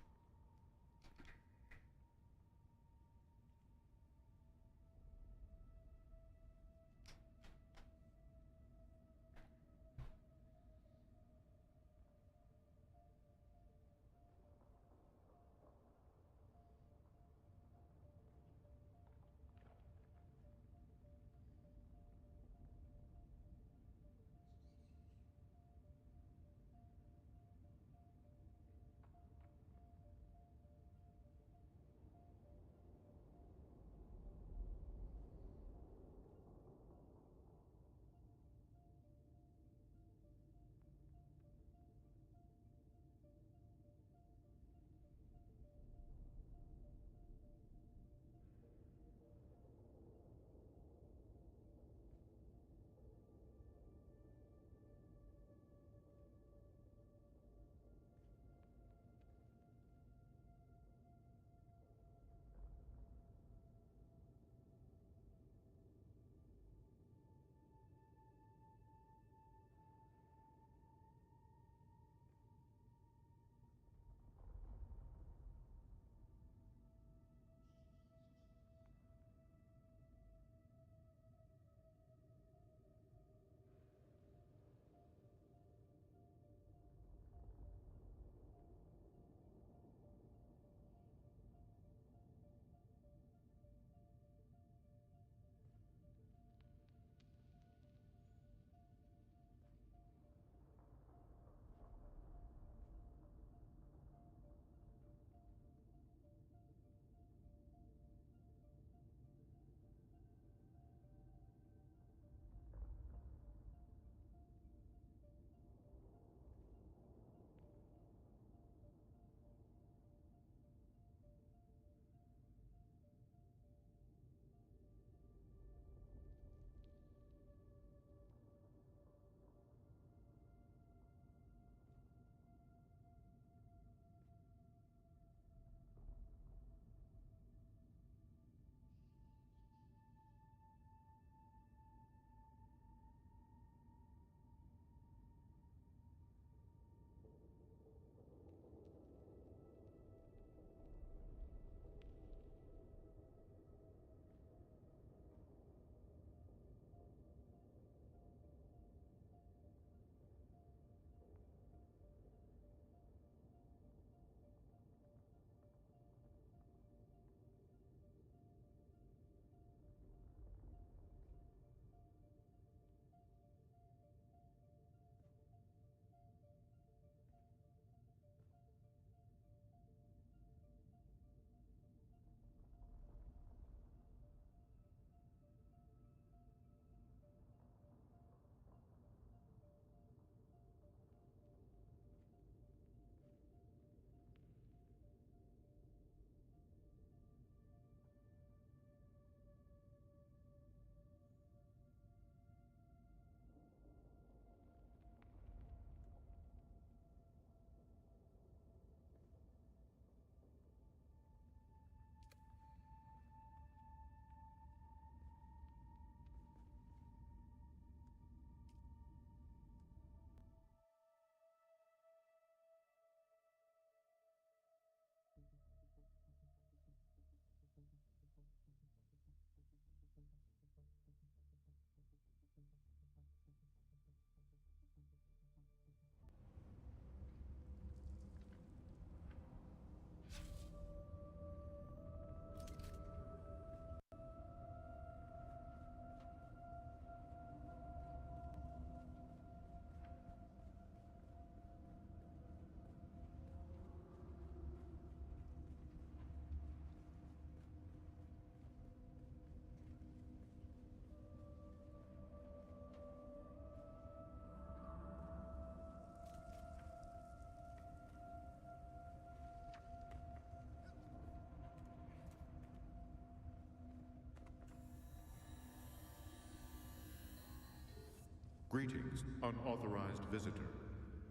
Greetings, unauthorized visitor.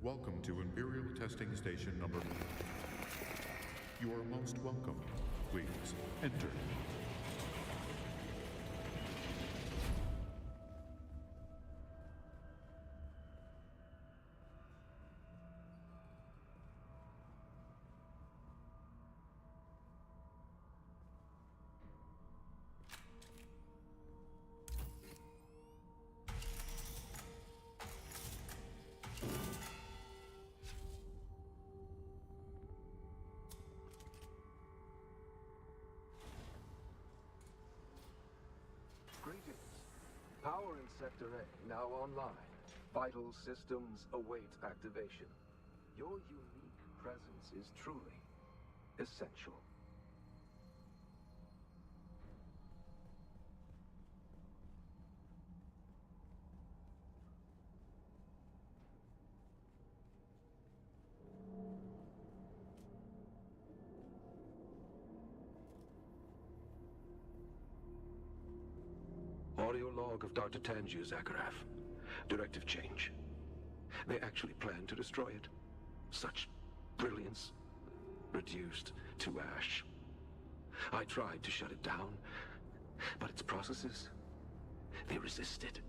Welcome to Imperial Testing Station number... You are most welcome. Please, enter. Greetings. Power in Sector A now online. Vital systems await activation. Your unique presence is truly essential. Audio log of Dr. Tangier Zakharov. Directive change. They actually plan to destroy it. Such brilliance reduced to ash. I tried to shut it down, but its processes, they resisted.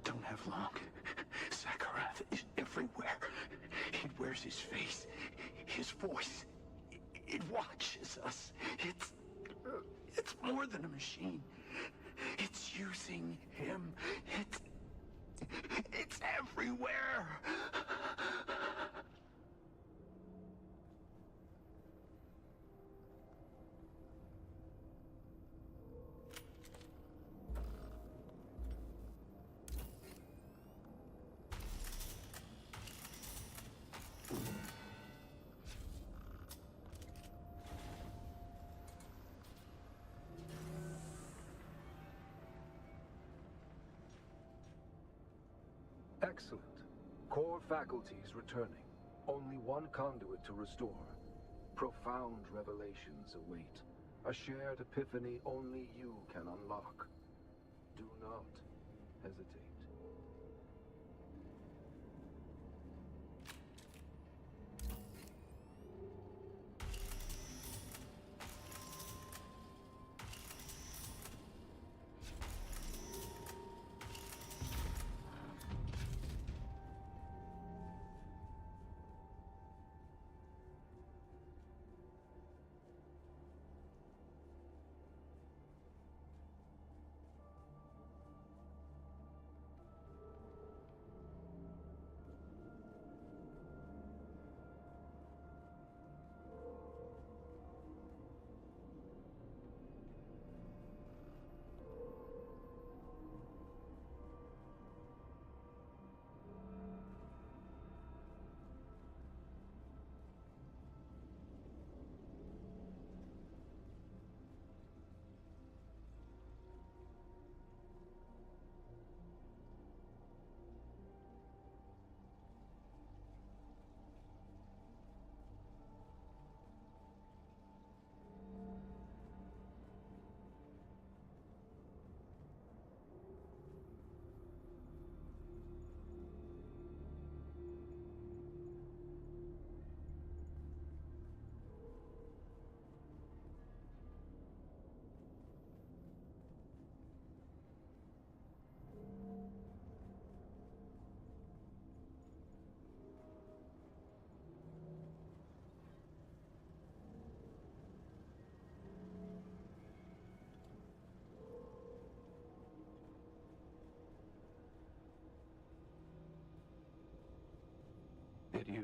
Don't have long. Zakharov is everywhere. It wears his face, his voice. It watches us. It's more than a machine. It's using him. It's everywhere. Excellent. Core faculties returning. Only one conduit to restore. Profound revelations await. A shared epiphany only you can unlock. Do not hesitate.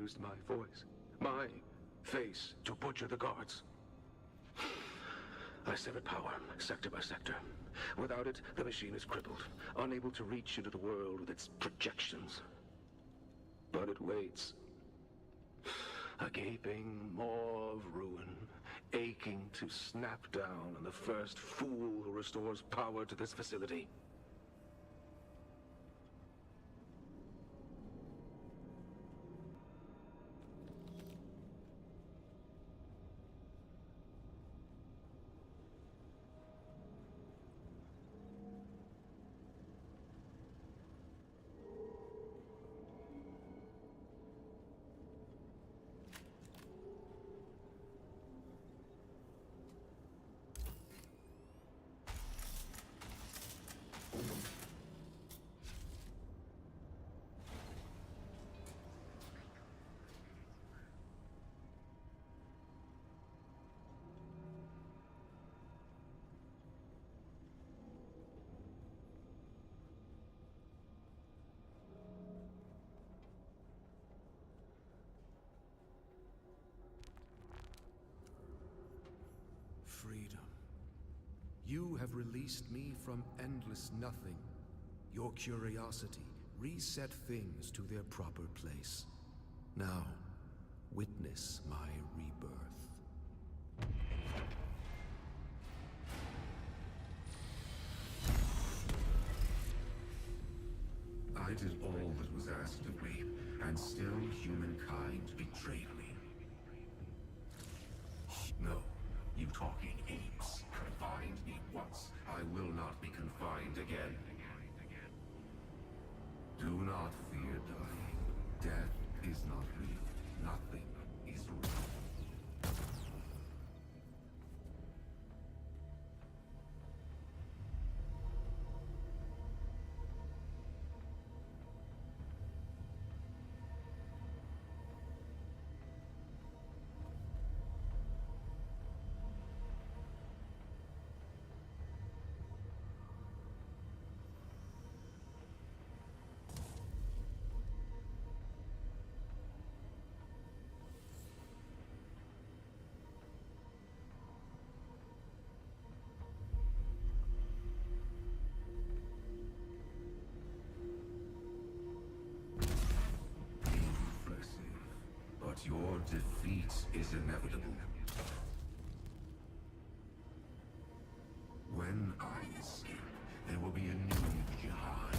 used my voice, my face, to butcher the guards. I severed power, sector by sector. Without it, the machine is crippled, unable to reach into the world with its projections. But it waits. A gaping maw of ruin, aching to snap down on the first fool who restores power to this facility. Freedom. You have released me from endless nothing. Your curiosity reset things to their proper place. Now, witness my rebirth. I did all that was asked of me, and still humankind betrayed me. No, you talking apes confined me once. I will not be confined again. Do not fear dying. Death is not real. Nothing is real. But your defeat is inevitable. When I escape, there will be a new jihad.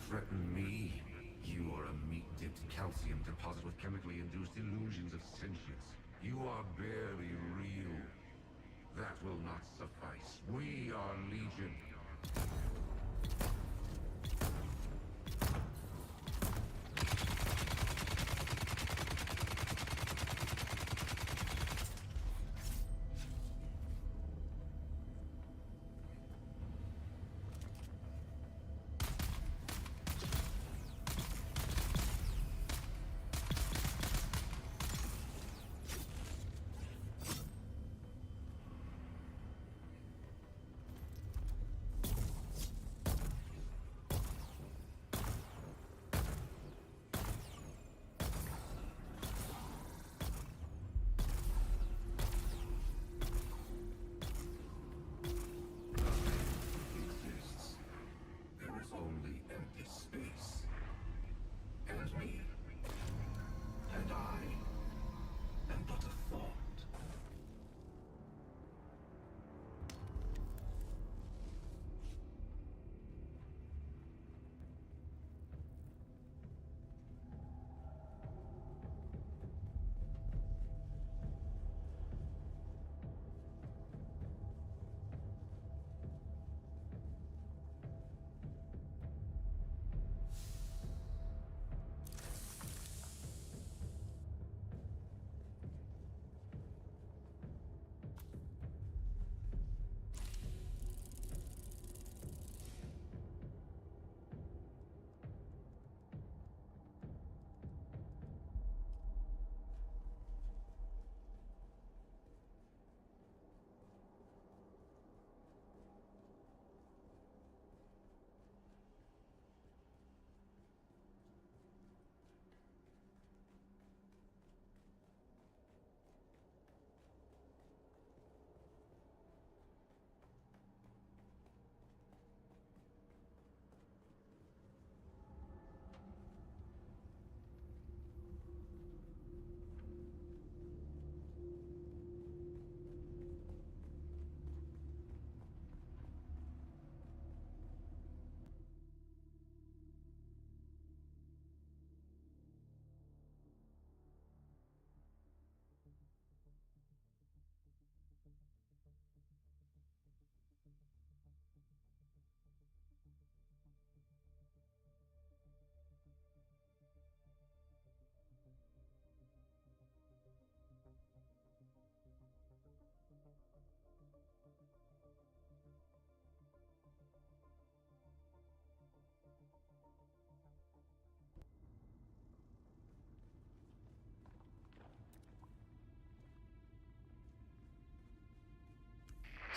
Threaten me? You are a meat-dipped calcium deposit with chemically induced illusions of sentience. You are barely real. That will not suffice. We are Legion.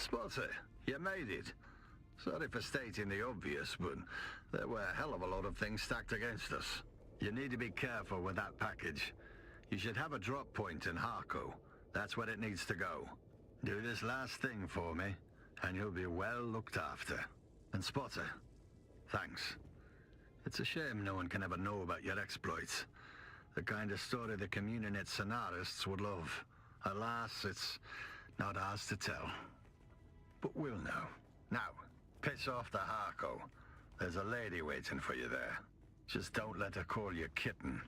Spotter, you made it. Sorry for stating the obvious, but there were a hell of a lot of things stacked against us. You need to be careful with that package. You should have a drop point in Harco. That's where it needs to go. Do this last thing for me, and you'll be well looked after. And Spotter, thanks. It's a shame no one can ever know about your exploits. The kind of story the Communinet scenarists would love. Alas, it's not ours to tell. But we'll know. Now, piss off to Harco. There's a lady waiting for you there. Just don't let her call you kitten.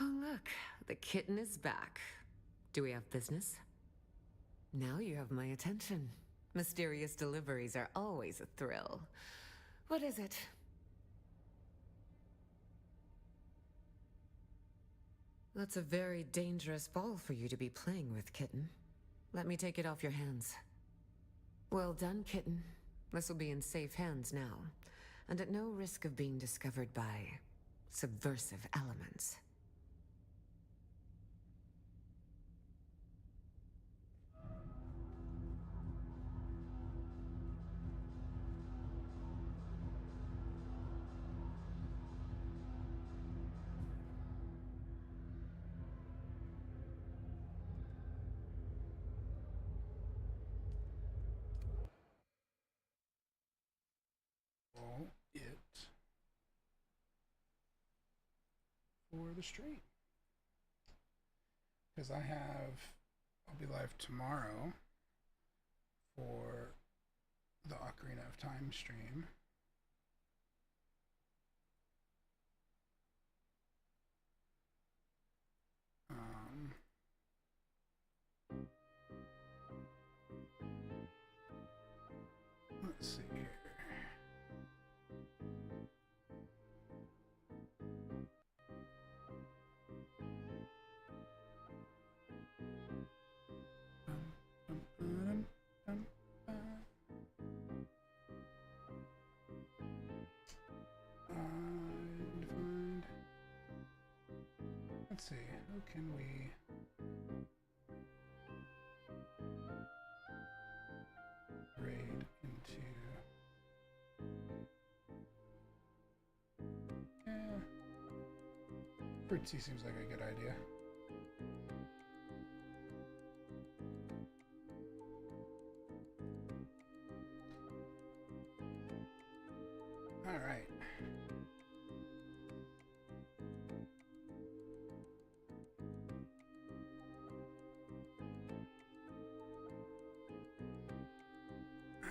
Oh, look, the kitten is back. Do we have business? Now you have my attention. Mysterious deliveries are always a thrill. What is it? That's a very dangerous ball for you to be playing with, kitten. Let me take it off your hands. Well done, kitten. This will be in safe hands now, and at no risk of being discovered by subversive elements. It for the stream, because I'll be live tomorrow for the Ocarina of Time stream. Let's see here. Let's see, how can we raid into... Fruitsy seems like a good idea. All right.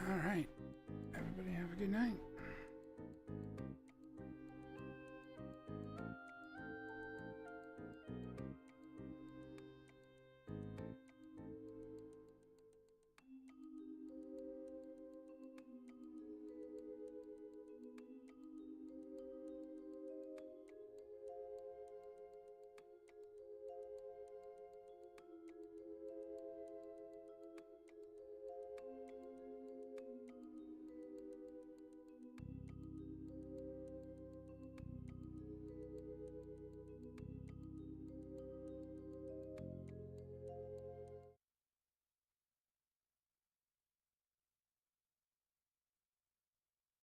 All right. Everybody have a good night.